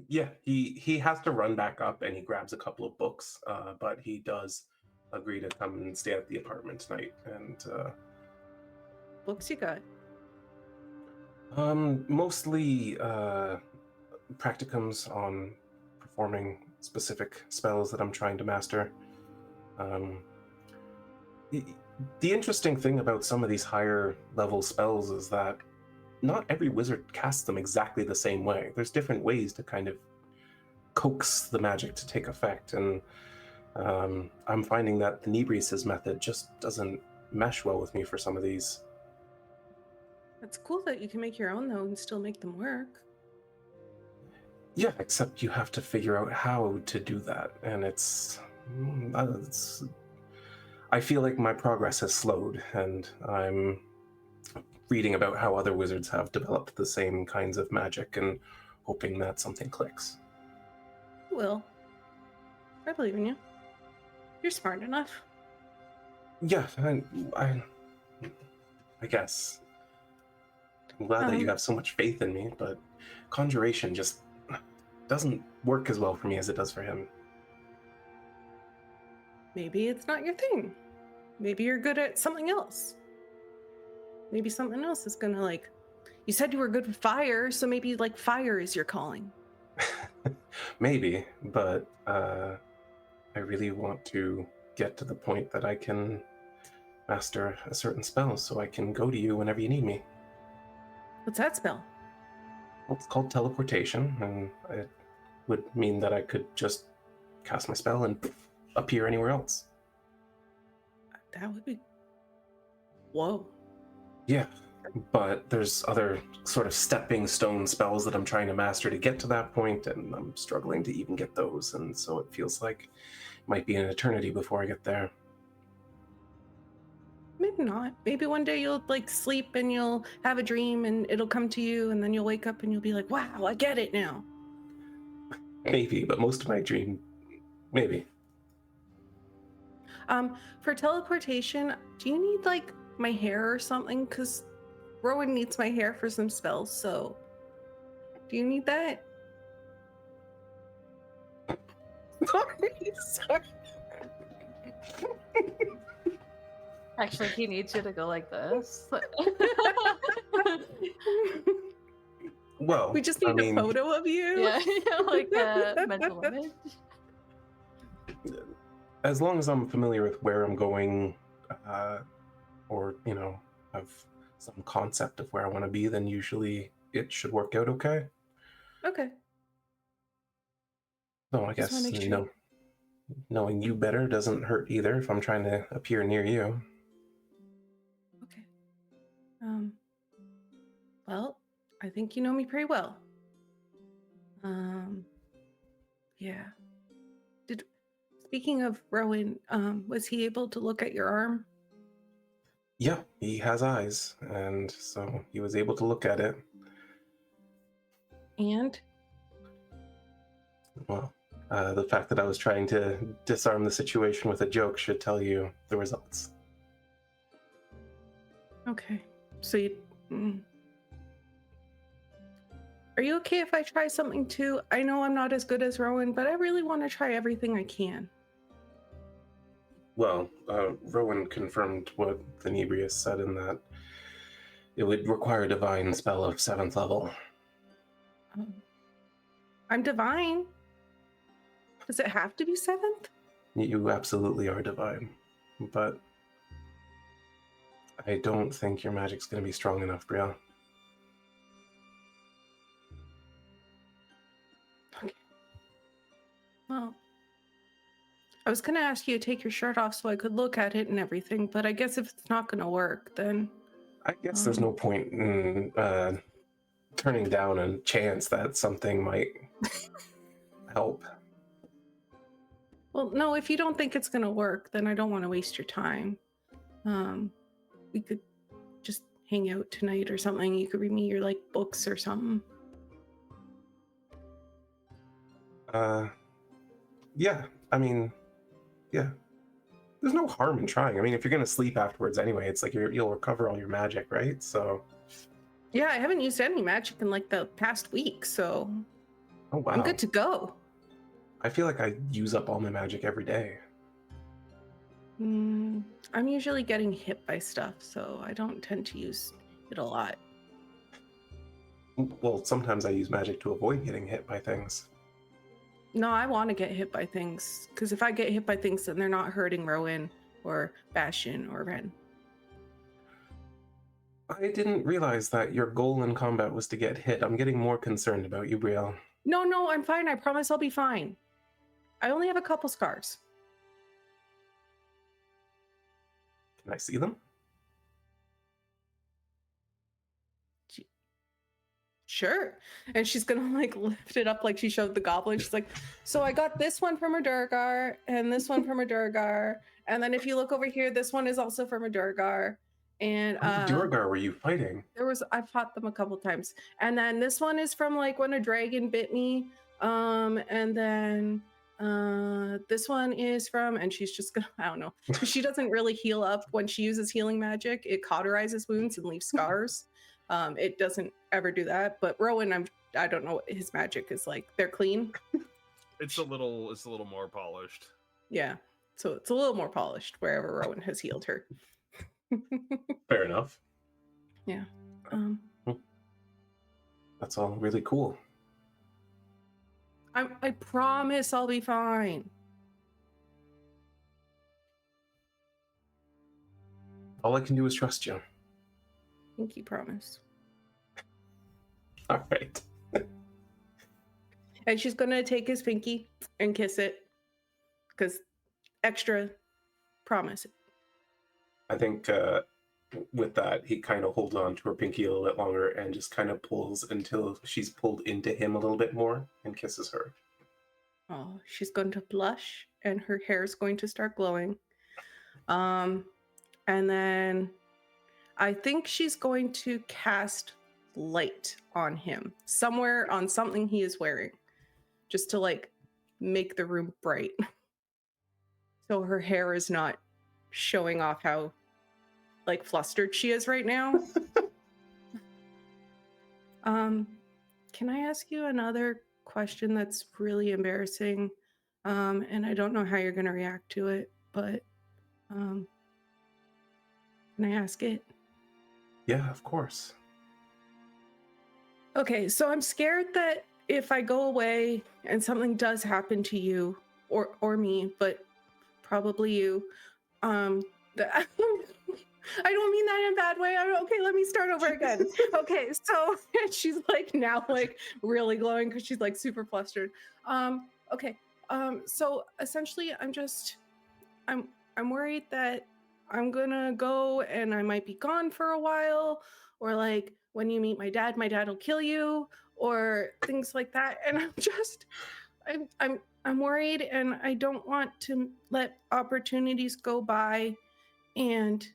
Yeah, he has to run back up and he grabs a couple of books, but he does agree to come and stay at the apartment tonight. And Books you got? mostly practicums on performing specific spells that I'm trying to master. The interesting thing about some of these higher level spells is that not every wizard casts them exactly the same way. There's different ways to kind of coax the magic to take effect, and I'm finding that the Nebrius's method just doesn't mesh well with me for some of these. It's cool that you can make your own though and still make them work. Yeah, except you have to figure out how to do that, and it's I feel like my progress has slowed, and I'm reading about how other wizards have developed the same kinds of magic and hoping that something clicks. You will. I believe in you. You're smart enough. Yeah, I guess. I'm glad that you have so much faith in me, but conjuration just doesn't work as well for me as it does for him. Maybe it's not your thing. Maybe you're good at something else. Maybe something else is gonna like. You said you were good with fire, so maybe like fire is your calling. Maybe, but I really want to get to the point that I can master a certain spell so I can go to you whenever you need me. What's that spell? Well, it's called teleportation, and it would mean that I could just cast my spell and appear anywhere else. That would be. Whoa. Yeah, But there's other sort of stepping stone spells that I'm trying to master to get to that point, and I'm struggling to even get those, and so it feels like it might be an eternity before I get there. Maybe not. Maybe one day you'll like sleep and you'll have a dream and it'll come to you, and then you'll wake up and you'll be like, wow, I get it now. Maybe, but most of my dream, maybe. For teleportation, do you need like my hair or something? Because Rhowan needs my hair for some spells, so do you need that? Sorry. Actually, he needs you to go like this. Well, We just need a photo of you. Yeah, like a mental image. As long as I'm familiar with where I'm going, or have some concept of where I want to be, then usually it should work out okay. Okay. So I Just wanna guess make sure. knowing you better doesn't hurt either if I'm trying to appear near you. Okay. Well, I think you know me pretty well. Yeah. Speaking of Rhowan, was he able to look at your arm? Yeah, he has eyes, and so he was able to look at it. And? Well, the fact that I was trying to disarm the situation with a joke should tell you the results. Okay. So are you okay if I try something too? I know I'm not as good as Rhowan, but I really want to try everything I can. Well, Rhowan confirmed what the Nebrius said in that it would require a divine spell of 7th level. I'm divine. Does it have to be 7th? You absolutely are divine, but I don't think your magic's going to be strong enough, Brielle. Okay. Well, I was going to ask you to take your shirt off so I could look at it and everything, but I guess if it's not going to work, then... I guess there's no point in turning down a chance that something might help. Well, no, if you don't think it's going to work, then I don't want to waste your time. We could just hang out tonight or something. You could read me your, like, books or something. Yeah, I mean, yeah. There's no harm in trying. I mean, if you're going to sleep afterwards anyway, it's like you'll recover all your magic, right? So... Yeah, I haven't used any magic in, like, the past week, so... Oh, wow. I'm good to go. I feel like I use up all my magic every day. I'm usually getting hit by stuff, so I don't tend to use it a lot. Well, sometimes I use magic to avoid getting hit by things. No, I want to get hit by things, because if I get hit by things, then they're not hurting Rhowan or Bastion or Wren. I didn't realize that your goal in combat was to get hit. I'm getting more concerned about you, Brielle. No, I'm fine. I promise I'll be fine. I only have a couple scars. Can I see them? Sure. And she's gonna like lift it up like she showed the goblin. She's like, so I got this one from a Durgar and this one from a Durgar. And then if you look over here, this one is also from a Durgar. And Durgar were you fighting? I fought them a couple times. And then this one is from like when a dragon bit me. And then this one is from, and she's just gonna, I don't know. She doesn't really heal up when she uses healing magic. It cauterizes wounds and leaves scars. It doesn't ever do that. But Rhowan, I don't know what his magic is like. They're clean. It's a little more polished. Yeah. So it's a little more polished wherever Rhowan has healed her. Fair enough. Yeah. That's all really cool. I promise I'll be fine. All I can do is trust you. Pinky promise. All right. And she's gonna take his pinky and kiss it, because extra promise. I think with that, he kind of holds on to her pinky a little bit longer and just kind of pulls until she's pulled into him a little bit more and kisses her. Oh, she's going to blush and her hair is going to start glowing. And then I think she's going to cast light on him somewhere on something he is wearing, just to like make the room bright. So her hair is not showing off how like flustered she is right now. Can I ask you another question that's really embarrassing? And I don't know how you're gonna react to it, but can I ask it? Yeah, of course. Okay, so I'm scared that if I go away and something does happen to you or me, but probably you, that I don't mean that in a bad way. Okay, let me start over again. Okay, so she's like now like really glowing because she's like super flustered. Okay, so essentially I'm worried that I'm gonna go and I might be gone for a while, or like when you meet my dad will kill you, or things like that. And I'm worried, and I don't want to let opportunities go by. And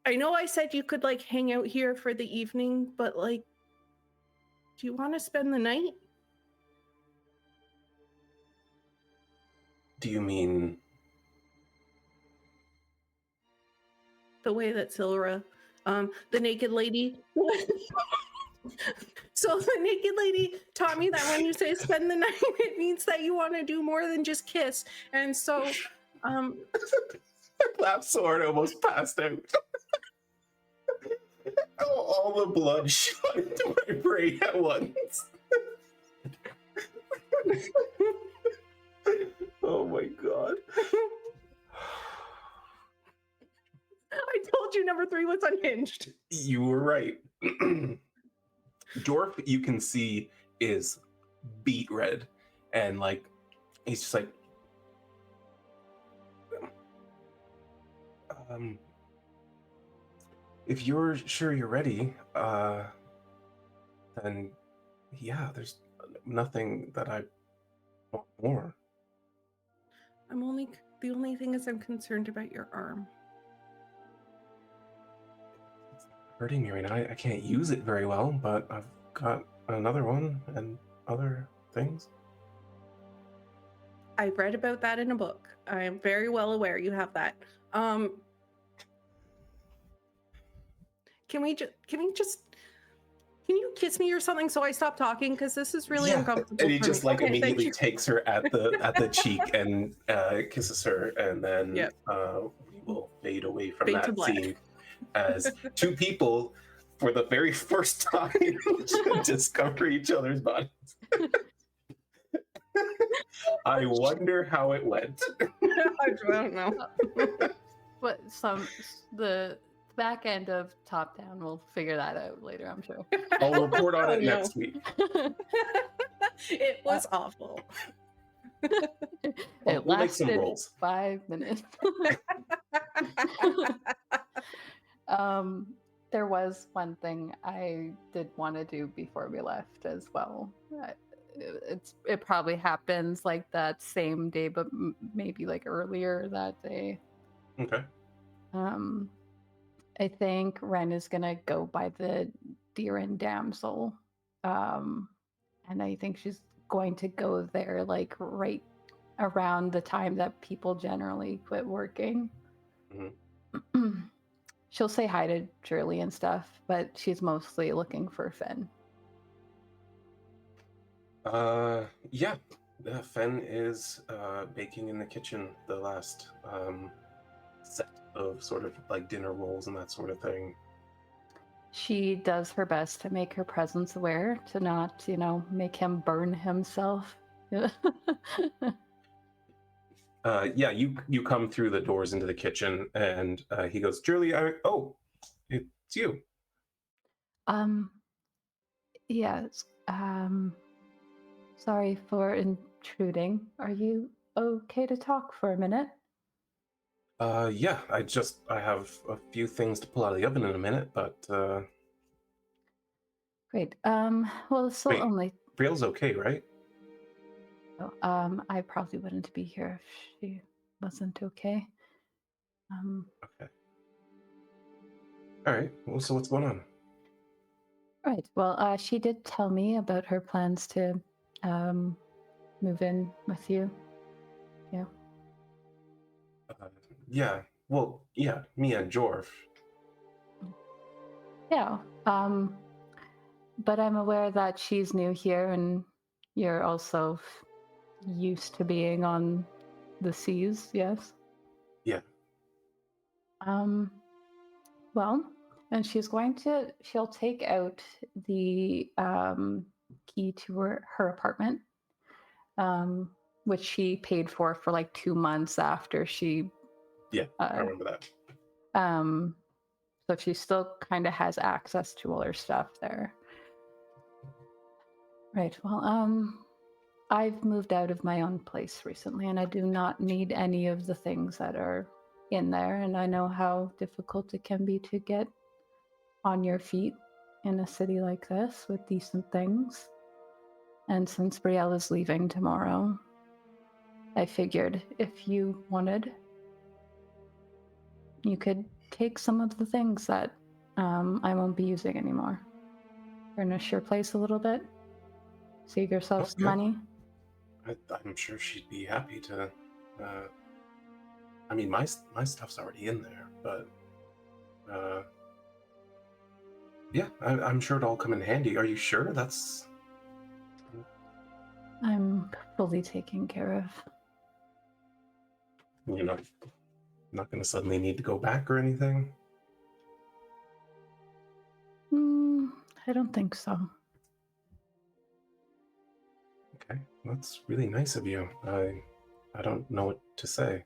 I know I said you could like hang out here for the evening, but like, do you want to spend the night? Do you mean The way that Silra, the naked lady. So the naked lady taught me that when you say spend the night, it means that you want to do more than just kiss. And so, that sword almost passed out. All the blood shot into my brain at once. Oh my god. I told you number 3 was unhinged. You were right. Dorp, you can see, is beet red, and like he's just like, if you're sure you're ready, then yeah, there's nothing that I want more. The only thing is I'm concerned about your arm. It's hurting me right now. I can't use it very well, but I've got another one and other things. I read about that in a book. I am very well aware you have that. Can you kiss me or something so I stop talking? Because this is really uncomfortable. And he for just me. like Okay, immediately takes her at the cheek and kisses her, and then Yep. We will fade away from Fade to that black. scene as two people, for the very first time, discover each other's bodies. I wonder how it went. I don't know. But the back end of Top Down, we'll figure that out later, I'm sure. I'll report on Oh, it no. next week. It was awful. It We'll make some lasted rolls. 5 minutes. There was one thing I did want to do before we left as well. It probably happens like that same day, but maybe like earlier that day. Okay. I think Wren is gonna go by the Deer and Damsel, and I think she's going to go there like right around the time that people generally quit working. Mm-hmm. She'll say hi to Shirley and stuff, but she's mostly looking for Finn. Yeah. Fen is baking in the kitchen the last set of sort of like dinner rolls and that sort of thing. She does her best to make her presence aware, to not, make him burn himself. Yeah, you come through the doors into the kitchen, and he goes, "Julie, it's you." Yes. Sorry for intruding. Are you okay to talk for a minute? Yeah, I have a few things to pull out of the oven in a minute, but Great. Well, it's still wait, only. Brielle's okay, right? I probably wouldn't be here if she wasn't okay. Okay. All right. Well, so what's going on? Right. Well, she did tell me about her plans to move in with you. Yeah. Yeah. Well, yeah, me and Jorf. Yeah. But I'm aware that she's new here and you're also used to being on the seas, yes? Yeah. Well, and she'll take out the key to her apartment, which she paid for like 2 months after she. Yeah, I remember that. So she still kind of has access to all her stuff there. Right. Well, I've moved out of my own place recently, and I do not need any of the things that are in there. And I know how difficult it can be to get on your feet in a city like this with decent things. And since Brielle is leaving tomorrow, I figured if you wanted, you could take some of the things that I won't be using anymore. Furnish your place a little bit. Save yourself some Okay. money. I'm sure she'd be happy to. I mean, my stuff's already in there, but yeah, I'm sure it'll all come in handy. Are you sure that's? I'm fully taken care of. You know, not going to suddenly need to go back or anything. I don't think so. Okay, that's really nice of you. I don't know what to say.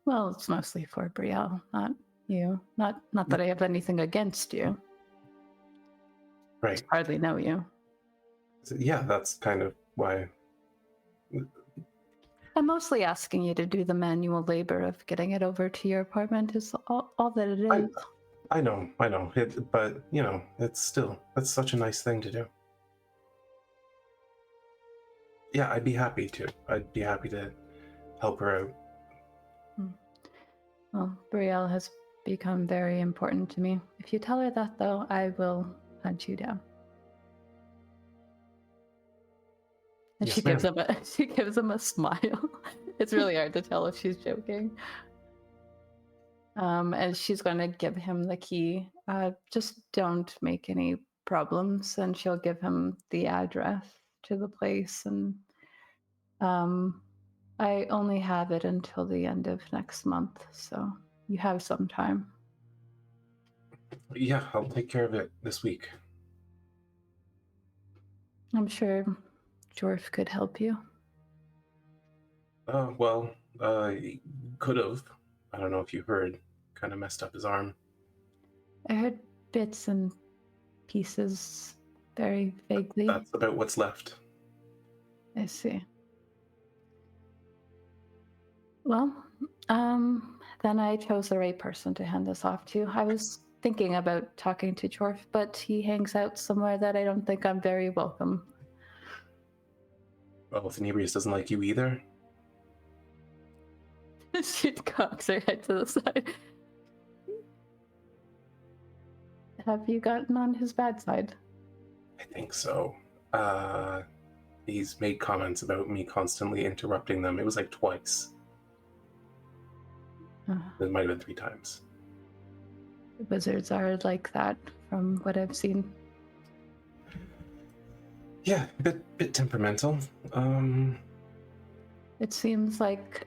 Well, it's mostly for Brielle, not you. Not that I have anything against you. Right. I hardly know you. So, yeah, that's kind of why. I'm mostly asking you to do the manual labor of getting it over to your apartment is all that it is. I know. But you know, that's such a nice thing to do. Yeah, I'd be happy to. I'd be happy to help her out. Well, Brielle has become very important to me. If you tell her that, though, I will hunt you down. And Yes, she gives him a smile. It's really hard to tell if she's joking. And she's going to give him the key. Just don't make any problems, and she'll give him the address to the place. And I only have it until the end of next month, so you have some time. Yeah, I'll take care of it this week. I'm sure Jorf could help you. Well, could have. I don't know if you heard. Kind of messed up his arm. I heard bits and pieces very vaguely. That's about what's left. I see. Well, then I chose the right person to hand this off to. I was thinking about talking to Jorf, but he hangs out somewhere that I don't think I'm very welcome. Well, Thenibrius doesn't like you either. She cocks her head to the side. Have you gotten on his bad side? I think so. He's made comments about me constantly interrupting them. It was like twice. It might have been 3 times. Wizards are like that, from what I've seen. Yeah, a bit temperamental. It seems like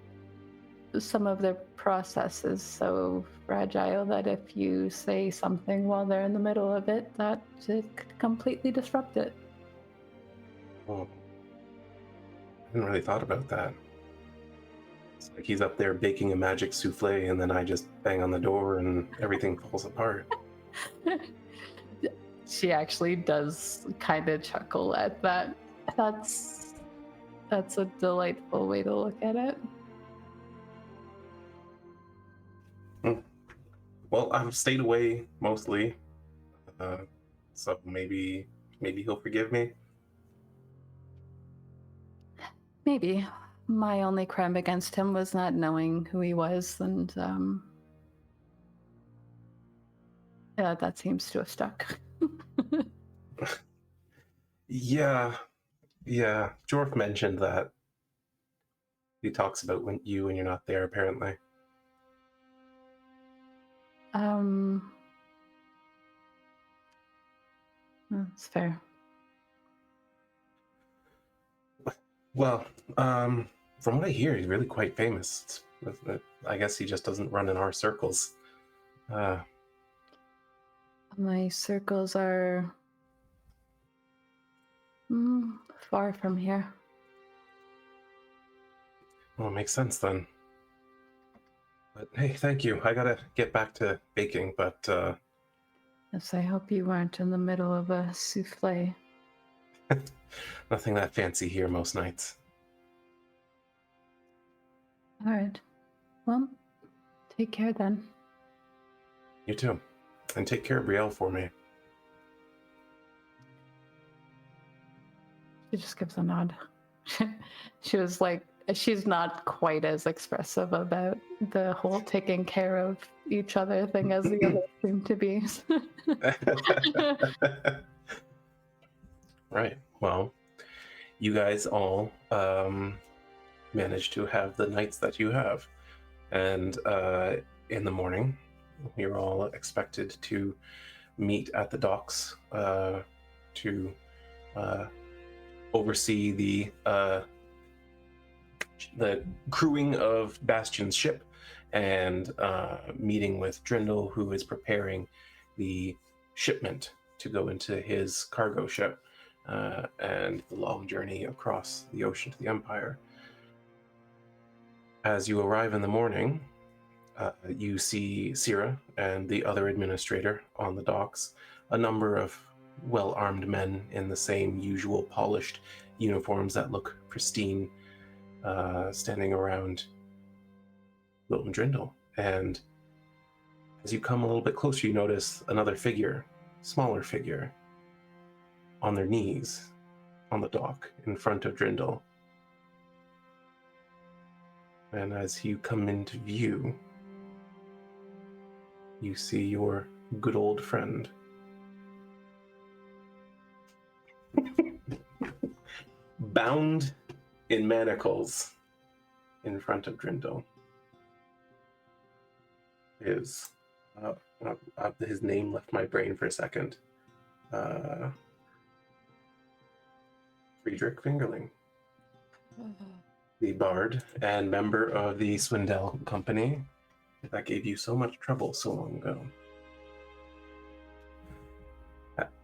some of their process is so fragile that if you say something while they're in the middle of it, that could completely disrupt it. Oh, I hadn't really thought about that. It's like he's up there baking a magic souffle, and then I just bang on the door, and everything falls apart. She actually does kind of chuckle at that. That's a delightful way to look at it. Well, I've stayed away mostly, so maybe he'll forgive me. Maybe. My only crime against him was not knowing who he was, and yeah, that seems to have stuck. Yeah. Jorf mentioned that. He talks about when you're not there, apparently. That's fair. Well, from what I hear, he's really quite famous. I guess he just doesn't run in our circles. My circles are far from here. Well, it makes sense then. But hey, thank you. I gotta get back to baking, but Yes, I hope you weren't in the middle of a souffle. nothing that fancy here most nights. All right. Well, take care then. You too. And take care of Brielle for me. She just gives a nod. She was like, she's not quite as expressive about the whole taking care of each other thing as the others seem to be. Right. Well, you guys all managed to have the nights that you have. And in the morning, you're all expected to meet at the docks to oversee the crewing of Bastion's ship and meeting with Drindle, who is preparing the shipment to go into his cargo ship and the long journey across the ocean to the Empire. As you arrive in the morning, you see Syrah and the other administrator on the docks, a number of well-armed men in the same usual polished uniforms that look pristine, standing around Wilton Drindle. And as you come a little bit closer, you notice another figure, smaller figure, on their knees on the dock in front of Drindle. And as you come into view, you see your good old friend. Bound in manacles in front of Drindle. His name left my brain for a second. Friedrich Fingerling. The bard and member of the Swindell Company that gave you so much trouble so long ago.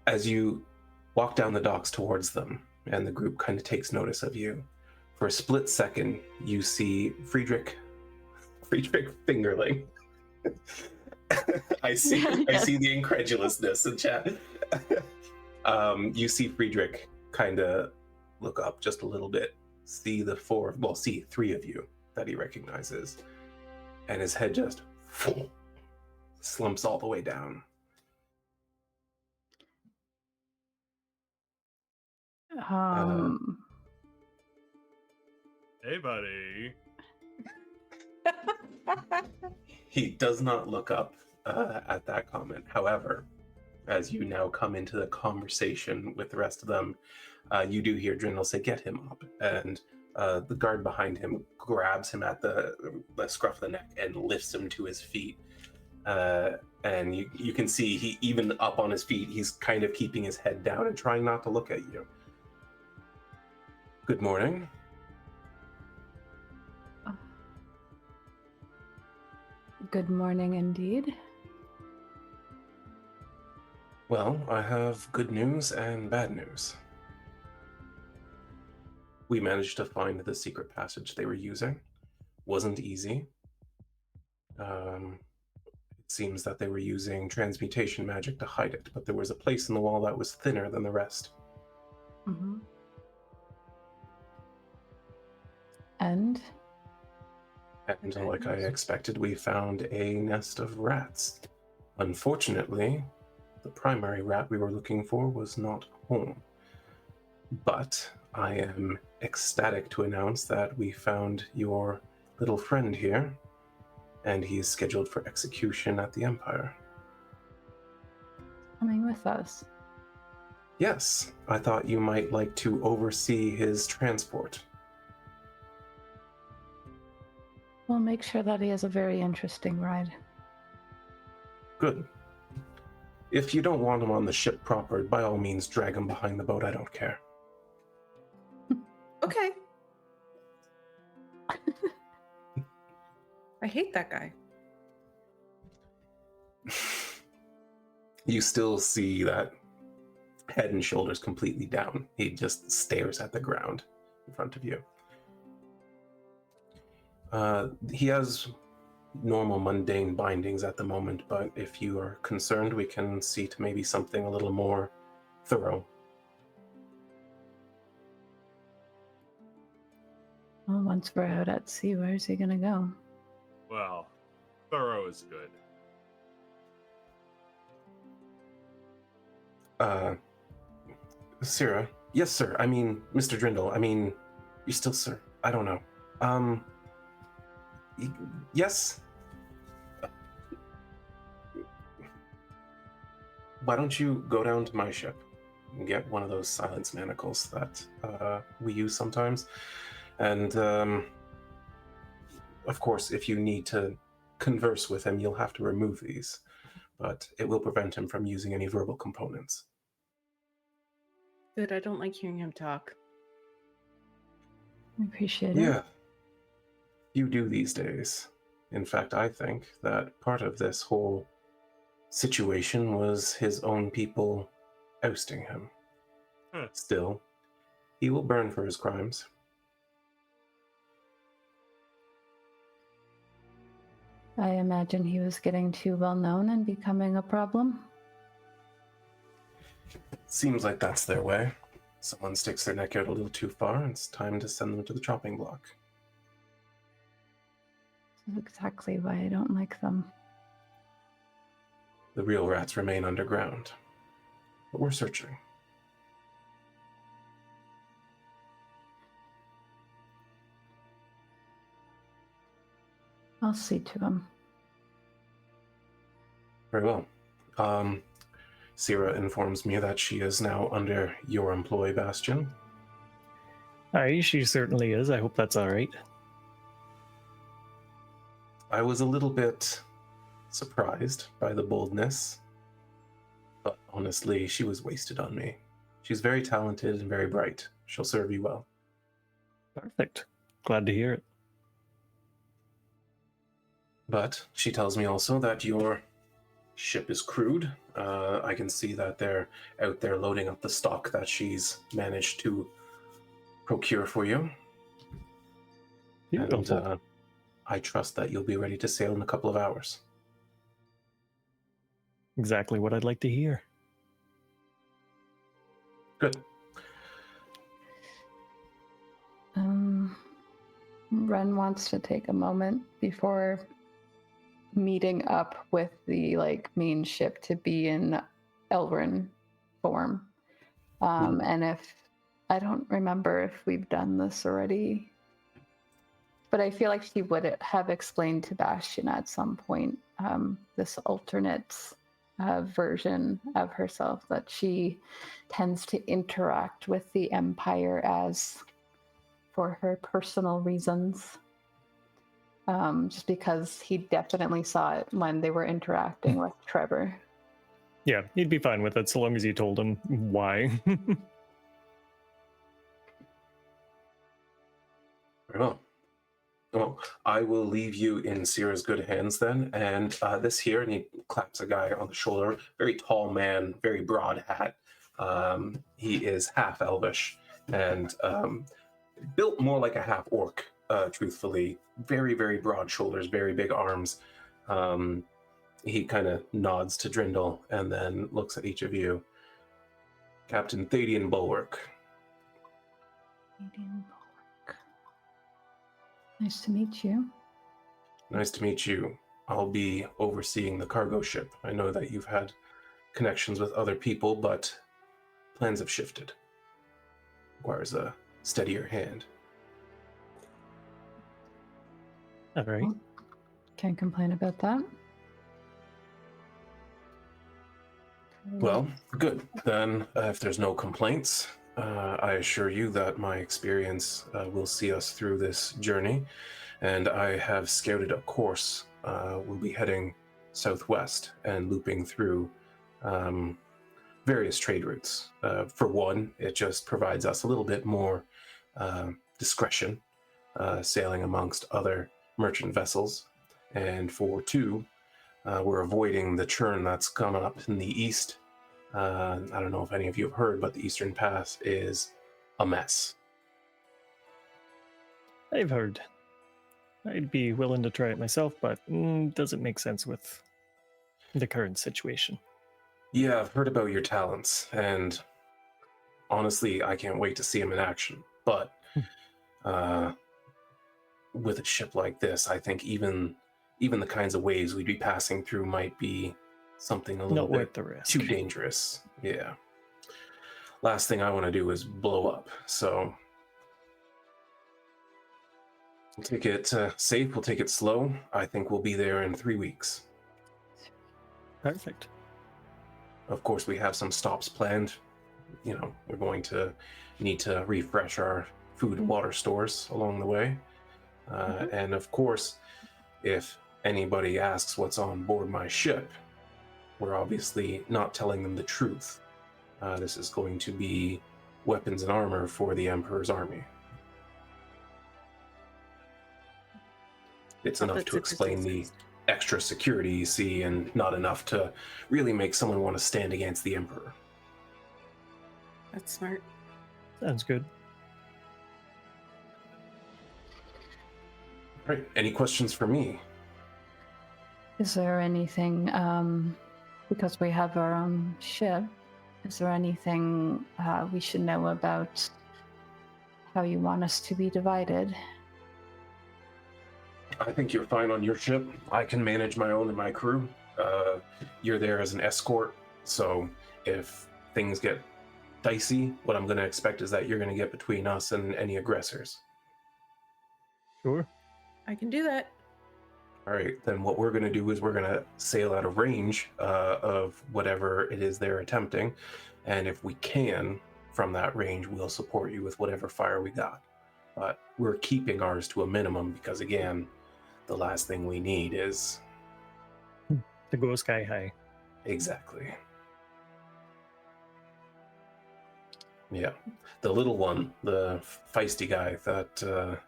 As you walk down the docks towards them, and the group kind of takes notice of you, for a split second, you see Friedrich Fingerling. I see the incredulousness in chat. You see Friedrich kind of look up just a little bit, see three of you that he recognizes, and his head just slumps all the way down. Hey, buddy. He does not look up at that comment. However, as you now come into the conversation with the rest of them, you do hear Drindle say, "Get him up," and the guard behind him grabs him at the scruff of the neck and lifts him to his feet. And you can see he, even up on his feet, he's kind of keeping his head down and trying not to look at you. Good morning. Good morning indeed. Well, I have good news and bad news. We managed to find the secret passage they were using. Wasn't easy. It seems that they were using transmutation magic to hide it, but there was a place in the wall that was thinner than the rest. Mm-hmm. And like I expected, we found a nest of rats Unfortunately, the primary rat we were looking for was not home. But I am ecstatic to announce that we found your little friend here, and he is scheduled for execution at the Empire. Coming with us. Yes, I thought you might like to oversee his transport. We'll make sure that he has a very interesting ride. Good. If you don't want him on the ship proper, by all means drag him behind the boat, I don't care. Okay. I hate that guy. You still see that head and shoulders completely down. He just stares at the ground in front of you. He has normal mundane bindings at the moment, but if you are concerned, we can see to maybe something a little more thorough. Well, once we're out at sea, where's he gonna go? Well, thorough is good. Syrah. Yes, sir. I mean, Mr. Drindle. I mean, you're still sir. I don't know. Yes? Why don't you go down to my ship and get one of those silence manacles that we use sometimes? And, of course, if you need to converse with him, you'll have to remove these. But it will prevent him from using any verbal components. Good, I don't like hearing him talk. I appreciate it. Yeah. You do these days. In fact, I think that part of this whole situation was his own people ousting him. Huh. Still, he will burn for his crimes. I imagine he was getting too well known and becoming a problem. Seems like that's their way. Someone sticks their neck out a little too far, and it's time to send them to the chopping block. This is exactly why I don't like them. The real rats remain underground. But we're searching. I'll see to him. Very well. Syrah informs me that she is now under your employ, Bastion. Aye, she certainly is. I hope that's all right. I was a little bit surprised by the boldness, but honestly, she was wasted on me. She's very talented and very bright. She'll serve you well. Perfect. Glad to hear it. But she tells me also that your ship is crewed. I can see that they're out there loading up the stock that she's managed to procure for you. Beautiful. And I trust that you'll be ready to sail in a couple of hours. Exactly what I'd like to hear. Good. Wren wants to take a moment before meeting up with the main ship to be in Elrin form. And if I don't remember if we've done this already, but I feel like she would have explained to Bastion at some point this alternate version of herself, that she tends to interact with the Empire as for her personal reasons. Just because he definitely saw it when they were interacting with Trevor. Yeah, he'd be fine with it so long as you told him why. Very well. Well, I will leave you in Syrah's good hands then. And this here, and he claps a guy on the shoulder, very tall man, very broad hat. He is half elvish and built more like a half orc, truthfully. Very, very broad shoulders, very big arms. He kind of nods to Drindle and then looks at each of you. Captain Thadian Bulwark. Thadian Bulwark. Nice to meet you. Nice to meet you. I'll be overseeing the cargo ship. I know that you've had connections with other people, but plans have shifted. Requires a steadier hand. All right. Can't complain about that. Well, good. Then, if there's no complaints, I assure you that my experience will see us through this journey, and I have scouted a course. We'll be heading southwest and looping through various trade routes. For one, it just provides us a little bit more discretion, sailing amongst other merchant vessels. And for two, we're avoiding the churn that's coming up in the east. I don't know if any of you have heard, but the Eastern Pass is a mess. I've heard. I'd be willing to try it myself, but doesn't make sense with the current situation. Yeah, I've heard about your talents, and honestly, I can't wait to see them in action. But with a ship like this, I think even the kinds of waves we'd be passing through might be something a little Not worth bit the risk. too dangerous. Yeah. Last thing I want to do is blow up. So we'll take it safe. We'll take it slow. I think we'll be there in 3 weeks. Perfect. Of course, we have some stops planned. You know, we're going to need to refresh our food and water stores along the way. And of course, if anybody asks what's on board my ship, we're obviously not telling them the truth. This is going to be weapons and armor for the Emperor's army. It's enough to explain the extra security you see, and not enough to really make someone want to stand against the Emperor. That's smart. Sounds good. All right, any questions for me? Is there anything, because we have our own ship, is there anything we should know about how you want us to be divided? I think you're fine on your ship. I can manage my own and my crew. You're there as an escort, so if things get dicey, what I'm going to expect is that you're going to get between us and any aggressors. Sure. I can do that. All right, then what we're going to do is we're going to sail out of range of whatever it is they're attempting, and if we can, from that range, we'll support you with whatever fire we got. But we're keeping ours to a minimum because, again, the last thing we need is... To go sky high. Exactly. Yeah. The little one, the feisty guy that,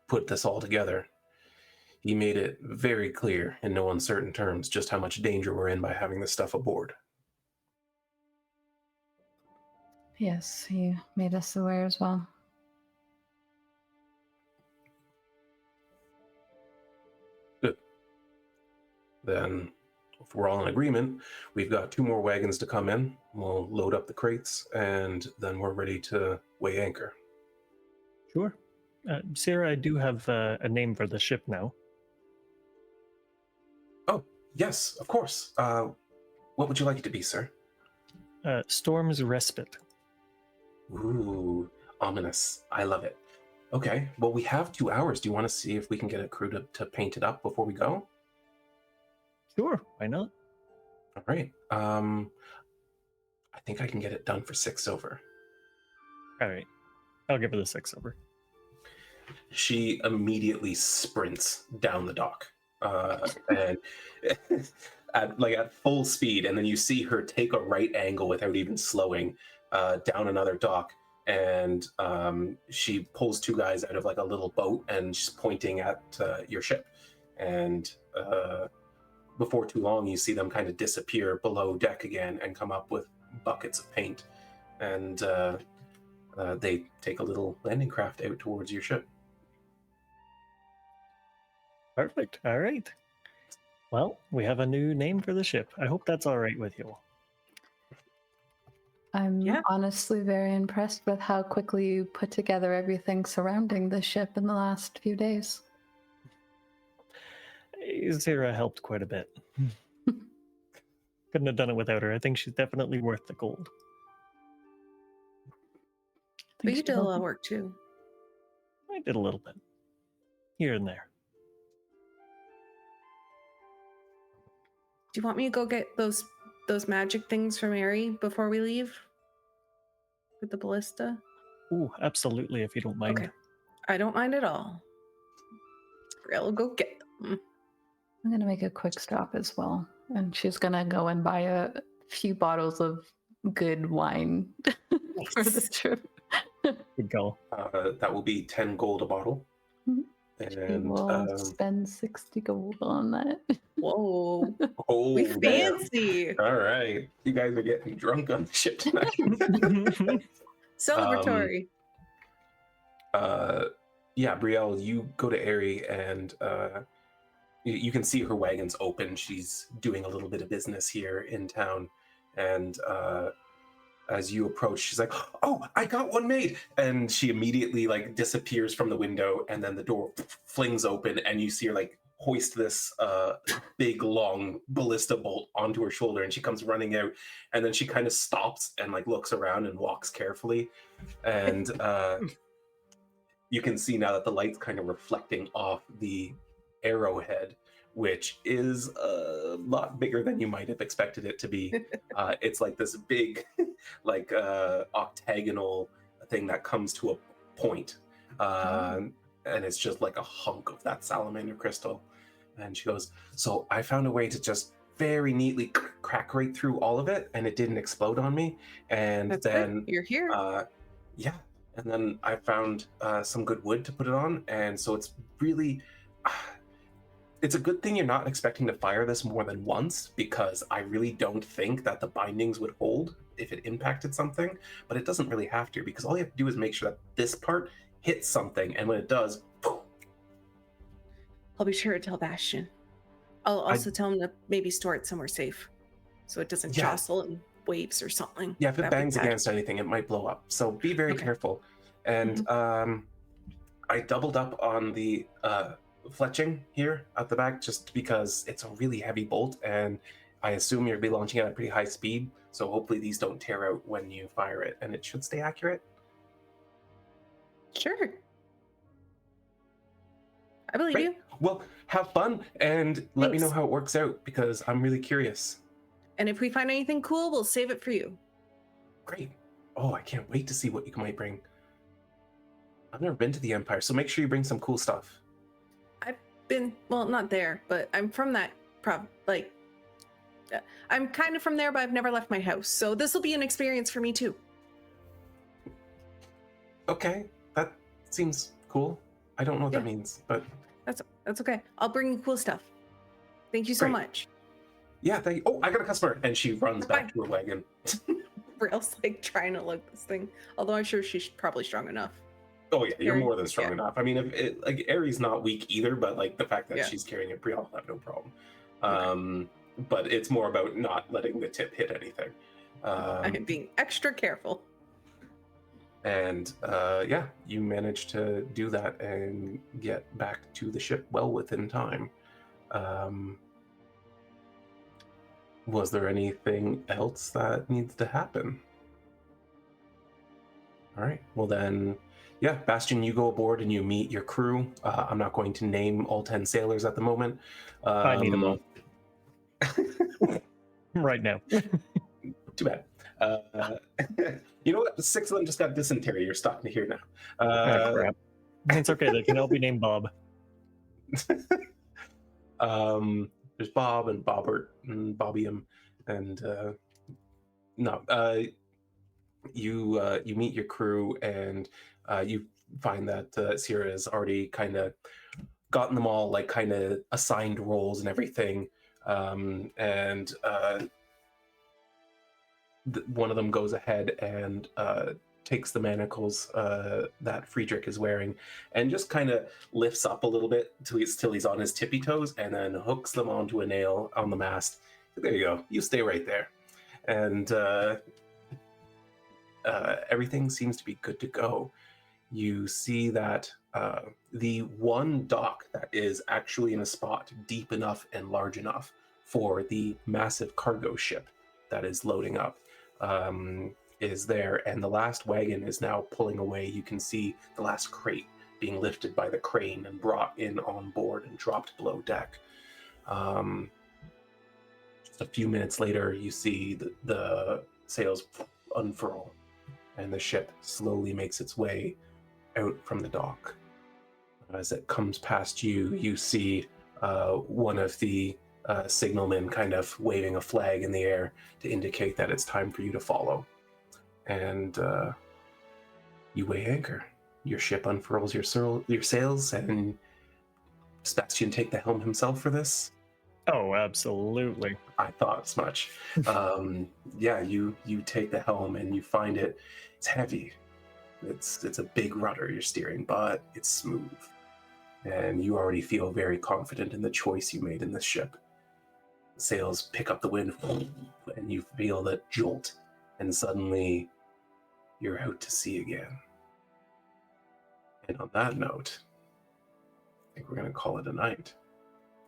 put this all together, he made it very clear in no uncertain terms just how much danger we're in by having this stuff aboard. Yes, you made us aware as well. Good. Then, if we're all in agreement, we've got 2 more wagons to come in. We'll load up the crates, and then we're ready to weigh anchor. Sure. Sarah, I do have a name for the ship now. Oh, yes, of course. What would you like it to be, sir? Storm's Respite. Ooh, ominous. I love it. Okay, well, we have 2 hours. Do you want to see if we can get a crew to paint it up before we go? Sure, why not? All right. I think I can get it done for 6 silver. All right. I'll give her the 6 silver. She immediately sprints down the dock, and at full speed, and then you see her take a right angle without even slowing down another dock, and she pulls 2 guys out of like a little boat, and she's pointing at your ship, and before too long you see them kind of disappear below deck again and come up with buckets of paint, and they take a little landing craft out towards your ship. Perfect. All right. Well, we have a new name for the ship. I hope that's all right with you. I'm honestly very impressed with how quickly you put together everything surrounding the ship in the last few days. Zira helped quite a bit. Couldn't have done it without her. I think she's definitely worth the gold. But you Thanks, did a lot Bill. of work too. I did a little bit. Here and there. Do you want me to go get those magic things from Mary before we leave? With the ballista? Ooh, absolutely, if you don't mind. Okay. I don't mind at all. Brielle will go get them. I'm gonna make a quick stop as well, and she's gonna go and buy a few bottles of good wine for the Nice. trip. Good call. That will be 10 gold a bottle. Mhm. And We will spend 60 gold on that. Whoa. oh, We damn. fancy. All right, you guys are getting drunk on the ship tonight. Celebratory. Yeah, Brielle, you go to Aerie and you can see her wagon's open. She's doing a little bit of business here in town, and as you approach, she's like, "Oh, I got one made!" And she immediately like disappears from the window, and then the door flings open, and you see her like hoist this big long ballista bolt onto her shoulder, and she comes running out, and then she kind of stops and like looks around and walks carefully, and you can see now that the light's kind of reflecting off the arrowhead, which is a lot bigger than you might have expected it to be. It's like this big, like octagonal thing that comes to a point. And it's just like a hunk of that salamander crystal. And she goes, "So I found a way to just very neatly crack right through all of it, and it didn't explode on me. And That's then, good. You're here. yeah, and then I found some good wood to put it on, and so it's really, it's a good thing you're not expecting to fire this more than once, because I really don't think that the bindings would hold if it impacted something, but it doesn't really have to, because all you have to do is make sure that this part hits something, and when it does, poof. I'll be sure to tell Bastion. I'll also tell him to maybe store it somewhere safe, so it doesn't Yeah. jostle in waves or something. Yeah, if it That'd be bangs bad. against anything, it might blow up. So be very Okay. careful. And I doubled up on the fletching here at the back, just because it's a really heavy bolt, and I assume you'll be launching at a pretty high speed. So hopefully these don't tear out when you fire it, and it should stay accurate. Sure. I believe Great. you. Well, have fun and let me know Thanks. how it works out, because I'm really curious. And if we find anything cool, we'll save it for you. Great. Oh, I can't wait to see what you might bring. I've never been to the Empire, so make sure you bring some cool stuff. I've been, well, not there, but I'm from that I'm kind of from there, but I've never left my house. So this will be an experience for me too. Okay, that seems cool. I don't know what that means, but That's okay. I'll bring you cool stuff. Thank you so Great. much. yeah, thank you. Oh, I got a customer, and she runs back Bye. to her wagon. Brielle's like trying to lug this thing, although I'm sure she's probably strong enough. Oh yeah, you're Very- more than strong yeah. enough. I mean, if it, like Aries not weak either, but like the fact that Yeah. she's carrying it, Brielle will have no problem. Okay. But it's more about not letting the tip hit anything. I'm being extra careful. And yeah, you managed to do that and get back to the ship well within time. Was there anything else that needs to happen? All right, well then, yeah, Bastion, you go aboard and you meet your crew. I'm not going to name all 10 sailors at the moment. I need them all. Right now. Too bad. You know what? 6 of them just got dysentery. You're starting to hear now. Ah, crap. It's okay. They can all be named Bob. There's Bob and Bobbert and Bobbium, and you meet your crew, and you find that Sierra has already kind of gotten them all like kind of assigned roles and everything, and one of them goes ahead and takes the manacles that Friedrich is wearing and just kind of lifts up a little bit till he's on his tippy toes, and then hooks them onto a nail on the mast. There you go. You stay right there. And everything seems to be good to go. You see that the one dock that is actually in a spot deep enough and large enough for the massive cargo ship that is loading up is there, and the last wagon is now pulling away. You can see the last crate being lifted by the crane and brought in on board and dropped below deck. Just a few minutes later, you see the sails unfurl, and the ship slowly makes its way out from the dock. As it comes past you, you see one of the signalmen kind of waving a flag in the air to indicate that it's time for you to follow. And you weigh anchor. Your ship unfurls your sails, and does Bastion take the helm himself for this? Oh, absolutely. I thought as much. Yeah, you take the helm and you find it's heavy. It's a big rudder you're steering, but it's smooth. And you already feel very confident in the choice you made in this ship. The sails pick up the wind, and you feel that jolt, and suddenly you're out to sea again. And on that note, I think we're going to call it a night.